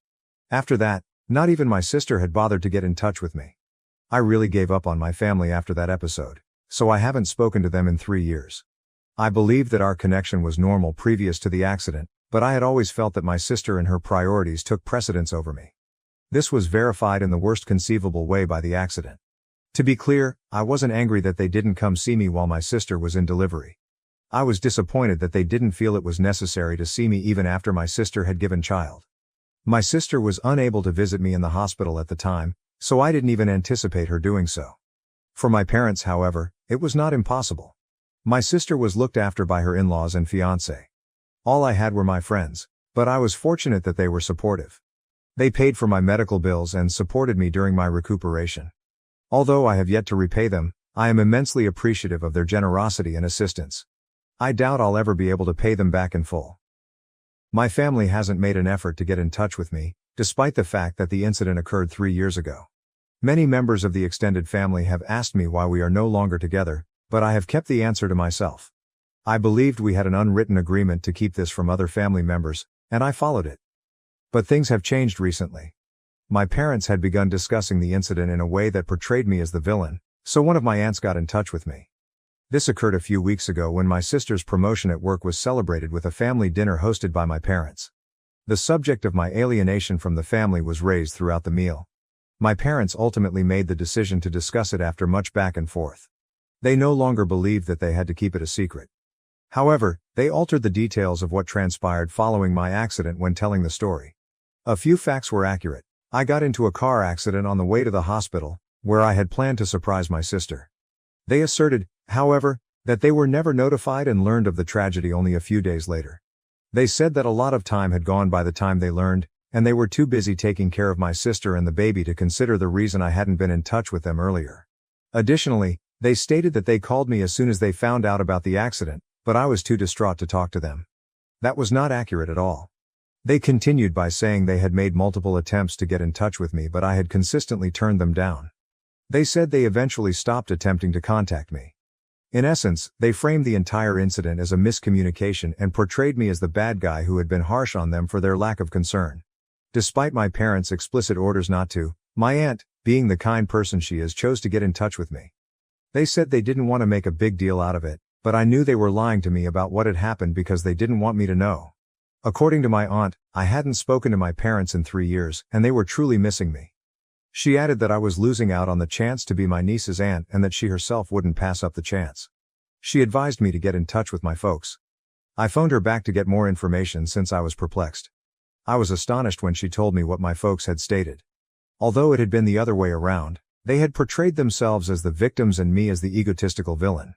After that, not even my sister had bothered to get in touch with me. I really gave up on my family after that episode, so I haven't spoken to them in 3 years. I believed that our connection was normal previous to the accident, but I had always felt that my sister and her priorities took precedence over me. This was verified in the worst conceivable way by the accident. To be clear, I wasn't angry that they didn't come see me while my sister was in delivery. I was disappointed that they didn't feel it was necessary to see me even after my sister had given child. My sister was unable to visit me in the hospital at the time, so I didn't even anticipate her doing so. For my parents, however, it was not impossible. My sister was looked after by her in-laws and fiancé. All I had were my friends, but I was fortunate that they were supportive. They paid for my medical bills and supported me during my recuperation. Although I have yet to repay them, I am immensely appreciative of their generosity and assistance. I doubt I'll ever be able to pay them back in full. My family hasn't made an effort to get in touch with me, despite the fact that the incident occurred 3 years ago. Many members of the extended family have asked me why we are no longer together, but I have kept the answer to myself. I believed we had an unwritten agreement to keep this from other family members, and I followed it. But things have changed recently. My parents had begun discussing the incident in a way that portrayed me as the villain, so one of my aunts got in touch with me. This occurred a few weeks ago when my sister's promotion at work was celebrated with a family dinner hosted by my parents. The subject of my alienation from the family was raised throughout the meal. My parents ultimately made the decision to discuss it after much back and forth. They no longer believed that they had to keep it a secret. However, they altered the details of what transpired following my accident when telling the story. A few facts were accurate. I got into a car accident on the way to the hospital, where I had planned to surprise my sister. They asserted, however, that they were never notified and learned of the tragedy only a few days later. They said that a lot of time had gone by the time they learned, and they were too busy taking care of my sister and the baby to consider the reason I hadn't been in touch with them earlier. Additionally, they stated that they called me as soon as they found out about the accident, but I was too distraught to talk to them. That was not accurate at all. They continued by saying they had made multiple attempts to get in touch with me, but I had consistently turned them down. They said they eventually stopped attempting to contact me. In essence, they framed the entire incident as a miscommunication and portrayed me as the bad guy who had been harsh on them for their lack of concern. Despite my parents' explicit orders not to, my aunt, being the kind person she is, chose to get in touch with me. They said they didn't want to make a big deal out of it, but I knew they were lying to me about what had happened because they didn't want me to know. According to my aunt, I hadn't spoken to my parents in 3 years, and they were truly missing me. She added that I was losing out on the chance to be my niece's aunt and that she herself wouldn't pass up the chance. She advised me to get in touch with my folks. I phoned her back to get more information since I was perplexed. I was astonished when she told me what my folks had stated. Although it had been the other way around, they had portrayed themselves as the victims and me as the egotistical villain.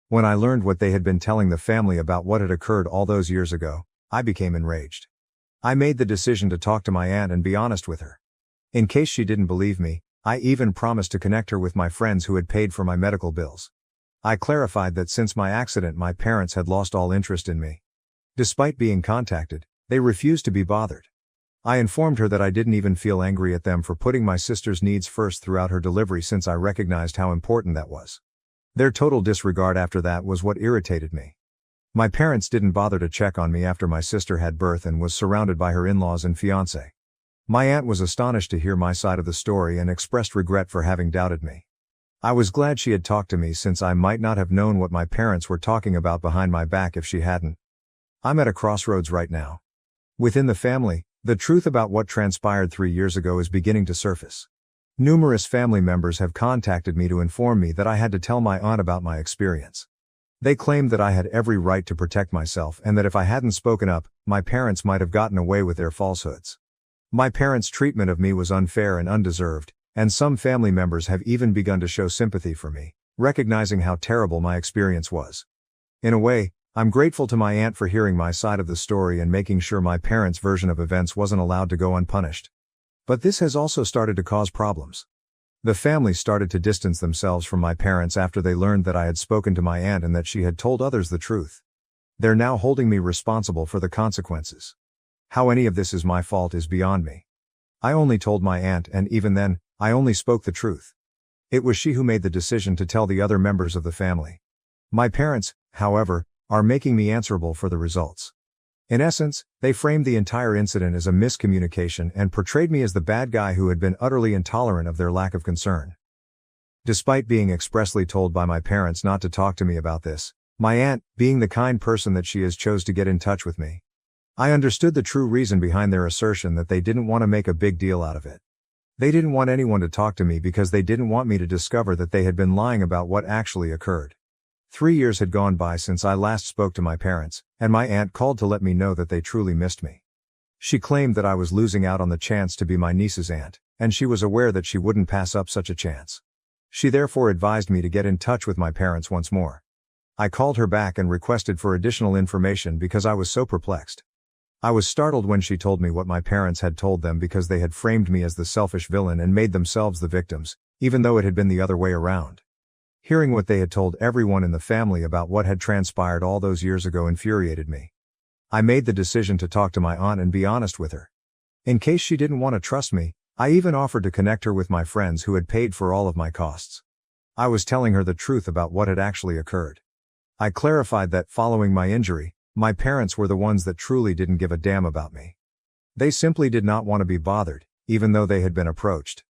When I learned what they had been telling the family about what had occurred all those years ago, I became enraged. I made the decision to talk to my aunt and be honest with her. In case she didn't believe me, I even promised to connect her with my friends who had paid for my medical bills. I clarified that since my accident my parents had lost all interest in me. Despite being contacted, they refused to be bothered. I informed her that I didn't even feel angry at them for putting my sister's needs first throughout her delivery since I recognized how important that was. Their total disregard after that was what irritated me. My parents didn't bother to check on me after my sister had birth and was surrounded by her in-laws and fiancé. My aunt was astonished to hear my side of the story and expressed regret for having doubted me. I was glad she had talked to me since I might not have known what my parents were talking about behind my back if she hadn't. I'm at a crossroads right now. Within the family, the truth about what transpired 3 years ago is beginning to surface. Numerous family members have contacted me to inform me that I had to tell my aunt about my experience. They claimed that I had every right to protect myself and that if I hadn't spoken up, my parents might have gotten away with their falsehoods. My parents' treatment of me was unfair and undeserved, and some family members have even begun to show sympathy for me, recognizing how terrible my experience was. In a way, I'm grateful to my aunt for hearing my side of the story and making sure my parents' version of events wasn't allowed to go unpunished. But this has also started to cause problems. The family started to distance themselves from my parents after they learned that I had spoken to my aunt and that she had told others the truth. They're now holding me responsible for the consequences. How any of this is my fault is beyond me. I only told my aunt, and even then, I only spoke the truth. It was she who made the decision to tell the other members of the family. My parents, however, are making me answerable for the results. In essence, they framed the entire incident as a miscommunication and portrayed me as the bad guy who had been utterly intolerant of their lack of concern. Despite being expressly told by my parents not to talk to me about this, my aunt, being the kind person that she is, chose to get in touch with me. I understood the true reason behind their assertion that they didn't want to make a big deal out of it. They didn't want anyone to talk to me because they didn't want me to discover that they had been lying about what actually occurred. 3 years had gone by since I last spoke to my parents, and my aunt called to let me know that they truly missed me. She claimed that I was losing out on the chance to be my niece's aunt, and she was aware that she wouldn't pass up such a chance. She therefore advised me to get in touch with my parents once more. I called her back and requested for additional information because I was so perplexed. I was startled when she told me what my parents had told them because they had framed me as the selfish villain and made themselves the victims, even though it had been the other way around. Hearing what they had told everyone in the family about what had transpired all those years ago infuriated me. I made the decision to talk to my aunt and be honest with her. In case she didn't want to trust me, I even offered to connect her with my friends who had paid for all of my costs. I was telling her the truth about what had actually occurred. I clarified that following my injury, my parents were the ones that truly didn't give a damn about me. They simply did not want to be bothered, even though they had been approached.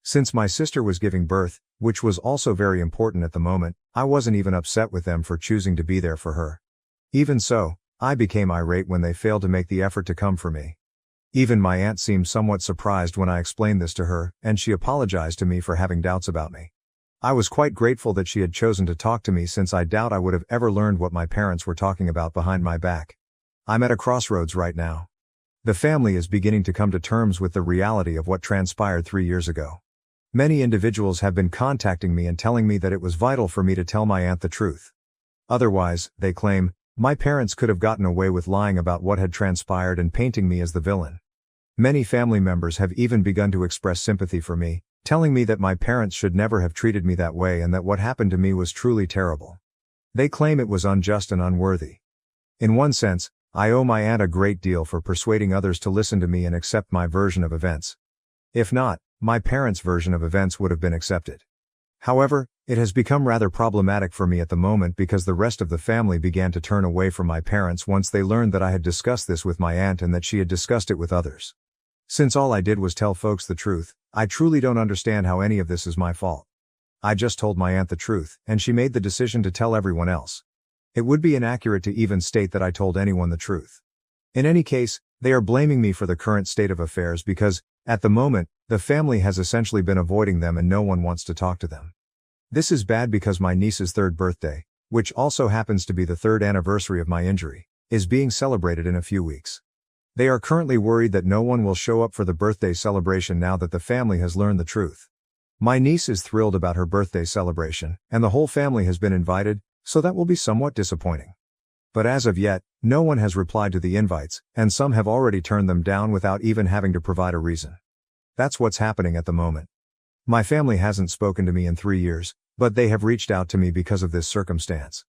Since my sister was giving birth, which was also very important at the moment, I wasn't even upset with them for choosing to be there for her. Even so, I became irate when they failed to make the effort to come for me. Even my aunt seemed somewhat surprised when I explained this to her, and she apologized to me for having doubts about me. I was quite grateful that she had chosen to talk to me, since I doubt I would have ever learned what my parents were talking about behind my back. I'm at a crossroads right now. The family is beginning to come to terms with the reality of what transpired 3 years ago. Many individuals have been contacting me and telling me that it was vital for me to tell my aunt the truth. Otherwise, they claim, my parents could have gotten away with lying about what had transpired and painting me as the villain. Many family members have even begun to express sympathy for me, telling me that my parents should never have treated me that way and that what happened to me was truly terrible. They claim it was unjust and unworthy. In one sense, I owe my aunt a great deal for persuading others to listen to me and accept my version of events. If not, my parents' version of events would have been accepted. However, it has become rather problematic for me at the moment because the rest of the family began to turn away from my parents once they learned that I had discussed this with my aunt and that she had discussed it with others. Since all I did was tell folks the truth, I truly don't understand how any of this is my fault. I just told my aunt the truth, and she made the decision to tell everyone else. It would be inaccurate to even state that I told anyone the truth. In any case, they are blaming me for the current state of affairs because, at the moment, the family has essentially been avoiding them and no one wants to talk to them. This is bad because my niece's 3rd birthday, which also happens to be the 3rd anniversary of my injury, is being celebrated in a few weeks. They are currently worried that no one will show up for the birthday celebration now that the family has learned the truth. My niece is thrilled about her birthday celebration, and the whole family has been invited, so that will be somewhat disappointing. But as of yet, no one has replied to the invites, and some have already turned them down without even having to provide a reason. That's what's happening at the moment. My family hasn't spoken to me in 3 years, but they have reached out to me because of this circumstance.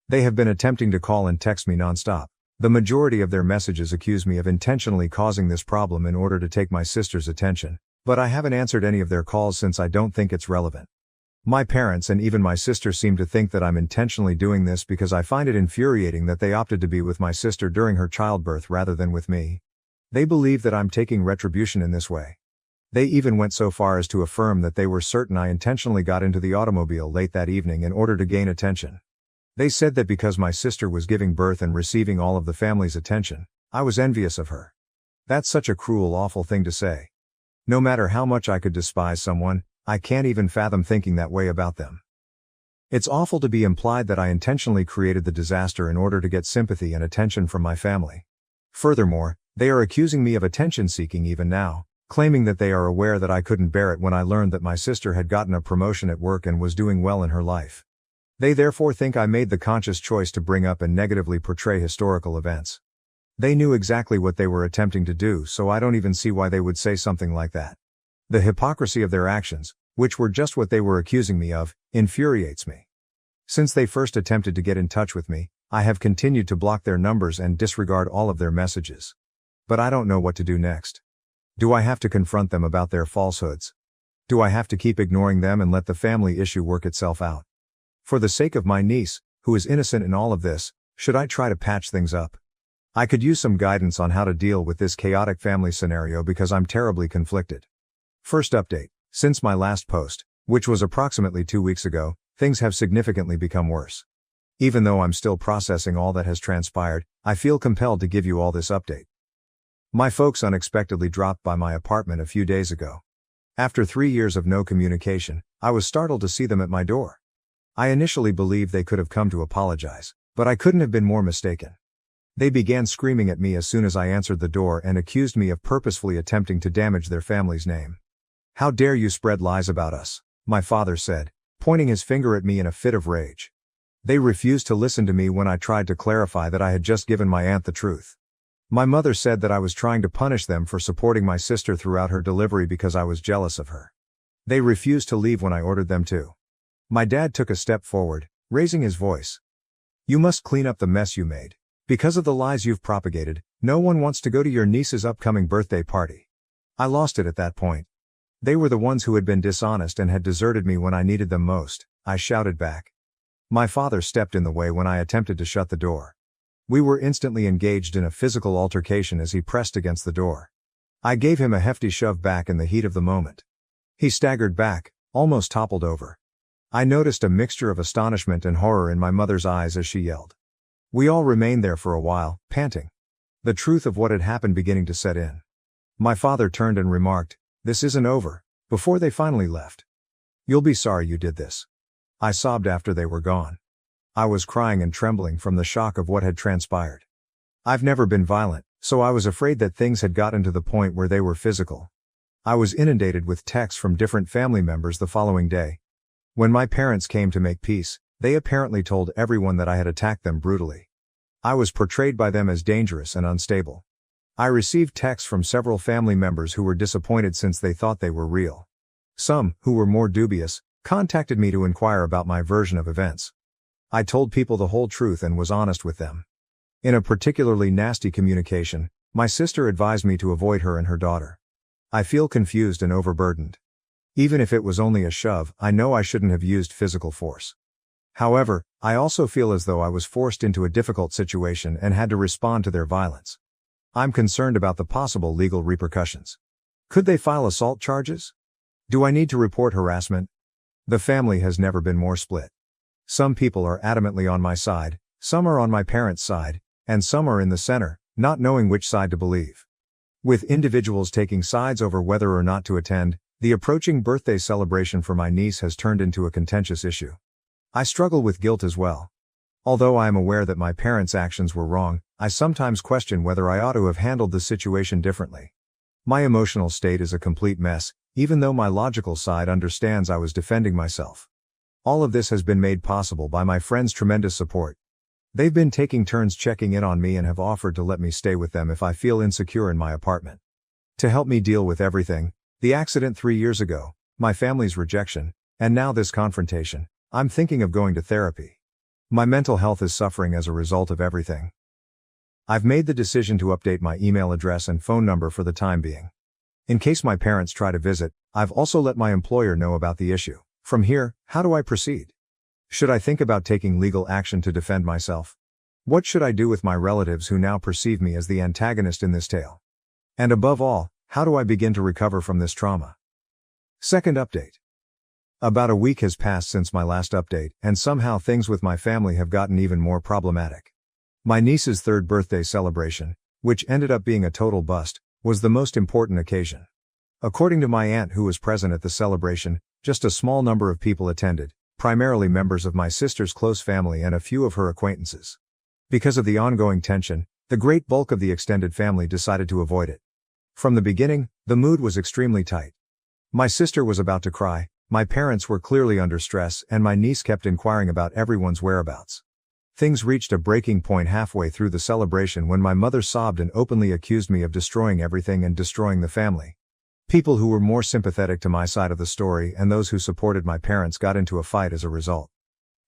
They have been attempting to call and text me nonstop. The majority of their messages accuse me of intentionally causing this problem in order to take my sister's attention, but I haven't answered any of their calls since I don't think it's relevant. My parents and even my sister seem to think that I'm intentionally doing this because I find it infuriating that they opted to be with my sister during her childbirth rather than with me. They believe that I'm taking retribution in this way. They even went so far as to affirm that they were certain I intentionally got into the automobile late that evening in order to gain attention. They said that because my sister was giving birth and receiving all of the family's attention, I was envious of her. That's such a cruel, awful thing to say. No matter how much I could despise someone, I can't even fathom thinking that way about them. It's awful to be implied that I intentionally created the disaster in order to get sympathy and attention from my family. Furthermore, they are accusing me of attention-seeking even now, claiming that they are aware that I couldn't bear it when I learned that my sister had gotten a promotion at work and was doing well in her life. They therefore think I made the conscious choice to bring up and negatively portray historical events. They knew exactly what they were attempting to do, so I don't even see why they would say something like that. The hypocrisy of their actions, which were just what they were accusing me of, infuriates me. Since they first attempted to get in touch with me, I have continued to block their numbers and disregard all of their messages. But I don't know what to do next. Do I have to confront them about their falsehoods? Do I have to keep ignoring them and let the family issue work itself out? For the sake of my niece, who is innocent in all of this, should I try to patch things up? I could use some guidance on how to deal with this chaotic family scenario because I'm terribly conflicted. First update. Since my last post, which was approximately 2 weeks ago, things have significantly become worse. Even though I'm still processing all that has transpired, I feel compelled to give you all this update. My folks unexpectedly dropped by my apartment a few days ago. After 3 years of no communication, I was startled to see them at my door. I initially believed they could have come to apologize, but I couldn't have been more mistaken. They began screaming at me as soon as I answered the door and accused me of purposefully attempting to damage their family's name. "How dare you spread lies about us?" my father said, pointing his finger at me in a fit of rage. They refused to listen to me when I tried to clarify that I had just given my aunt the truth. My mother said that I was trying to punish them for supporting my sister throughout her delivery because I was jealous of her. They refused to leave when I ordered them to. My dad took a step forward, raising his voice. "You must clean up the mess you made. Because of the lies you've propagated, no one wants to go to your niece's upcoming birthday party." I lost it at that point. They were the ones who had been dishonest and had deserted me when I needed them most, I shouted back. My father stepped in the way when I attempted to shut the door. We were instantly engaged in a physical altercation as he pressed against the door. I gave him a hefty shove back in the heat of the moment. He staggered back, almost toppled over. I noticed a mixture of astonishment and horror in my mother's eyes as she yelled. We all remained there for a while, panting. The truth of what had happened beginning to set in. My father turned and remarked, "This isn't over," before they finally left. "You'll be sorry you did this." I sobbed after they were gone. I was crying and trembling from the shock of what had transpired. I've never been violent, so I was afraid that things had gotten to the point where they were physical. I was inundated with texts from different family members the following day. When my parents came to make peace, they apparently told everyone that I had attacked them brutally. I was portrayed by them as dangerous and unstable. I received texts from several family members who were disappointed since they thought they were real. Some, who were more dubious, contacted me to inquire about my version of events. I told people the whole truth and was honest with them. In a particularly nasty communication, my sister advised me to avoid her and her daughter. I feel confused and overburdened. Even if it was only a shove, I know I shouldn't have used physical force. However, I also feel as though I was forced into a difficult situation and had to respond to their violence. I'm concerned about the possible legal repercussions. Could they file assault charges? Do I need to report harassment? The family has never been more split. Some people are adamantly on my side, some are on my parents' side, and some are in the center, not knowing which side to believe. With individuals taking sides over whether or not to attend, the approaching birthday celebration for my niece has turned into a contentious issue. I struggle with guilt as well. Although I am aware that my parents' actions were wrong, I sometimes question whether I ought to have handled the situation differently. My emotional state is a complete mess, even though my logical side understands I was defending myself. All of this has been made possible by my friends' tremendous support. They've been taking turns checking in on me and have offered to let me stay with them if I feel insecure in my apartment. To help me deal with everything, the accident 3 years ago, my family's rejection, and now this confrontation, I'm thinking of going to therapy. My mental health is suffering as a result of everything. I've made the decision to update my email address and phone number for the time being. In case my parents try to visit, I've also let my employer know about the issue. From here, how do I proceed? Should I think about taking legal action to defend myself? What should I do with my relatives who now perceive me as the antagonist in this tale? And above all, how do I begin to recover from this trauma? Second update. About a week has passed since my last update, and somehow things with my family have gotten even more problematic. My niece's 3rd birthday celebration, which ended up being a total bust, was the most important occasion. According to my aunt who was present at the celebration, just a small number of people attended, primarily members of my sister's close family and a few of her acquaintances. Because of the ongoing tension, the great bulk of the extended family decided to avoid it. From the beginning, the mood was extremely tight. My sister was about to cry, My parents were clearly under stress, and my niece kept inquiring about everyone's whereabouts. Things reached a breaking point halfway through the celebration when my mother sobbed and openly accused me of destroying everything and destroying the family. People who were more sympathetic to my side of the story and those who supported my parents got into a fight as a result.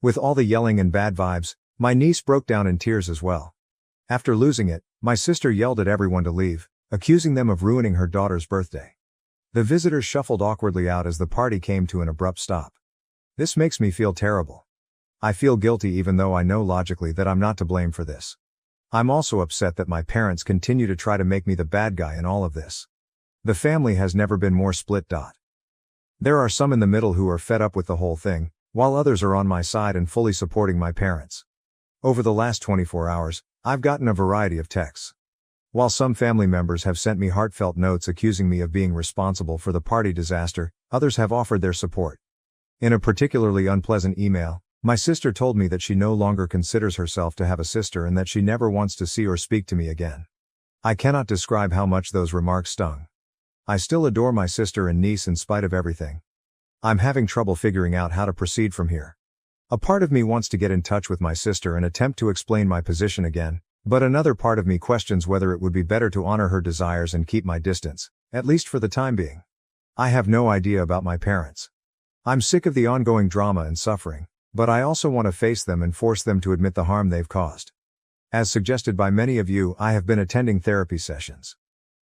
With all the yelling and bad vibes, my niece broke down in tears as well. After losing it, my sister yelled at everyone to leave, accusing them of ruining her daughter's birthday. The visitors shuffled awkwardly out as the party came to an abrupt stop. This makes me feel terrible. I feel guilty even though I know logically that I'm not to blame for this. I'm also upset that my parents continue to try to make me the bad guy in all of this. The family has never been more split. There are some in the middle who are fed up with the whole thing, while others are on my side and fully supporting my parents. Over the last 24 hours, I've gotten a variety of texts. While some family members have sent me heartfelt notes accusing me of being responsible for the party disaster, others have offered their support. In a particularly unpleasant email, my sister told me that she no longer considers herself to have a sister and that she never wants to see or speak to me again. I cannot describe how much those remarks stung. I still adore my sister and niece in spite of everything. I'm having trouble figuring out how to proceed from here. A part of me wants to get in touch with my sister and attempt to explain my position again, but another part of me questions whether it would be better to honor her desires and keep my distance, at least for the time being. I have no idea about my parents. I'm sick of the ongoing drama and suffering, but I also want to face them and force them to admit the harm they've caused. As suggested by many of you, I have been attending therapy sessions.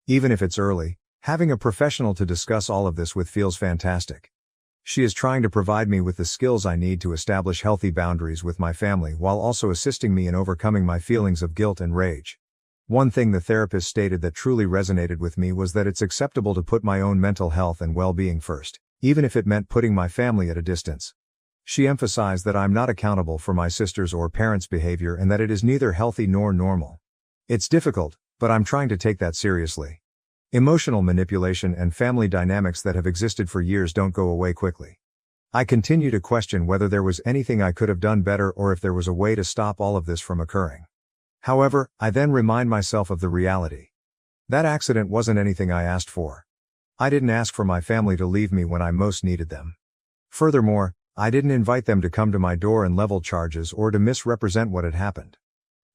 Even if it's early, having a professional to discuss all of this with feels fantastic. She is trying to provide me with the skills I need to establish healthy boundaries with my family while also assisting me in overcoming my feelings of guilt and rage. One thing the therapist stated that truly resonated with me was that it's acceptable to put my own mental health and well-being first, even if it meant putting my family at a distance. She emphasized that I'm not accountable for my sister's or parents' behavior and that it is neither healthy nor normal. It's difficult, but I'm trying to take that seriously. Emotional manipulation and family dynamics that have existed for years don't go away quickly. I continue to question whether there was anything I could have done better or if there was a way to stop all of this from occurring. However, I then remind myself of the reality. That accident wasn't anything I asked for. I didn't ask for my family to leave me when I most needed them. Furthermore, I didn't invite them to come to my door and level charges or to misrepresent what had happened.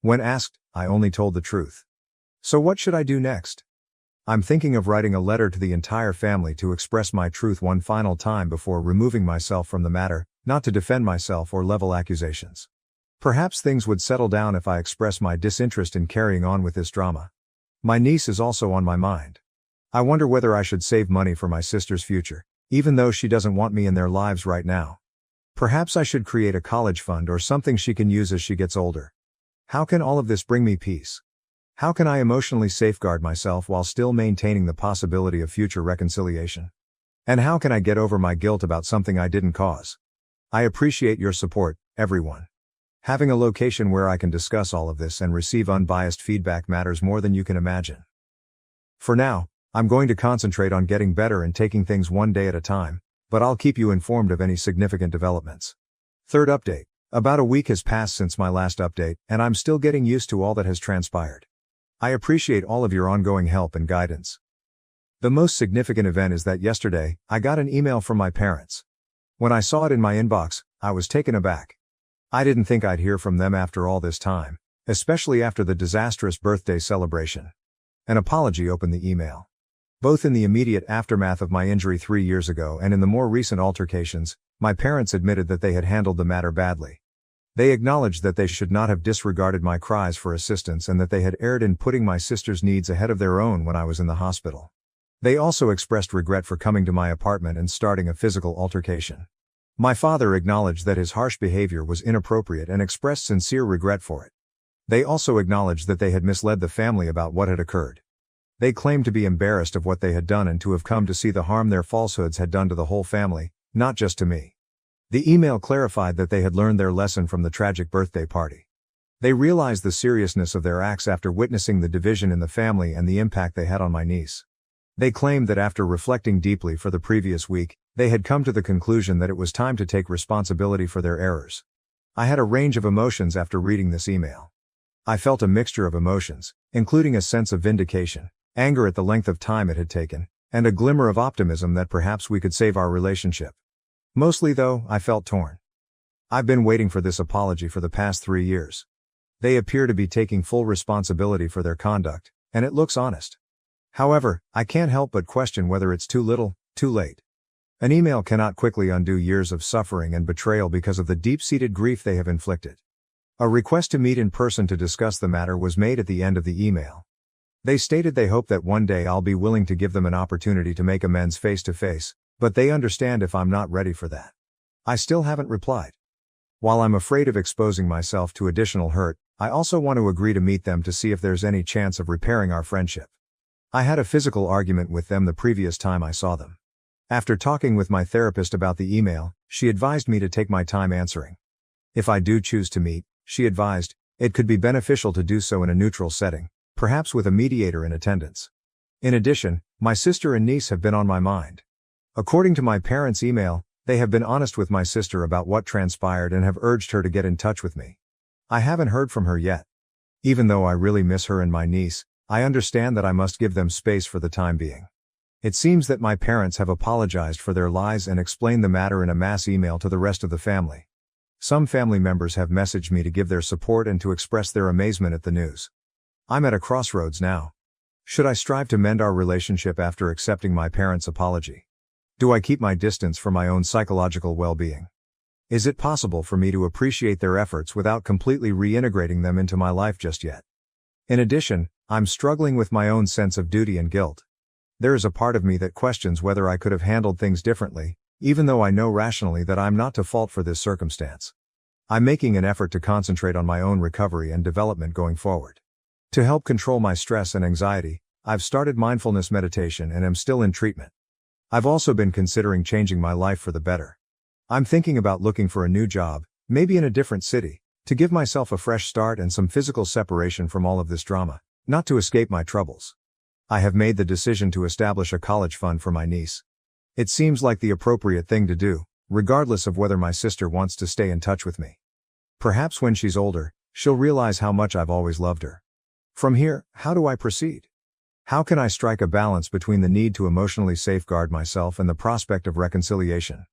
When asked, I only told the truth. So what should I do next? I'm thinking of writing a letter to the entire family to express my truth one final time before removing myself from the matter, not to defend myself or level accusations. Perhaps things would settle down if I express my disinterest in carrying on with this drama. My niece is also on my mind. I wonder whether I should save money for my sister's future, even though she doesn't want me in their lives right now. Perhaps I should create a college fund or something she can use as she gets older. How can all of this bring me peace? How can I emotionally safeguard myself while still maintaining the possibility of future reconciliation? And how can I get over my guilt about something I didn't cause? I appreciate your support, everyone. Having a location where I can discuss all of this and receive unbiased feedback matters more than you can imagine. For now, I'm going to concentrate on getting better and taking things one day at a time, but I'll keep you informed of any significant developments. Third update. About a week has passed since my last update, and I'm still getting used to all that has transpired. I appreciate all of your ongoing help and guidance. The most significant event is that yesterday, I got an email from my parents. When I saw it in my inbox, I was taken aback. I didn't think I'd hear from them after all this time, especially after the disastrous birthday celebration. An apology opened the email. Both in the immediate aftermath of my injury 3 years ago and in the more recent altercations, my parents admitted that they had handled the matter badly. They acknowledged that they should not have disregarded my cries for assistance and that they had erred in putting my sister's needs ahead of their own when I was in the hospital. They also expressed regret for coming to my apartment and starting a physical altercation. My father acknowledged that his harsh behavior was inappropriate and expressed sincere regret for it. They also acknowledged that they had misled the family about what had occurred. They claimed to be embarrassed of what they had done and to have come to see the harm their falsehoods had done to the whole family, not just to me. The email clarified that they had learned their lesson from the tragic birthday party. They realized the seriousness of their acts after witnessing the division in the family and the impact they had on my niece. They claimed that after reflecting deeply for the previous week, they had come to the conclusion that it was time to take responsibility for their errors. I had a range of emotions after reading this email. I felt a mixture of emotions, including a sense of vindication, anger at the length of time it had taken, and a glimmer of optimism that perhaps we could save our relationship. Mostly though, I felt torn. I've been waiting for this apology for the past 3 years. They appear to be taking full responsibility for their conduct, and it looks honest. However, I can't help but question whether it's too little, too late. An email cannot quickly undo years of suffering and betrayal because of the deep-seated grief they have inflicted. A request to meet in person to discuss the matter was made at the end of the email. They stated they hope that one day I'll be willing to give them an opportunity to make amends face to face, but they understand if I'm not ready for that. I still haven't replied. While I'm afraid of exposing myself to additional hurt, I also want to agree to meet them to see if there's any chance of repairing our friendship. I had a physical argument with them the previous time I saw them. After talking with my therapist about the email, she advised me to take my time answering. If I do choose to meet, she advised, it could be beneficial to do so in a neutral setting, perhaps with a mediator in attendance. In addition, my sister and niece have been on my mind. According to my parents' email, they have been honest with my sister about what transpired and have urged her to get in touch with me. I haven't heard from her yet. Even though I really miss her and my niece, I understand that I must give them space for the time being. It seems that my parents have apologized for their lies and explained the matter in a mass email to the rest of the family. Some family members have messaged me to give their support and to express their amazement at the news. I'm at a crossroads now. Should I strive to mend our relationship after accepting my parents' apology? Do I keep my distance for my own psychological well-being? Is it possible for me to appreciate their efforts without completely reintegrating them into my life just yet? In addition, I'm struggling with my own sense of duty and guilt. There is a part of me that questions whether I could have handled things differently, even though I know rationally that I'm not to fault for this circumstance. I'm making an effort to concentrate on my own recovery and development going forward. To help control my stress and anxiety, I've started mindfulness meditation and am still in treatment. I've also been considering changing my life for the better. I'm thinking about looking for a new job, maybe in a different city, to give myself a fresh start and some physical separation from all of this drama, not to escape my troubles. I have made the decision to establish a college fund for my niece. It seems like the appropriate thing to do, regardless of whether my sister wants to stay in touch with me. Perhaps when she's older, she'll realize how much I've always loved her. From here, how do I proceed? How can I strike a balance between the need to emotionally safeguard myself and the prospect of reconciliation?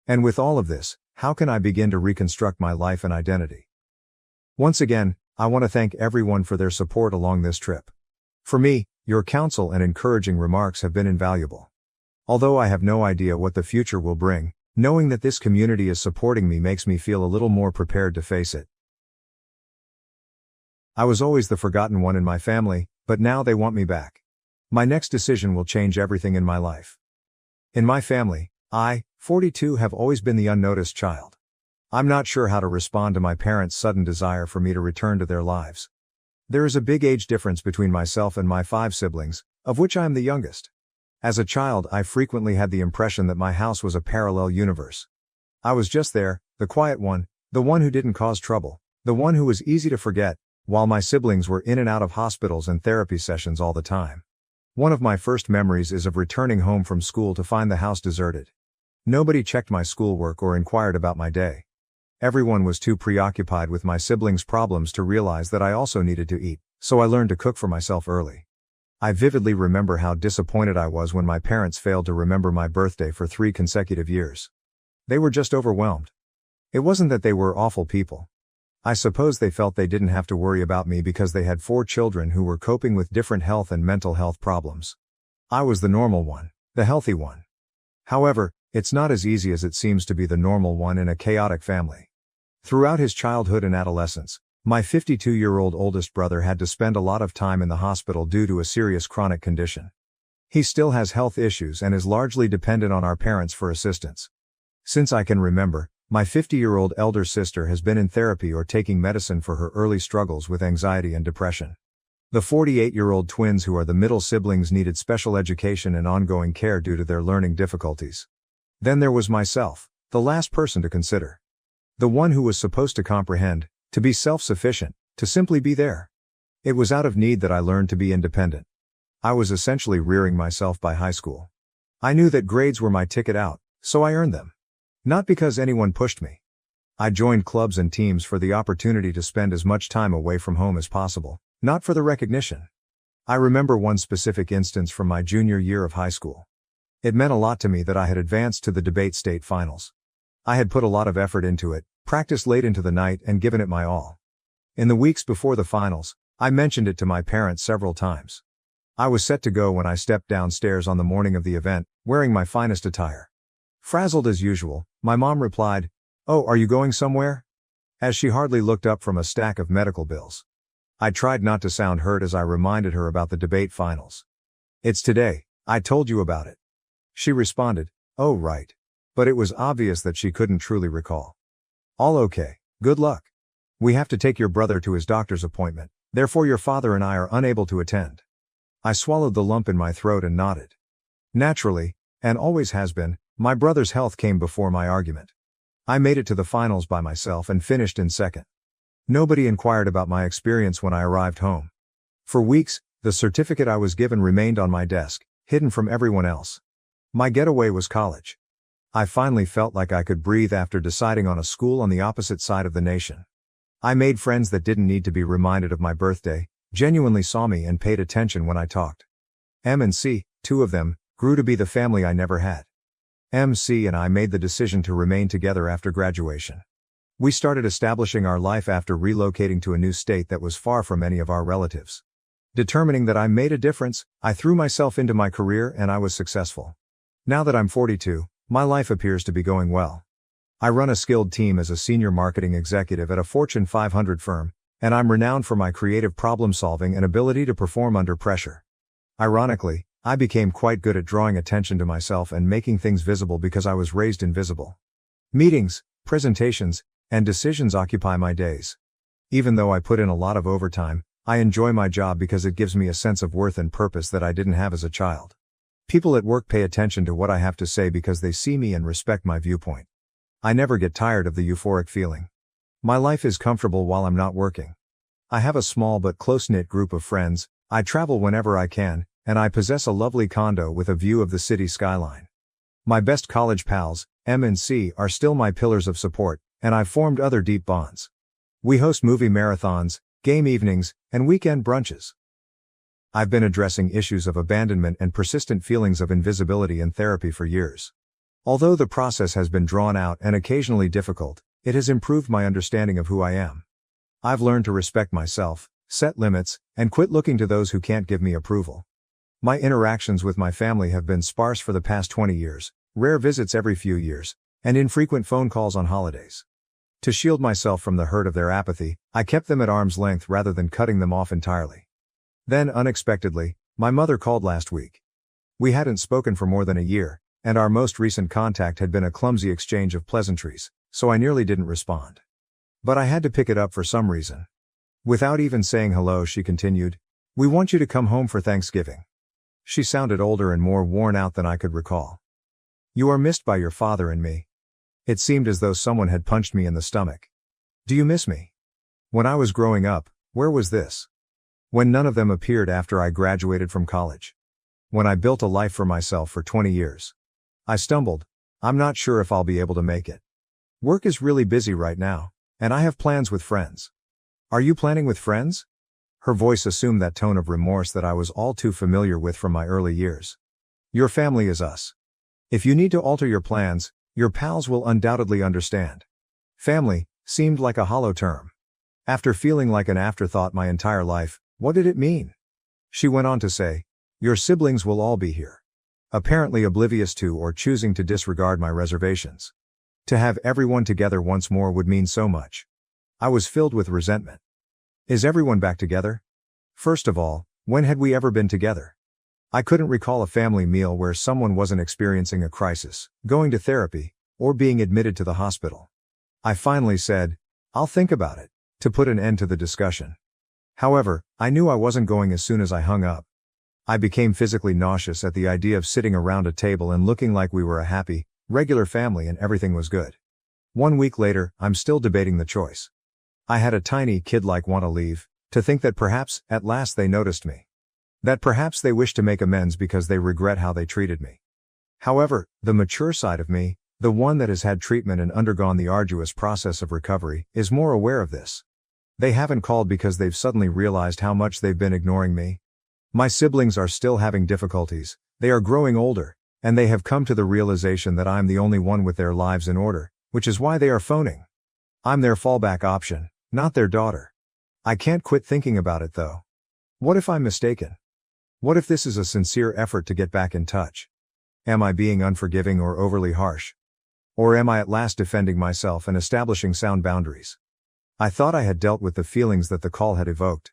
And with all of this, how can I begin to reconstruct my life and identity? Once again, I want to thank everyone for their support along this trip. For me, your counsel and encouraging remarks have been invaluable. Although I have no idea what the future will bring, knowing that this community is supporting me makes me feel a little more prepared to face it. I was always the forgotten one in my family, but now they want me back. My next decision will change everything in my life. In my family, I, 42, have always been the unnoticed child. I'm not sure how to respond to my parents' sudden desire for me to return to their lives. There is a big age difference between myself and my 5 siblings, of which I am the youngest. As a child, I frequently had the impression that my house was a parallel universe. I was just there, the quiet one, the one who didn't cause trouble, the one who was easy to forget, while my siblings were in and out of hospitals and therapy sessions all the time. One of my first memories is of returning home from school to find the house deserted. Nobody checked my schoolwork or inquired about my day. Everyone was too preoccupied with my siblings' problems to realize that I also needed to eat, so I learned to cook for myself early. I vividly remember how disappointed I was when my parents failed to remember my birthday for 3 consecutive years. They were just overwhelmed. It wasn't that they were awful people. I suppose they felt they didn't have to worry about me because they had 4 children who were coping with different health and mental health problems. I was the normal one, the healthy one. However, it's not as easy as it seems to be the normal one in a chaotic family. Throughout his childhood and adolescence, my 52-year-old oldest brother had to spend a lot of time in the hospital due to a serious chronic condition. He still has health issues and is largely dependent on our parents for assistance. Since I can remember, my 50-year-old elder sister has been in therapy or taking medicine for her early struggles with anxiety and depression. The 48-year-old twins who are the middle siblings needed special education and ongoing care due to their learning difficulties. Then there was myself, the last person to consider. The one who was supposed to comprehend, to be self-sufficient, to simply be there. It was out of need that I learned to be independent. I was essentially rearing myself by high school. I knew that grades were my ticket out, so I earned them. Not because anyone pushed me. I joined clubs and teams for the opportunity to spend as much time away from home as possible, not for the recognition. I remember one specific instance from my junior year of high school. It meant a lot to me that I had advanced to the debate state finals. I had put a lot of effort into it, practiced late into the night and given it my all. In the weeks before the finals, I mentioned it to my parents several times. I was set to go when I stepped downstairs on the morning of the event, wearing my finest attire. Frazzled as usual, my mom replied, "Oh, are you going somewhere?" as she hardly looked up from a stack of medical bills. I tried not to sound hurt as I reminded her about the debate finals. "It's today, I told you about it." She responded, "Oh right." But it was obvious that she couldn't truly recall. "All okay, good luck. We have to take your brother to his doctor's appointment, therefore your father and I are unable to attend." I swallowed the lump in my throat and nodded. Naturally, and always has been, my brother's health came before my argument. I made it to the finals by myself and finished in second. Nobody inquired about my experience when I arrived home. For weeks, the certificate I was given remained on my desk, hidden from everyone else. My getaway was college. I finally felt like I could breathe after deciding on a school on the opposite side of the nation. I made friends that didn't need to be reminded of my birthday, genuinely saw me and paid attention when I talked. M and C, two of them, grew to be the family I never had. MC and I made the decision to remain together after graduation. We started establishing our life after relocating to a new state that was far from any of our relatives. Determining that I made a difference, I threw myself into my career and I was successful. Now that I'm 42, my life appears to be going well. I run a skilled team as a senior marketing executive at a Fortune 500 firm, and I'm renowned for my creative problem solving and ability to perform under pressure. Ironically, I became quite good at drawing attention to myself and making things visible because I was raised invisible. Meetings, presentations, and decisions occupy my days. Even though I put in a lot of overtime, I enjoy my job because it gives me a sense of worth and purpose that I didn't have as a child. People at work pay attention to what I have to say because they see me and respect my viewpoint. I never get tired of the euphoric feeling. My life is comfortable while I'm not working. I have a small but close-knit group of friends, I travel whenever I can, and I possess a lovely condo with a view of the city skyline. My best college pals, M and C, are still my pillars of support, and I've formed other deep bonds. We host movie marathons, game evenings, and weekend brunches. I've been addressing issues of abandonment and persistent feelings of invisibility in therapy for years. Although the process has been drawn out and occasionally difficult, it has improved my understanding of who I am. I've learned to respect myself, set limits, and quit looking to those who can't give me approval. My interactions with my family have been sparse for the past 20 years, rare visits every few years, and infrequent phone calls on holidays. To shield myself from the hurt of their apathy, I kept them at arm's length rather than cutting them off entirely. Then, unexpectedly, my mother called last week. We hadn't spoken for more than a year, and our most recent contact had been a clumsy exchange of pleasantries, so I nearly didn't respond. But I had to pick it up for some reason. Without even saying hello, she continued, "We want you to come home for Thanksgiving." She sounded older and more worn out than I could recall. "You are missed by your father and me." It seemed as though someone had punched me in the stomach. "Do you miss me? When I was growing up, where was this? When none of them appeared after I graduated from college. When I built a life for myself for 20 years. I stumbled. I'm not sure if I'll be able to make it. Work is really busy right now, and I have plans with friends." "Are you planning with friends?" Her voice assumed that tone of remorse that I was all too familiar with from my early years. "Your family is us. If you need to alter your plans, your pals will undoubtedly understand." Family seemed like a hollow term. After feeling like an afterthought my entire life, what did it mean? She went on to say, "Your siblings will all be here." Apparently oblivious to or choosing to disregard my reservations. To have everyone together once more would mean so much. I was filled with resentment. Is everyone back together? First of all, when had we ever been together? I couldn't recall a family meal where someone wasn't experiencing a crisis, going to therapy, or being admitted to the hospital. I finally said, "I'll think about it," to put an end to the discussion. However, I knew I wasn't going as soon as I hung up. I became physically nauseous at the idea of sitting around a table and looking like we were a happy, regular family and everything was good. 1 week later, I'm still debating the choice. I had a tiny kid-like want to leave, to think that perhaps, at last they noticed me. That perhaps they wish to make amends because they regret how they treated me. However, the mature side of me, the one that has had treatment and undergone the arduous process of recovery, is more aware of this. They haven't called because they've suddenly realized how much they've been ignoring me. My siblings are still having difficulties, they are growing older, and they have come to the realization that I'm the only one with their lives in order, Which is why they are phoning. I'm their fallback option, not their daughter. I can't quit thinking about it though. What if I'm mistaken? What if this is a sincere effort to get back in touch? Am I being unforgiving or overly harsh? Or am I at last defending myself and establishing sound boundaries? I thought I had dealt with the feelings that the call had evoked.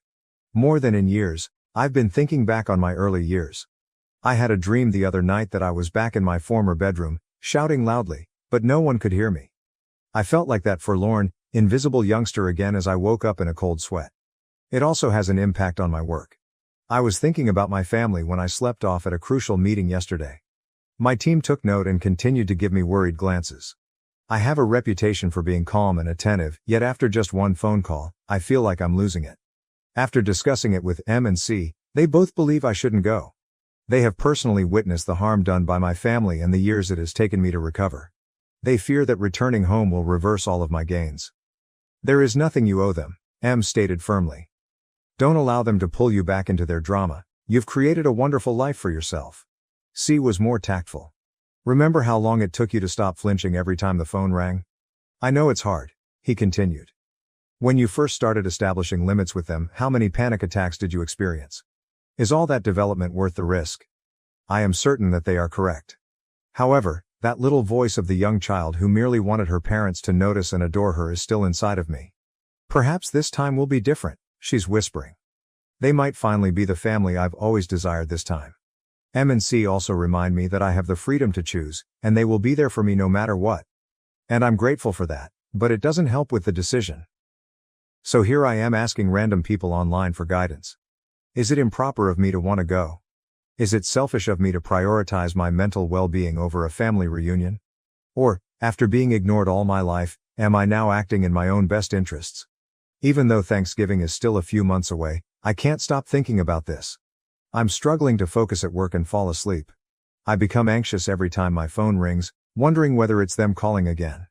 More than in years, I've been thinking back on my early years. I had a dream the other night that I was back in my former bedroom, shouting loudly, but no one could hear me. I felt like that forlorn, invisible youngster again as I woke up in a cold sweat. It also has an impact on my work. I was thinking about my family when I slept off at a crucial meeting yesterday. My team took note and continued to give me worried glances. I have a reputation for being calm and attentive, yet after just one phone call, I feel like I'm losing it. After discussing it with M and C, they both believe I shouldn't go. They have personally witnessed the harm done by my family and the years it has taken me to recover. They fear that returning home will reverse all of my gains. There is nothing you owe them, M stated firmly. Don't allow them to pull you back into their drama. You've created a wonderful life for yourself. C was more tactful. Remember how long it took you to stop flinching every time the phone rang? I know it's hard, he continued. When you first started establishing limits with them, how many panic attacks did you experience? Is all that development worth the risk? I am certain that they are correct. However, that little voice of the young child who merely wanted her parents to notice and adore her is still inside of me. Perhaps this time will be different, she's whispering. They might finally be the family I've always desired this time. M and C also remind me that I have the freedom to choose, and they will be there for me no matter what. And I'm grateful for that, but it doesn't help with the decision. So here I am asking random people online for guidance. Is it improper of me to want to go? Is it selfish of me to prioritize my mental well-being over a family reunion? Or, after being ignored all my life, am I now acting in my own best interests? Even though Thanksgiving is still a few months away, I can't stop thinking about this. I'm struggling to focus at work and fall asleep. I become anxious every time my phone rings, wondering whether it's them calling again.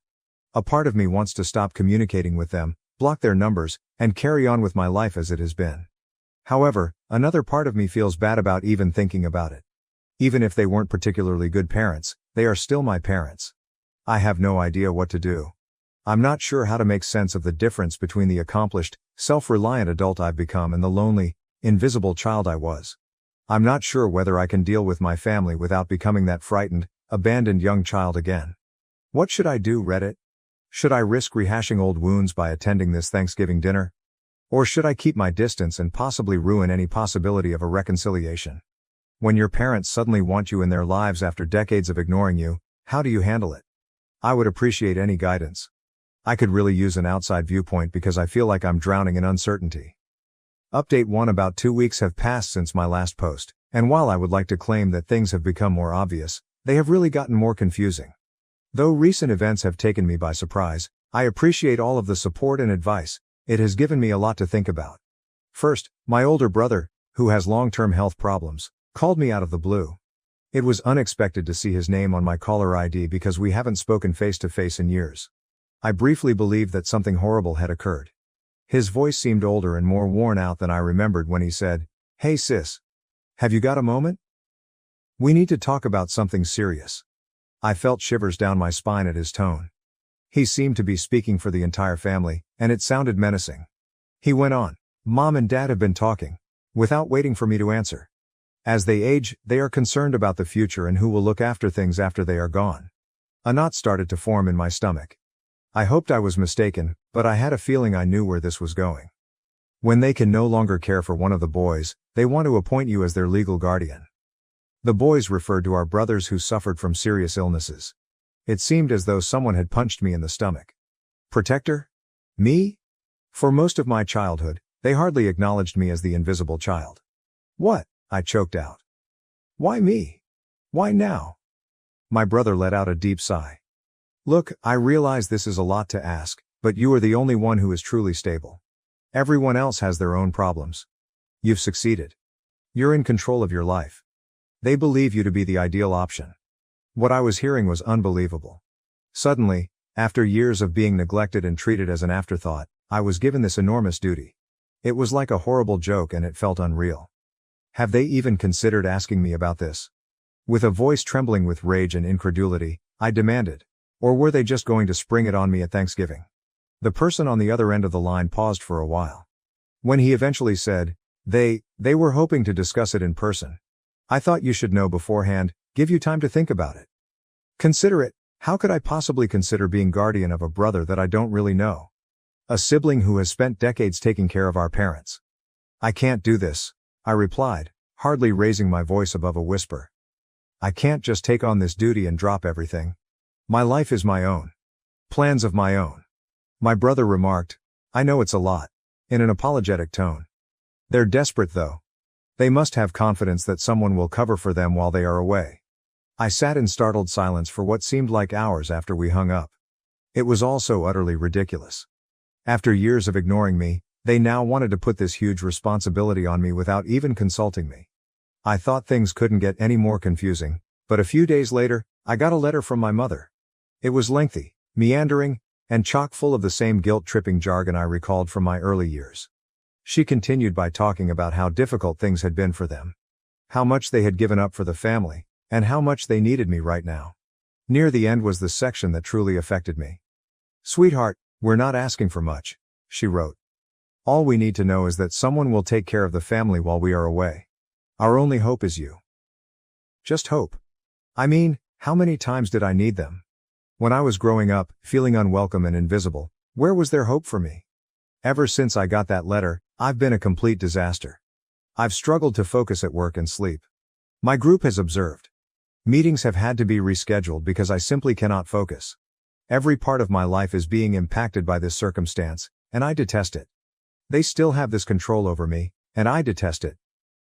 A part of me wants to stop communicating with them, block their numbers, and carry on with my life as it has been. However, another part of me feels bad about even thinking about it. Even if they weren't particularly good parents, they are still my parents. I have no idea what to do. I'm not sure how to make sense of the difference between the accomplished, self-reliant adult I've become and the lonely, invisible child I was. I'm not sure whether I can deal with my family without becoming that frightened, abandoned young child again. What should I do, Reddit? Should I risk rehashing old wounds by attending this Thanksgiving dinner? Or should I keep my distance and possibly ruin any possibility of a reconciliation? When your parents suddenly want you in their lives after decades of ignoring you, how do you handle it? I would appreciate any guidance. I could really use an outside viewpoint because I feel like I'm drowning in uncertainty. Update 1: About 2 weeks have passed since my last post, and while I would like to claim that things have become more obvious, they have really gotten more confusing. Though recent events have taken me by surprise, I appreciate all of the support and advice. It has given me a lot to think about. First, my older brother, who has long-term health problems, called me out of the blue. It was unexpected to see his name on my caller ID because we haven't spoken face-to-face in years. I briefly believed that something horrible had occurred. His voice seemed older and more worn out than I remembered when he said, "Hey sis. Have you got a moment? We need to talk about something serious." I felt shivers down my spine at his tone. He seemed to be speaking for the entire family, and it sounded menacing. He went on, "Mom and Dad have been talking," without waiting for me to answer. As they age, they are concerned about the future and who will look after things after they are gone. A knot started to form in my stomach. I hoped I was mistaken, but I had a feeling I knew where this was going. When they can no longer care for one of the boys, they want to appoint you as their legal guardian. The boys referred to our brothers who suffered from serious illnesses. It seemed as though someone had punched me in the stomach. Protector? Me? For most of my childhood, they hardly acknowledged me as the invisible child. What? I choked out. Why me? Why now? My brother let out a deep sigh. Look, I realize this is a lot to ask, but you are the only one who is truly stable. Everyone else has their own problems. You've succeeded. You're in control of your life. They believe you to be the ideal option. What I was hearing was unbelievable. Suddenly, after years of being neglected and treated as an afterthought, I was given this enormous duty. It was like a horrible joke and it felt unreal. Have they even considered asking me about this? With a voice trembling with rage and incredulity, I demanded, Or were they just going to spring it on me at Thanksgiving? The person on the other end of the line paused for a while. When he eventually said, they were hoping to discuss it in person. I thought you should know beforehand, give you time to think about it. Consider it. How could I possibly consider being guardian of a brother that I don't really know? A sibling who has spent decades taking care of our parents. I can't do this, I replied, hardly raising my voice above a whisper. I can't just take on this duty and drop everything. My life is my own. Plans of my own. My brother remarked, I know it's a lot, in an apologetic tone. They're desperate though. They must have confidence that someone will cover for them while they are away. I sat in startled silence for what seemed like hours after we hung up. It was all so utterly ridiculous. After years of ignoring me, they now wanted to put this huge responsibility on me without even consulting me. I thought things couldn't get any more confusing, but a few days later, I got a letter from my mother. It was lengthy, meandering, and chock full of the same guilt-tripping jargon I recalled from my early years. She continued by talking about how difficult things had been for them. How much they had given up for the family, and how much they needed me right now. Near the end was the section that truly affected me. Sweetheart, we're not asking for much, she wrote. All we need to know is that someone will take care of the family while we are away. Our only hope is you. Just hope. I mean, how many times did I need them? When I was growing up, feeling unwelcome and invisible, where was there hope for me? Ever since I got that letter, I've been a complete disaster. I've struggled to focus at work and sleep. My group has observed. Meetings have had to be rescheduled because I simply cannot focus. Every part of my life is being impacted by this circumstance, and I detest it. They still have this control over me, and I detest it.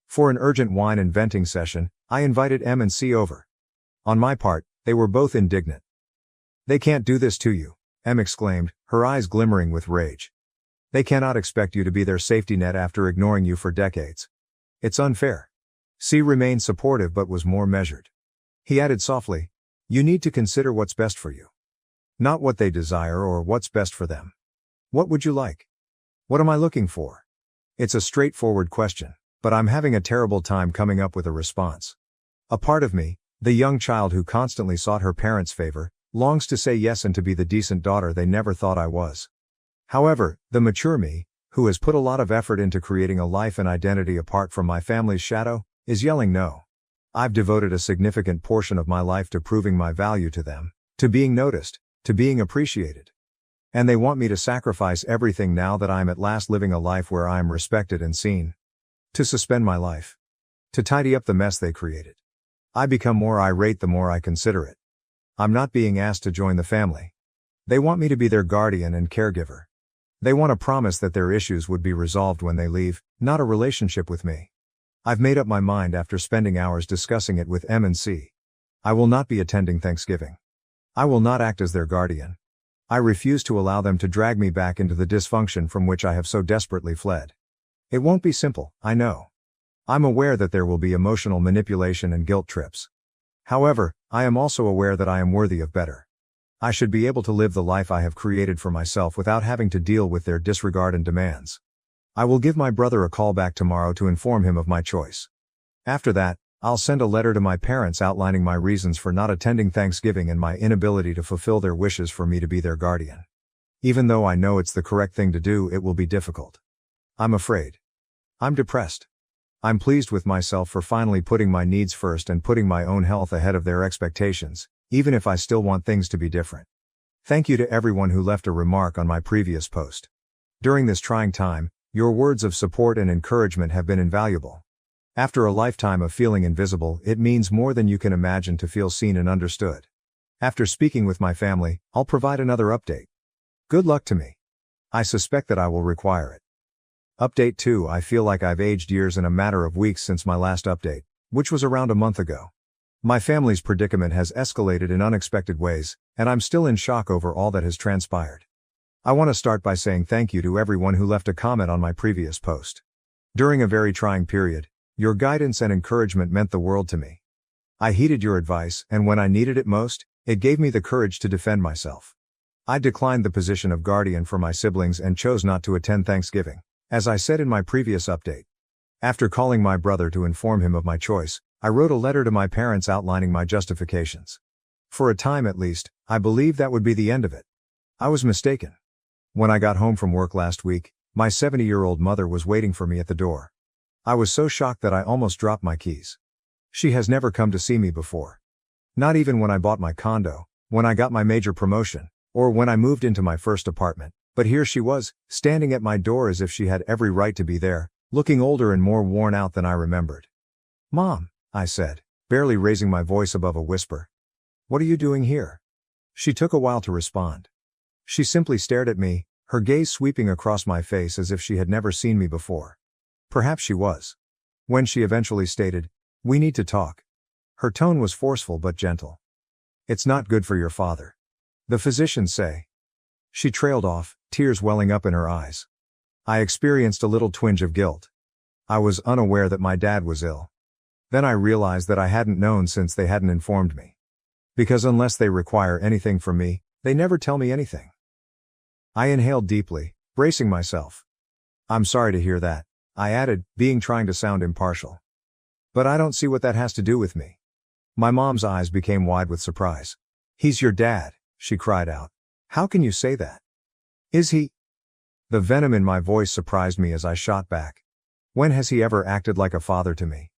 For an urgent wine and venting session, I invited M and C over. On my part, they were both indignant. They can't do this to you, M exclaimed, her eyes glimmering with rage. They cannot expect you to be their safety net after ignoring you for decades. It's unfair. C remained supportive but was more measured. He added softly, you need to consider what's best for you. Not what they desire or what's best for them. What would you like? What am I looking for? It's a straightforward question, but I'm having a terrible time coming up with a response. A part of me, the young child who constantly sought her parents' favor, longs to say yes and to be the decent daughter they never thought I was. However, the mature me, who has put a lot of effort into creating a life and identity apart from my family's shadow, is yelling no. I've devoted a significant portion of my life to proving my value to them, to being noticed, to being appreciated. And they want me to sacrifice everything now that I'm at last living a life where I am respected and seen. To suspend my life. To tidy up the mess they created. I become more irate the more I consider it. I'm not being asked to join the family. They want me to be their guardian and caregiver. They want a promise that their issues would be resolved when they leave, not a relationship with me. I've made up my mind after spending hours discussing it with M and C. I will not be attending Thanksgiving. I will not act as their guardian. I refuse to allow them to drag me back into the dysfunction from which I have so desperately fled. It won't be simple, I know. I'm aware that there will be emotional manipulation and guilt trips. However, I am also aware that I am worthy of better. I should be able to live the life I have created for myself without having to deal with their disregard and demands. I will give my brother a call back tomorrow to inform him of my choice. After that, I'll send a letter to my parents outlining my reasons for not attending Thanksgiving and my inability to fulfill their wishes for me to be their guardian. Even though I know it's the correct thing to do, it will be difficult. I'm afraid. I'm depressed. I'm pleased with myself for finally putting my needs first and putting my own health ahead of their expectations, even if I still want things to be different. Thank you to everyone who left a remark on my previous post. During this trying time, your words of support and encouragement have been invaluable. After a lifetime of feeling invisible, it means more than you can imagine to feel seen and understood. After speaking with my family, I'll provide another update. Good luck to me. I suspect that I will require it. Update 2. I feel like I've aged years in a matter of weeks since my last update, which was around a month ago. My family's predicament has escalated in unexpected ways, and I'm still in shock over all that has transpired. I want to start by saying thank you to everyone who left a comment on my previous post. During a very trying period, your guidance and encouragement meant the world to me. I heeded your advice, and when I needed it most, it gave me the courage to defend myself. I declined the position of guardian for my siblings and chose not to attend Thanksgiving, as I said in my previous update. After calling my brother to inform him of my choice, I wrote a letter to my parents outlining my justifications. For a time at least, I believed that would be the end of it. I was mistaken. When I got home from work last week, my 70-year-old mother was waiting for me at the door. I was so shocked that I almost dropped my keys. She has never come to see me before. Not even when I bought my condo, when I got my major promotion, or when I moved into my first apartment, but here she was, standing at my door as if she had every right to be there, looking older and more worn out than I remembered. "Mom," I said, barely raising my voice above a whisper. "What are you doing here?" She took a while to respond. She simply stared at me, her gaze sweeping across my face as if she had never seen me before. Perhaps she was. When she eventually stated, "We need to talk." Her tone was forceful but gentle. "It's not good for your father. The physicians say." She trailed off, tears welling up in her eyes. I experienced a little twinge of guilt. I was unaware that my dad was ill. Then I realized that I hadn't known since they hadn't informed me. Because unless they require anything from me, they never tell me anything. I inhaled deeply, bracing myself. "I'm sorry to hear that," I added, trying to sound impartial. "But I don't see what that has to do with me." My mom's eyes became wide with surprise. "He's your dad," she cried out. "How can you say that?" "Is he?" The venom in my voice surprised me as I shot back. "When has he ever acted like a father to me?"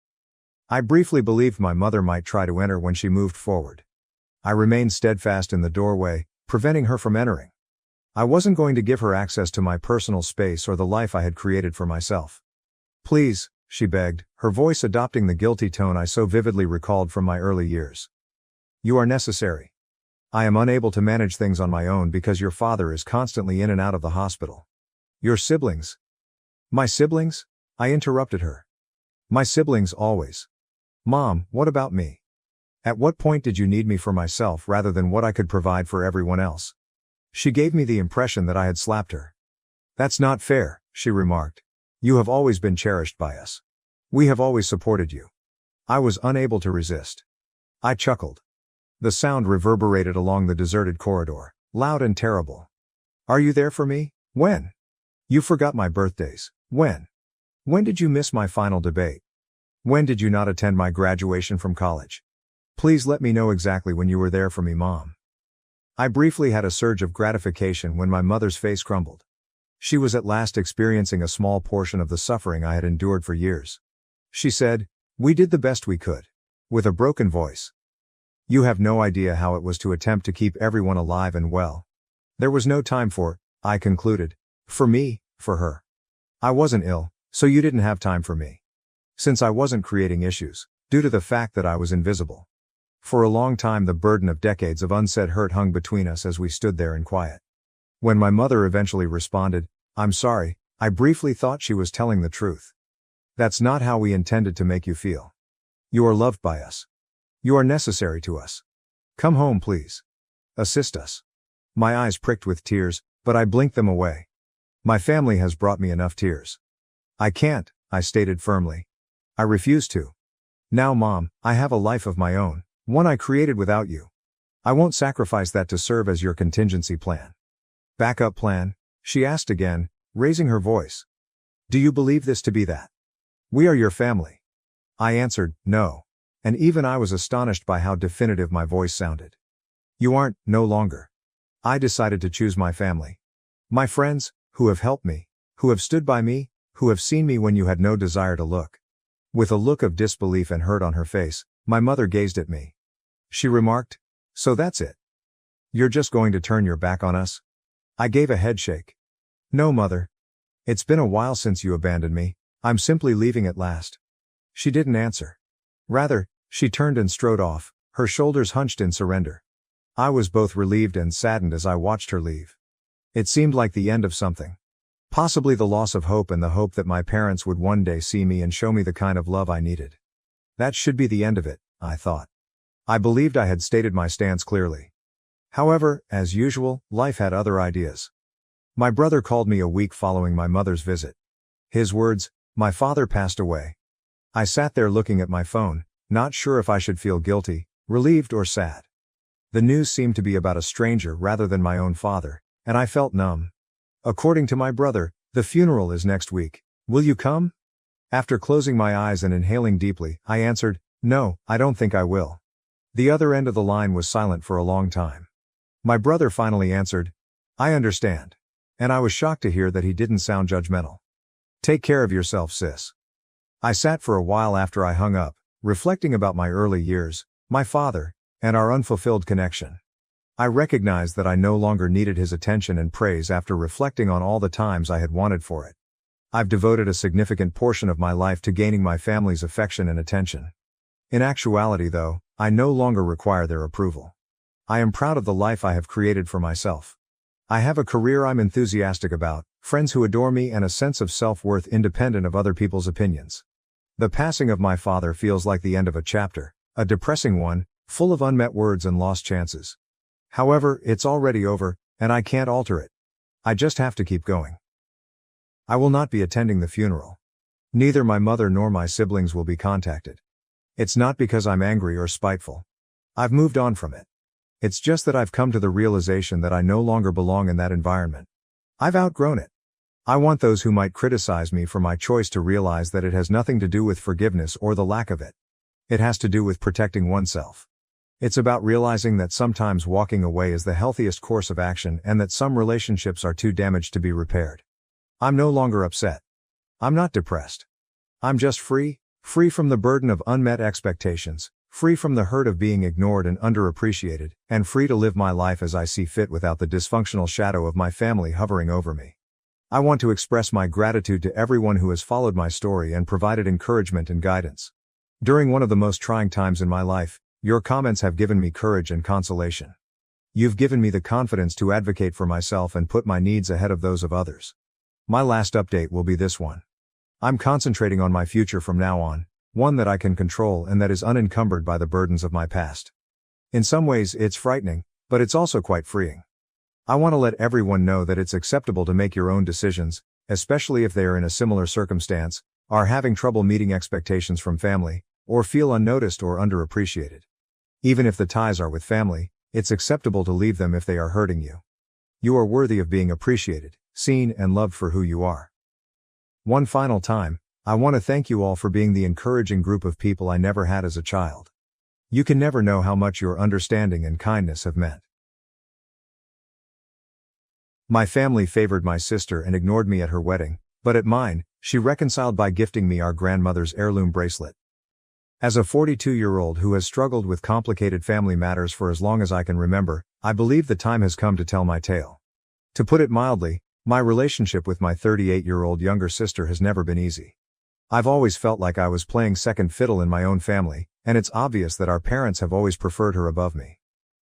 I briefly believed my mother might try to enter when she moved forward. I remained steadfast in the doorway, preventing her from entering. I wasn't going to give her access to my personal space or the life I had created for myself. "Please," she begged, her voice adopting the guilty tone I so vividly recalled from my early years. "You are necessary. I am unable to manage things on my own because your father is constantly in and out of the hospital." "Your siblings?" "My siblings?" I interrupted her. "My siblings always. Mom, what about me? At what point did you need me for myself rather than what I could provide for everyone else?" She gave me the impression that I had slapped her. "That's not fair," she remarked. "You have always been cherished by us. We have always supported you." I was unable to resist. I chuckled. The sound reverberated along the deserted corridor, loud and terrible. "Are you there for me? When? You forgot my birthdays. When? When did you miss my final debate? When did you not attend my graduation from college? Please let me know exactly when you were there for me, Mom." I briefly had a surge of gratification when my mother's face crumbled. She was at last experiencing a small portion of the suffering I had endured for years. She said, "We did the best we could." With a broken voice. "You have no idea how it was to attempt to keep everyone alive and well. There was no time for," I concluded. "For me, for her. I wasn't ill, so you didn't have time for me. Since I wasn't creating issues, due to the fact that I was invisible." For a long time the burden of decades of unsaid hurt hung between us as we stood there in quiet. When my mother eventually responded, "I'm sorry," I briefly thought she was telling the truth. "That's not how we intended to make you feel. You are loved by us. You are necessary to us. Come home, please. Assist us." My eyes pricked with tears, but I blinked them away. My family has brought me enough tears. "I can't," I stated firmly. "I refuse to. Now, Mom, I have a life of my own, one I created without you. I won't sacrifice that to serve as your contingency plan." "Backup plan?" she asked again, raising her voice. "Do you believe this to be that? We are your family." I answered, "No." And even I was astonished by how definitive my voice sounded. "You aren't, no longer. I decided to choose my family. My friends, who have helped me, who have stood by me, who have seen me when you had no desire to look." With a look of disbelief and hurt on her face, my mother gazed at me. She remarked, "So that's it? You're just going to turn your back on us?" I gave a headshake. "No, Mother. It's been a while since you abandoned me. I'm simply leaving at last." She didn't answer. Rather, she turned and strode off, her shoulders hunched in surrender. I was both relieved and saddened as I watched her leave. It seemed like the end of something. Possibly the loss of hope and the hope that my parents would one day see me and show me the kind of love I needed. That should be the end of it, I thought. I believed I had stated my stance clearly. However, as usual, life had other ideas. My brother called me a week following my mother's visit. His words, "My father passed away." I sat there looking at my phone, not sure if I should feel guilty, relieved or sad. The news seemed to be about a stranger rather than my own father, and I felt numb. "According to my brother, the funeral is next week. Will you come?" After closing my eyes and inhaling deeply, I answered, "No, I don't think I will." The other end of the line was silent for a long time. My brother finally answered, "I understand." And I was shocked to hear that he didn't sound judgmental. "Take care of yourself, sis." I sat for a while after I hung up, reflecting about my early years, my father, and our unfulfilled connection. I recognized that I no longer needed his attention and praise after reflecting on all the times I had wanted for it. I've devoted a significant portion of my life to gaining my family's affection and attention. In actuality, though, I no longer require their approval. I am proud of the life I have created for myself. I have a career I'm enthusiastic about, friends who adore me, and a sense of self-worth independent of other people's opinions. The passing of my father feels like the end of a chapter, a depressing one, full of unmet words and lost chances. However, it's already over, and I can't alter it. I just have to keep going. I will not be attending the funeral. Neither my mother nor my siblings will be contacted. It's not because I'm angry or spiteful. I've moved on from it. It's just that I've come to the realization that I no longer belong in that environment. I've outgrown it. I want those who might criticize me for my choice to realize that it has nothing to do with forgiveness or the lack of it. It has to do with protecting oneself. It's about realizing that sometimes walking away is the healthiest course of action and that some relationships are too damaged to be repaired. I'm no longer upset. I'm not depressed. I'm just free from the burden of unmet expectations, free from the hurt of being ignored and underappreciated, and free to live my life as I see fit without the dysfunctional shadow of my family hovering over me. I want to express my gratitude to everyone who has followed my story and provided encouragement and guidance. During one of the most trying times in my life, your comments have given me courage and consolation. You've given me the confidence to advocate for myself and put my needs ahead of those of others. My last update will be this one. I'm concentrating on my future from now on, one that I can control and that is unencumbered by the burdens of my past. In some ways, it's frightening, but it's also quite freeing. I want to let everyone know that it's acceptable to make your own decisions, especially if they are in a similar circumstance, are having trouble meeting expectations from family, or feel unnoticed or underappreciated. Even if the ties are with family, it's acceptable to leave them if they are hurting you. You are worthy of being appreciated, seen, and loved for who you are. One final time, I want to thank you all for being the encouraging group of people I never had as a child. You can never know how much your understanding and kindness have meant. My family favored my sister and ignored me at her wedding, but at mine, she reconciled by gifting me our grandmother's heirloom bracelet. As a 42-year-old who has struggled with complicated family matters for as long as I can remember, I believe the time has come to tell my tale. To put it mildly, my relationship with my 38-year-old younger sister has never been easy. I've always felt like I was playing second fiddle in my own family, and it's obvious that our parents have always preferred her above me.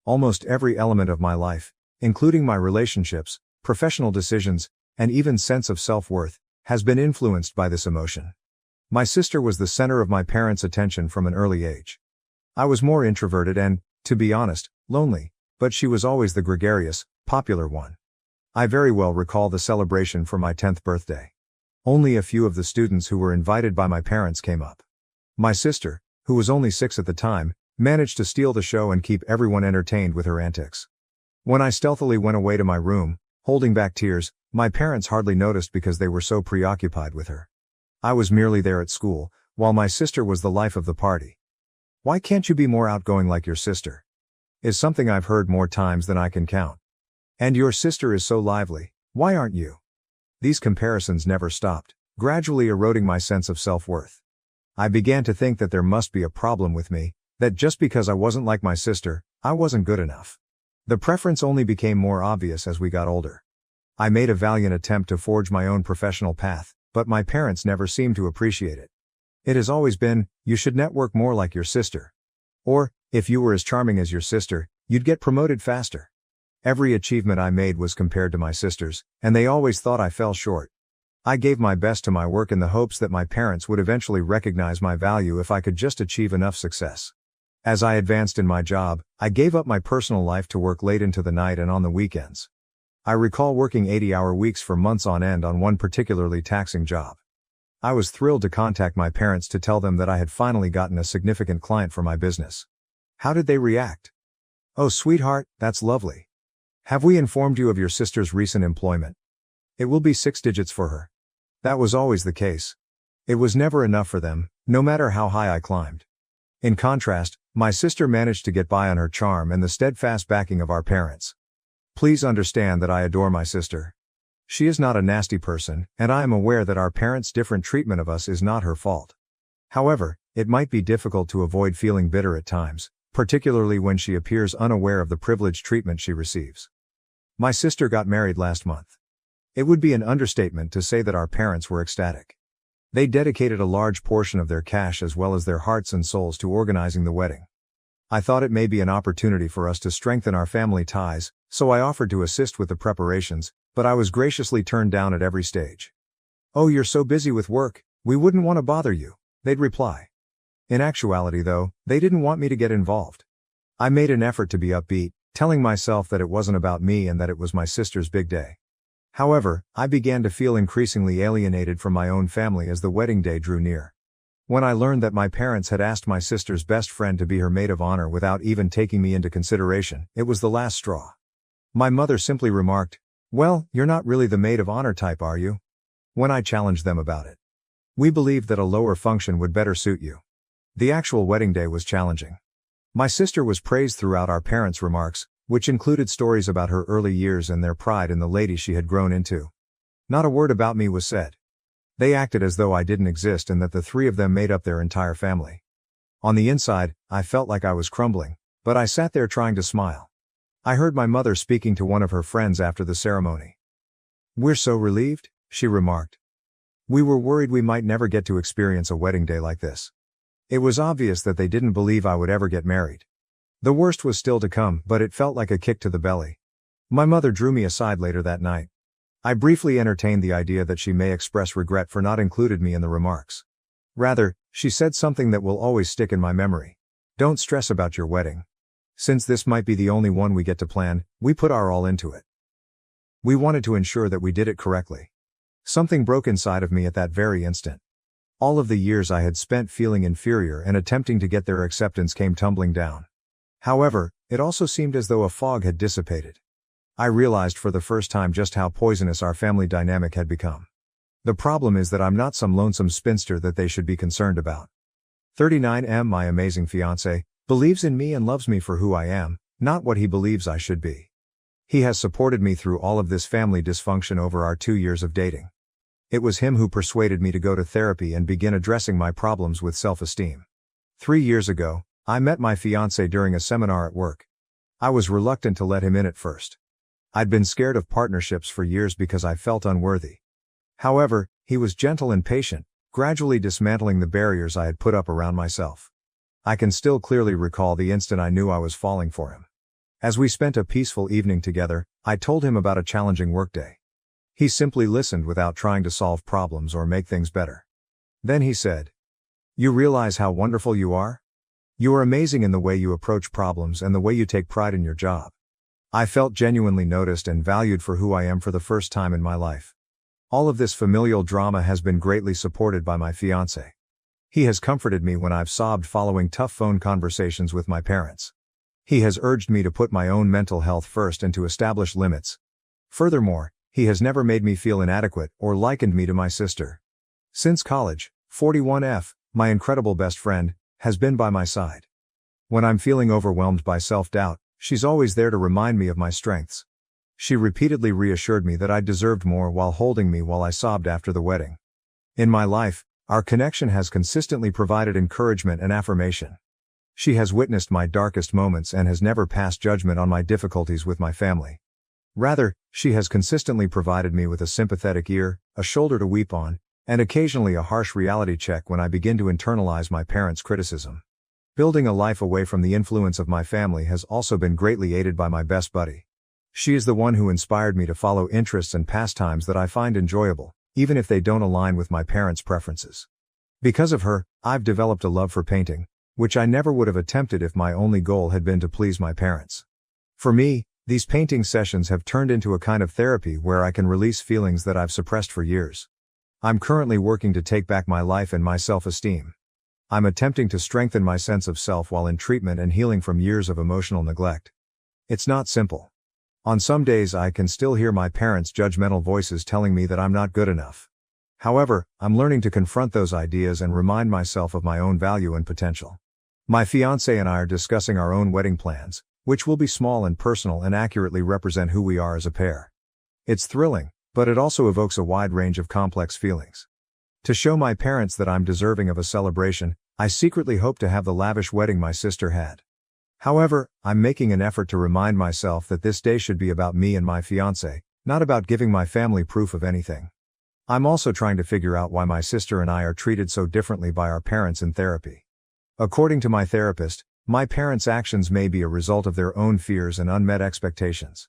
Almost every element of my life, including my relationships, professional decisions, and even sense of self-worth, has been influenced by this emotion. My sister was the center of my parents' attention from an early age. I was more introverted and, to be honest, lonely, but she was always the gregarious, popular one. I very well recall the celebration for my 10th birthday. Only a few of the students who were invited by my parents came up. My sister, who was only 6 at the time, managed to steal the show and keep everyone entertained with her antics. When I stealthily went away to my room, holding back tears, my parents hardly noticed because they were so preoccupied with her. I was merely there at school, while my sister was the life of the party. "Why can't you be more outgoing like your sister?" is something I've heard more times than I can count. "And your sister is so lively, why aren't you?" These comparisons never stopped, gradually eroding my sense of self-worth. I began to think that there must be a problem with me, that just because I wasn't like my sister, I wasn't good enough. The preference only became more obvious as we got older. I made a valiant attempt to forge my own professional path, but my parents never seemed to appreciate it. It has always been, "You should network more like your sister." Or, "If you were as charming as your sister, you'd get promoted faster." Every achievement I made was compared to my sister's, and they always thought I fell short. I gave my best to my work in the hopes that my parents would eventually recognize my value if I could just achieve enough success. As I advanced in my job, I gave up my personal life to work late into the night and on the weekends. I recall working 80-hour weeks for months on end on one particularly taxing job. I was thrilled to contact my parents to tell them that I had finally gotten a significant client for my business. How did they react? "Oh, sweetheart, that's lovely. Have we informed you of your sister's recent employment? It will be 6 digits for her." That was always the case. It was never enough for them, no matter how high I climbed. In contrast, my sister managed to get by on her charm and the steadfast backing of our parents. Please understand that I adore my sister. She is not a nasty person, and I am aware that our parents' different treatment of us is not her fault. However, it might be difficult to avoid feeling bitter at times, particularly when she appears unaware of the privileged treatment she receives. My sister got married last month. It would be an understatement to say that our parents were ecstatic. They dedicated a large portion of their cash as well as their hearts and souls to organizing the wedding. I thought it may be an opportunity for us to strengthen our family ties, so I offered to assist with the preparations, but I was graciously turned down at every stage. "Oh, you're so busy with work, we wouldn't want to bother you," they'd reply. In actuality though, they didn't want me to get involved. I made an effort to be upbeat, telling myself that it wasn't about me and that it was my sister's big day. However, I began to feel increasingly alienated from my own family as the wedding day drew near. When I learned that my parents had asked my sister's best friend to be her maid of honor without even taking me into consideration, it was the last straw. My mother simply remarked, "Well, you're not really the maid of honor type, are you?" When I challenged them about it. "We believed that a lower function would better suit you." The actual wedding day was challenging. My sister was praised throughout our parents' remarks, which included stories about her early years and their pride in the lady she had grown into. Not a word about me was said. They acted as though I didn't exist and that the three of them made up their entire family. On the inside, I felt like I was crumbling, but I sat there trying to smile. I heard my mother speaking to one of her friends after the ceremony. "We're so relieved," she remarked. "We were worried we might never get to experience a wedding day like this." It was obvious that they didn't believe I would ever get married. The worst was still to come, but it felt like a kick to the belly. My mother drew me aside later that night. I briefly entertained the idea that she may express regret for not including me in the remarks. Rather, she said something that will always stick in my memory. "Don't stress about your wedding. Since this might be the only one we get to plan, we put our all into it." We wanted to ensure that we did it correctly. Something broke inside of me at that very instant. All of the years I had spent feeling inferior and attempting to get their acceptance came tumbling down. However, it also seemed as though a fog had dissipated. I realized for the first time just how poisonous our family dynamic had become. The problem is that I'm not some lonesome spinster that they should be concerned about. 39M, my amazing fiancé, believes in me and loves me for who I am, not what he believes I should be. He has supported me through all of this family dysfunction over our 2 years of dating. It was him who persuaded me to go to therapy and begin addressing my problems with self-esteem. 3 years ago, I met my fiancé during a seminar at work. I was reluctant to let him in at first. I'd been scared of partnerships for years because I felt unworthy. However, he was gentle and patient, gradually dismantling the barriers I had put up around myself. I can still clearly recall the instant I knew I was falling for him. As we spent a peaceful evening together, I told him about a challenging workday. He simply listened without trying to solve problems or make things better. Then he said, "You realize how wonderful you are? You are amazing in the way you approach problems and the way you take pride in your job." I felt genuinely noticed and valued for who I am for the first time in my life. All of this familial drama has been greatly supported by my fiancé. He has comforted me when I've sobbed following tough phone conversations with my parents. He has urged me to put my own mental health first and to establish limits. Furthermore, he has never made me feel inadequate or likened me to my sister. Since college, 41F, my incredible best friend, has been by my side. When I'm feeling overwhelmed by self-doubt, she's always there to remind me of my strengths. She repeatedly reassured me that I deserved more while holding me while I sobbed after the wedding. In my life, our connection has consistently provided encouragement and affirmation. She has witnessed my darkest moments and has never passed judgment on my difficulties with my family. Rather, she has consistently provided me with a sympathetic ear, a shoulder to weep on, and occasionally a harsh reality check when I begin to internalize my parents' criticism. Building a life away from the influence of my family has also been greatly aided by my best buddy. She is the one who inspired me to follow interests and pastimes that I find enjoyable, even if they don't align with my parents' preferences. Because of her, I've developed a love for painting, which I never would have attempted if my only goal had been to please my parents. For me, these painting sessions have turned into a kind of therapy where I can release feelings that I've suppressed for years. I'm currently working to take back my life and my self-esteem. I'm attempting to strengthen my sense of self while in treatment and healing from years of emotional neglect. It's not simple. On some days I can still hear my parents' judgmental voices telling me that I'm not good enough. However, I'm learning to confront those ideas and remind myself of my own value and potential. My fiancé and I are discussing our own wedding plans, which will be small and personal and accurately represent who we are as a pair. It's thrilling, but it also evokes a wide range of complex feelings. To show my parents that I'm deserving of a celebration, I secretly hope to have the lavish wedding my sister had. However, I'm making an effort to remind myself that this day should be about me and my fiancé, not about giving my family proof of anything. I'm also trying to figure out why my sister and I are treated so differently by our parents in therapy. According to my therapist, my parents' actions may be a result of their own fears and unmet expectations.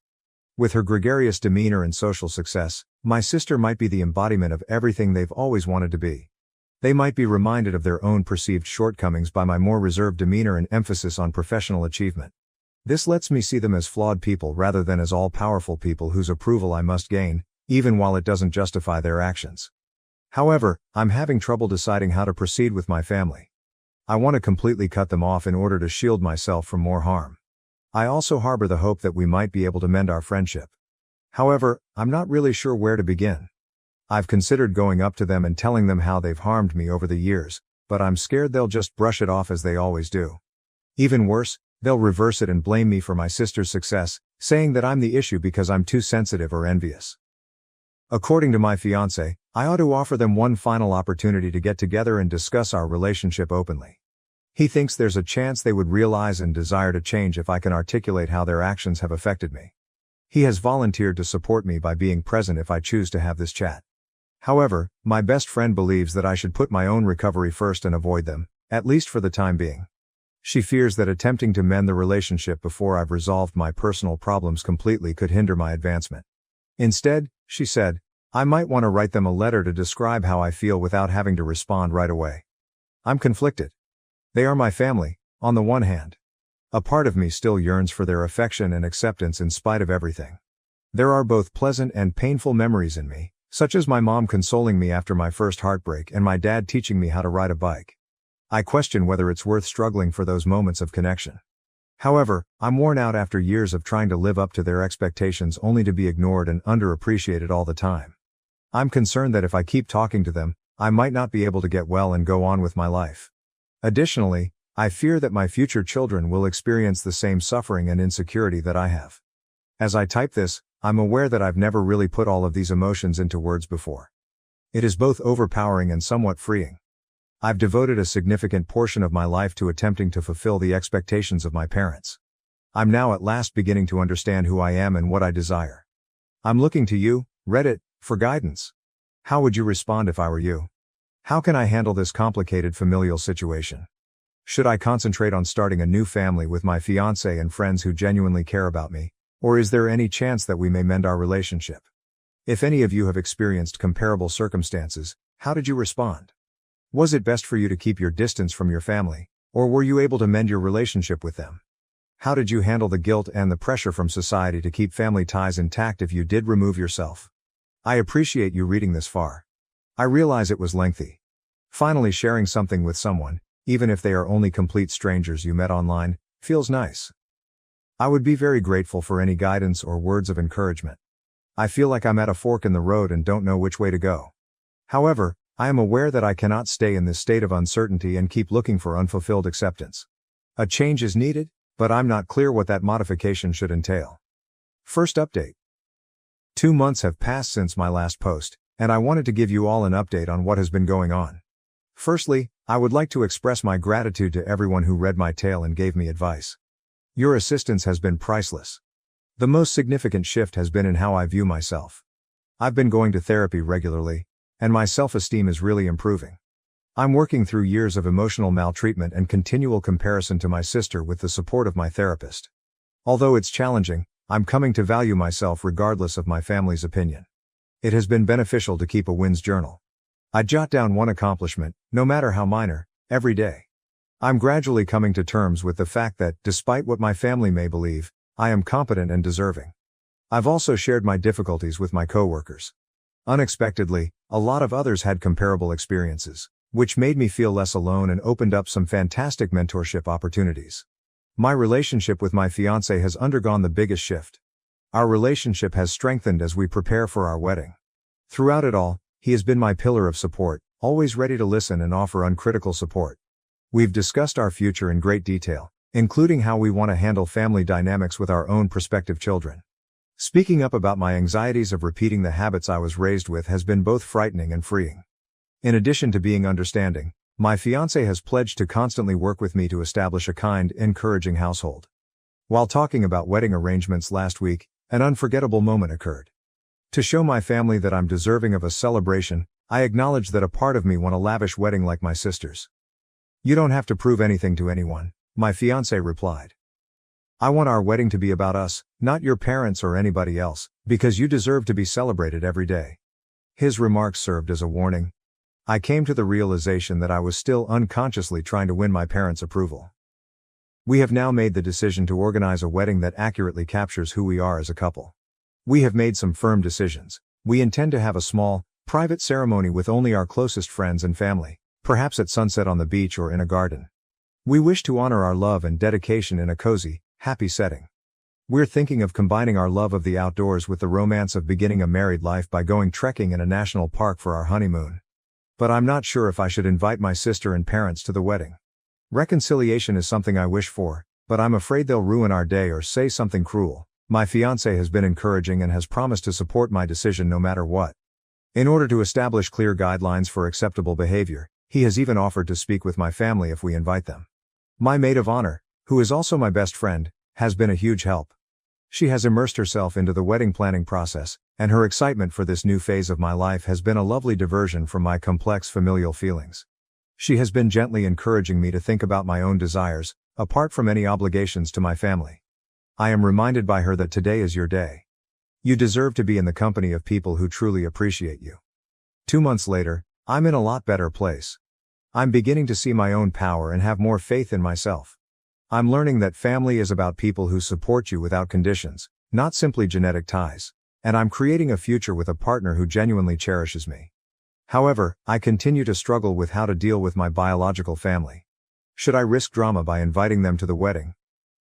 With her gregarious demeanor and social success, my sister might be the embodiment of everything they've always wanted to be. They might be reminded of their own perceived shortcomings by my more reserved demeanor and emphasis on professional achievement. This lets me see them as flawed people rather than as all-powerful people whose approval I must gain, even while it doesn't justify their actions. However, I'm having trouble deciding how to proceed with my family. I want to completely cut them off in order to shield myself from more harm. I also harbor the hope that we might be able to mend our friendship. However, I'm not really sure where to begin. I've considered going up to them and telling them how they've harmed me over the years, but I'm scared they'll just brush it off as they always do. Even worse, they'll reverse it and blame me for my sister's success, saying that I'm the issue because I'm too sensitive or envious. According to my fiancé, I ought to offer them one final opportunity to get together and discuss our relationship openly. He thinks there's a chance they would realize and desire to change if I can articulate how their actions have affected me. He has volunteered to support me by being present if I choose to have this chat. However, my best friend believes that I should put my own recovery first and avoid them, at least for the time being. She fears that attempting to mend the relationship before I've resolved my personal problems completely could hinder my advancement. Instead, she said, I might want to write them a letter to describe how I feel without having to respond right away. I'm conflicted. They are my family, on the one hand. A part of me still yearns for their affection and acceptance in spite of everything. There are both pleasant and painful memories in me, such as my mom consoling me after my first heartbreak and my dad teaching me how to ride a bike. I question whether it's worth struggling for those moments of connection. However, I'm worn out after years of trying to live up to their expectations only to be ignored and underappreciated all the time. I'm concerned that if I keep talking to them, I might not be able to get well and go on with my life. Additionally, I fear that my future children will experience the same suffering and insecurity that I have. As I type this, I'm aware that I've never really put all of these emotions into words before. It is both overpowering and somewhat freeing. I've devoted a significant portion of my life to attempting to fulfill the expectations of my parents. I'm now at last beginning to understand who I am and what I desire. I'm looking to you, Reddit, for guidance. How would you respond if I were you? How can I handle this complicated familial situation? Should I concentrate on starting a new family with my fiancé and friends who genuinely care about me, or is there any chance that we may mend our relationship? If any of you have experienced comparable circumstances, how did you respond? Was it best for you to keep your distance from your family, or were you able to mend your relationship with them? How did you handle the guilt and the pressure from society to keep family ties intact if you did remove yourself? I appreciate you reading this far. I realize it was lengthy. Finally sharing something with someone, even if they are only complete strangers you met online, feels nice. I would be very grateful for any guidance or words of encouragement. I feel like I'm at a fork in the road and don't know which way to go. However, I am aware that I cannot stay in this state of uncertainty and keep looking for unfulfilled acceptance. A change is needed, but I'm not clear what that modification should entail. First update. 2 months have passed since my last post, and I wanted to give you all an update on what has been going on. Firstly, I would like to express my gratitude to everyone who read my tale and gave me advice. Your assistance has been priceless. The most significant shift has been in how I view myself. I've been going to therapy regularly, and my self-esteem is really improving. I'm working through years of emotional maltreatment and continual comparison to my sister with the support of my therapist. Although it's challenging, I'm coming to value myself regardless of my family's opinion. It has been beneficial to keep a wins journal. I jot down one accomplishment, no matter how minor, every day. I'm gradually coming to terms with the fact that, despite what my family may believe, I am competent and deserving. I've also shared my difficulties with my coworkers. Unexpectedly, a lot of others had comparable experiences, which made me feel less alone and opened up some fantastic mentorship opportunities. My relationship with my fiancé has undergone the biggest shift. Our relationship has strengthened as we prepare for our wedding. Throughout it all, he has been my pillar of support, always ready to listen and offer uncritical support. We've discussed our future in great detail, including how we want to handle family dynamics with our own prospective children. Speaking up about my anxieties of repeating the habits I was raised with has been both frightening and freeing. In addition to being understanding, my fiancé has pledged to constantly work with me to establish a kind, encouraging household. While talking about wedding arrangements last week, an unforgettable moment occurred. To show my family that I'm deserving of a celebration, I acknowledge that a part of me wants a lavish wedding like my sister's. "You don't have to prove anything to anyone," my fiancé replied. "I want our wedding to be about us, not your parents or anybody else, because you deserve to be celebrated every day." His remarks served as a warning. I came to the realization that I was still unconsciously trying to win my parents' approval. We have now made the decision to organize a wedding that accurately captures who we are as a couple. We have made some firm decisions. We intend to have a small, private ceremony with only our closest friends and family, perhaps at sunset on the beach or in a garden. We wish to honor our love and dedication in a cozy, happy setting. We're thinking of combining our love of the outdoors with the romance of beginning a married life by going trekking in a national park for our honeymoon. But I'm not sure if I should invite my sister and parents to the wedding. Reconciliation is something I wish for, but I'm afraid they'll ruin our day or say something cruel. My fiancé has been encouraging and has promised to support my decision no matter what. In order to establish clear guidelines for acceptable behavior, he has even offered to speak with my family if we invite them. My maid of honor, who is also my best friend, has been a huge help. She has immersed herself into the wedding planning process, and her excitement for this new phase of my life has been a lovely diversion from my complex familial feelings. She has been gently encouraging me to think about my own desires, apart from any obligations to my family. I am reminded by her that today is your day. You deserve to be in the company of people who truly appreciate you. 2 months later, I'm in a lot better place. I'm beginning to see my own power and have more faith in myself. I'm learning that family is about people who support you without conditions, not simply genetic ties. And I'm creating a future with a partner who genuinely cherishes me. However, I continue to struggle with how to deal with my biological family. Should I risk drama by inviting them to the wedding?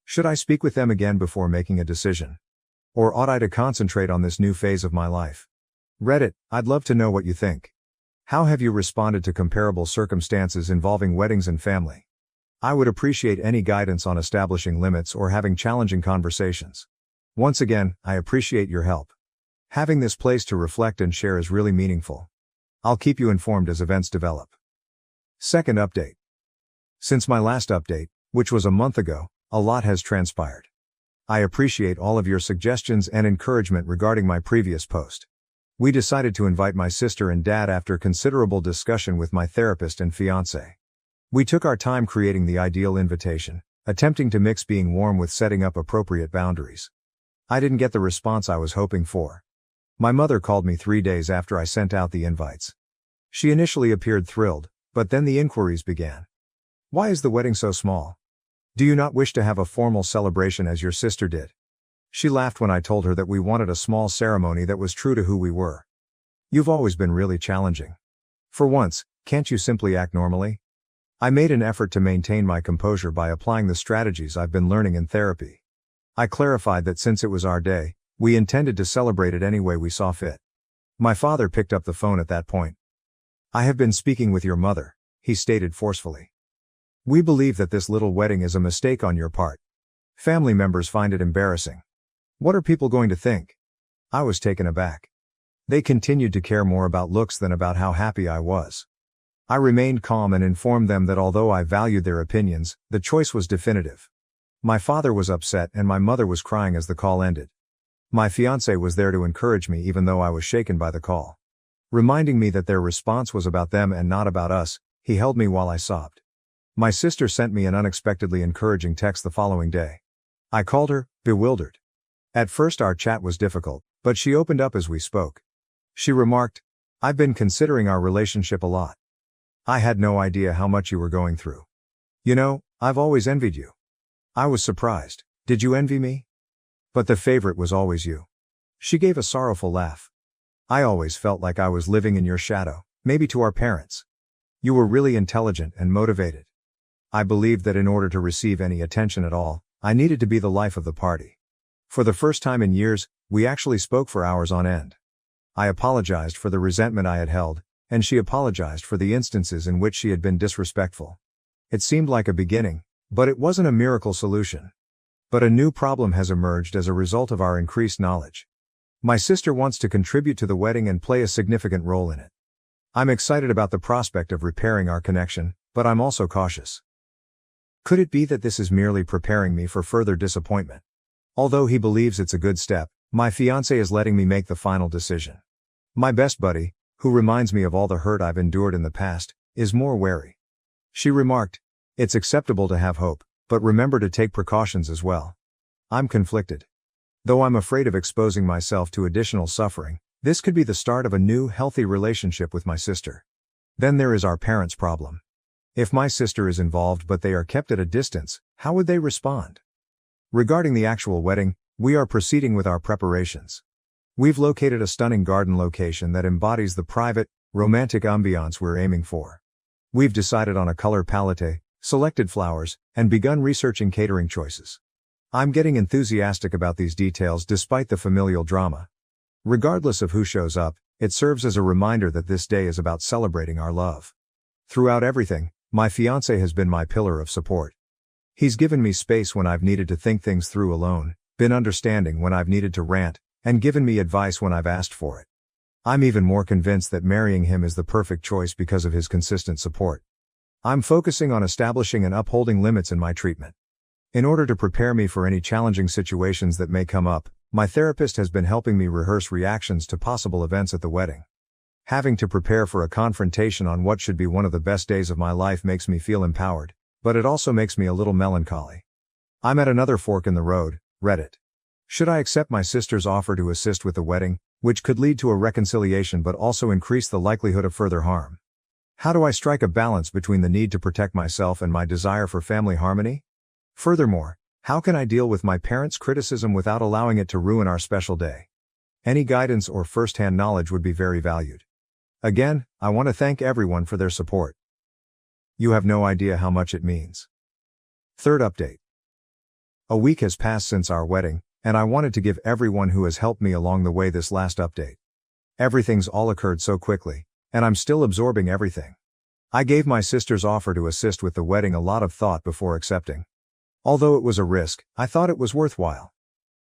Should I speak with them again before making a decision? Or ought I to concentrate on this new phase of my life? Reddit, I'd love to know what you think. How have you responded to comparable circumstances involving weddings and family? I would appreciate any guidance on establishing limits or having challenging conversations. Once again, I appreciate your help. Having this place to reflect and share is really meaningful. I'll keep you informed as events develop. Second update. Since my last update, which was a month ago, a lot has transpired. I appreciate all of your suggestions and encouragement regarding my previous post. We decided to invite my sister and dad after considerable discussion with my therapist and fiancé. We took our time creating the ideal invitation, attempting to mix being warm with setting up appropriate boundaries. I didn't get the response I was hoping for. My mother called me 3 days after I sent out the invites. She initially appeared thrilled, but then the inquiries began. Why is the wedding so small? Do you not wish to have a formal celebration as your sister did? She laughed when I told her that we wanted a small ceremony that was true to who we were. You've always been really challenging. For once, can't you simply act normally? I made an effort to maintain my composure by applying the strategies I've been learning in therapy. I clarified that since it was our day, we intended to celebrate it any way we saw fit. My father picked up the phone at that point. I have been speaking with your mother, he stated forcefully. We believe that this little wedding is a mistake on your part. Family members find it embarrassing. What are people going to think? I was taken aback. They continued to care more about looks than about how happy I was. I remained calm and informed them that although I valued their opinions, the choice was definitive. My father was upset and my mother was crying as the call ended. My fiancé was there to encourage me even though I was shaken by the call. Reminding me that their response was about them and not about us, he held me while I sobbed. My sister sent me an unexpectedly encouraging text the following day. I called her, bewildered. At first our chat was difficult, but she opened up as we spoke. She remarked, I've been considering our relationship a lot. I had no idea how much you were going through. You know, I've always envied you. I was surprised. Did you envy me? But the favorite was always you. She gave a sorrowful laugh. I always felt like I was living in your shadow, maybe to our parents. You were really intelligent and motivated. I believed that in order to receive any attention at all, I needed to be the life of the party. For the first time in years, we actually spoke for hours on end. I apologized for the resentment I had held, and she apologized for the instances in which she had been disrespectful. It seemed like a beginning, But it wasn't a miracle solution. But a new problem has emerged as a result of our increased knowledge. My sister wants to contribute to the wedding and play a significant role in it. I'm excited about the prospect of repairing our connection, but I'm also cautious. Could it be that this is merely preparing me for further disappointment? Although he believes it's a good step, my fiancé is letting me make the final decision. My best buddy, who reminds me of all the hurt I've endured in the past, is more wary. She remarked, "It's acceptable to have hope, but remember to take precautions as well." I'm conflicted. Though I'm afraid of exposing myself to additional suffering, this could be the start of a new, healthy relationship with my sister. Then there is our parents' problem. If my sister is involved but they are kept at a distance, how would they respond? Regarding the actual wedding, we are proceeding with our preparations. We've located a stunning garden location that embodies the private, romantic ambiance we're aiming for. We've decided on a color palette, selected flowers, and begun researching catering choices. I'm getting enthusiastic about these details despite the familial drama. Regardless of who shows up, it serves as a reminder that this day is about celebrating our love. Throughout everything, my fiancé has been my pillar of support. He's given me space when I've needed to think things through alone, been understanding when I've needed to rant, and given me advice when I've asked for it. I'm even more convinced that marrying him is the perfect choice because of his consistent support. I'm focusing on establishing and upholding limits in my treatment. In order to prepare me for any challenging situations that may come up, my therapist has been helping me rehearse reactions to possible events at the wedding. Having to prepare for a confrontation on what should be one of the best days of my life makes me feel empowered, but it also makes me a little melancholy. I'm at another fork in the road, Reddit. Should I accept my sister's offer to assist with the wedding, which could lead to a reconciliation but also increase the likelihood of further harm? How do I strike a balance between the need to protect myself and my desire for family harmony? Furthermore, how can I deal with my parents' criticism without allowing it to ruin our special day? Any guidance or first-hand knowledge would be very valued. Again, I want to thank everyone for their support. You have no idea how much it means. Third update. A week has passed since our wedding, and I wanted to give everyone who has helped me along the way this last update. Everything's all occurred so quickly, and I'm still absorbing everything. I gave my sister's offer to assist with the wedding a lot of thought before accepting. Although it was a risk, I thought it was worthwhile.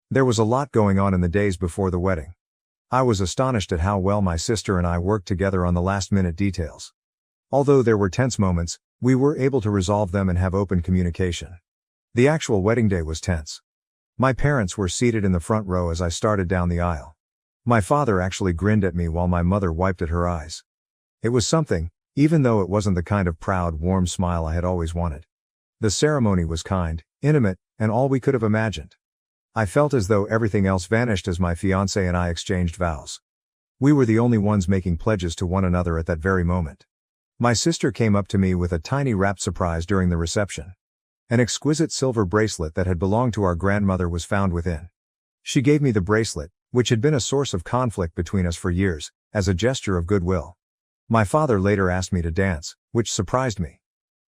There was a lot going on in the days before the wedding. I was astonished at how well my sister and I worked together on the last-minute details. Although there were tense moments, we were able to resolve them and have open communication. The actual wedding day was tense. My parents were seated in the front row as I started down the aisle. My father actually grinned at me while my mother wiped at her eyes. It was something, even though it wasn't the kind of proud, warm smile I had always wanted. The ceremony was kind, intimate, and all we could have imagined. I felt as though everything else vanished as my fiancé and I exchanged vows. We were the only ones making pledges to one another at that very moment. My sister came up to me with a tiny wrapped surprise during the reception. An exquisite silver bracelet that had belonged to our grandmother was found within. She gave me the bracelet, which had been a source of conflict between us for years, as a gesture of goodwill. My father later asked me to dance, which surprised me.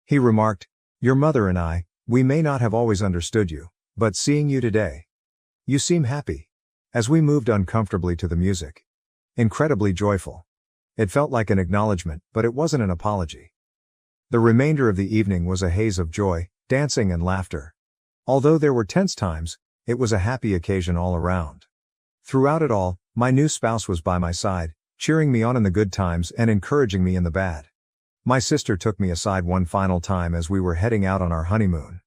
He remarked, "Your mother and I, we may not have always understood you, but seeing you today, you seem happy." As we moved uncomfortably to the music. Incredibly joyful. It felt like an acknowledgement, but it wasn't an apology. The remainder of the evening was a haze of joy, dancing and laughter. Although there were tense times, it was a happy occasion all around. Throughout it all, my new spouse was by my side, cheering me on in the good times and encouraging me in the bad. My sister took me aside one final time as we were heading out on our honeymoon.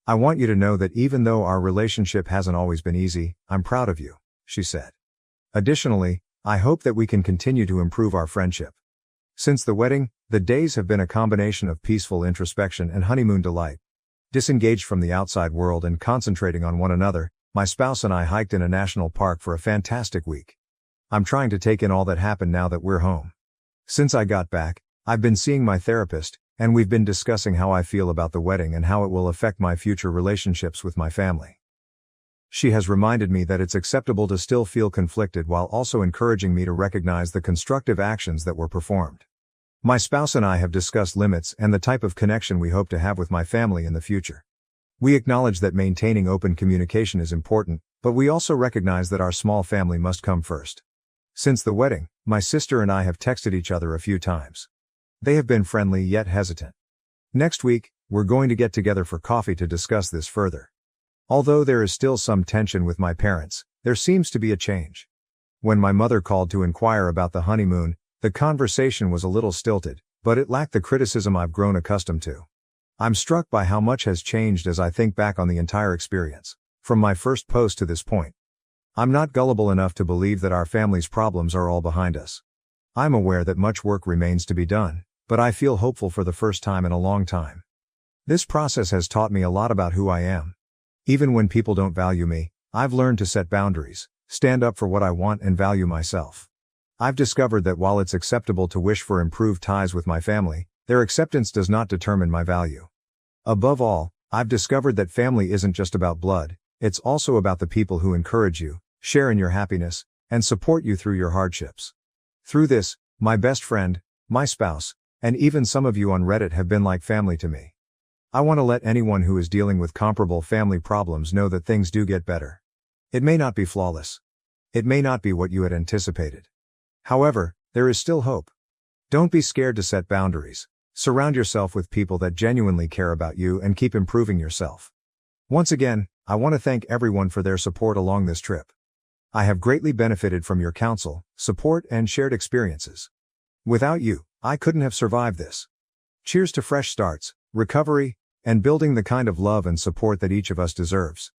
"I want you to know that even though our relationship hasn't always been easy, I'm proud of you," she said. Additionally, I hope that we can continue to improve our friendship. Since the wedding, the days have been a combination of peaceful introspection and honeymoon delight. Disengaged from the outside world and concentrating on one another, my spouse and I hiked in a national park for a fantastic week. I'm trying to take in all that happened now that we're home. Since I got back, I've been seeing my therapist, and we've been discussing how I feel about the wedding and how it will affect my future relationships with my family. She has reminded me that it's acceptable to still feel conflicted while also encouraging me to recognize the constructive actions that were performed. My spouse and I have discussed limits and the type of connection we hope to have with my family in the future. We acknowledge that maintaining open communication is important, but we also recognize that our small family must come first. Since the wedding, my sister and I have texted each other a few times. They have been friendly yet hesitant. Next week, we're going to get together for coffee to discuss this further. Although there is still some tension with my parents, there seems to be a change. When my mother called to inquire about the honeymoon, the conversation was a little stilted, but it lacked the criticism I've grown accustomed to. I'm struck by how much has changed as I think back on the entire experience, from my first post to this point. I'm not gullible enough to believe that our family's problems are all behind us. I'm aware that much work remains to be done, but I feel hopeful for the first time in a long time. This process has taught me a lot about who I am. Even when people don't value me, I've learned to set boundaries, stand up for what I want and value myself. I've discovered that while it's acceptable to wish for improved ties with my family, their acceptance does not determine my value. Above all, I've discovered that family isn't just about blood, it's also about the people who encourage you, share in your happiness, and support you through your hardships. Through this, my best friend, my spouse, and even some of you on Reddit have been like family to me. I want to let anyone who is dealing with comparable family problems know that things do get better. It may not be flawless. It may not be what you had anticipated. However, there is still hope. Don't be scared to set boundaries. Surround yourself with people that genuinely care about you and keep improving yourself. Once again, I want to thank everyone for their support along this trip. I have greatly benefited from your counsel, support, and shared experiences. Without you, I couldn't have survived this. Cheers to fresh starts, recovery, and building the kind of love and support that each of us deserves.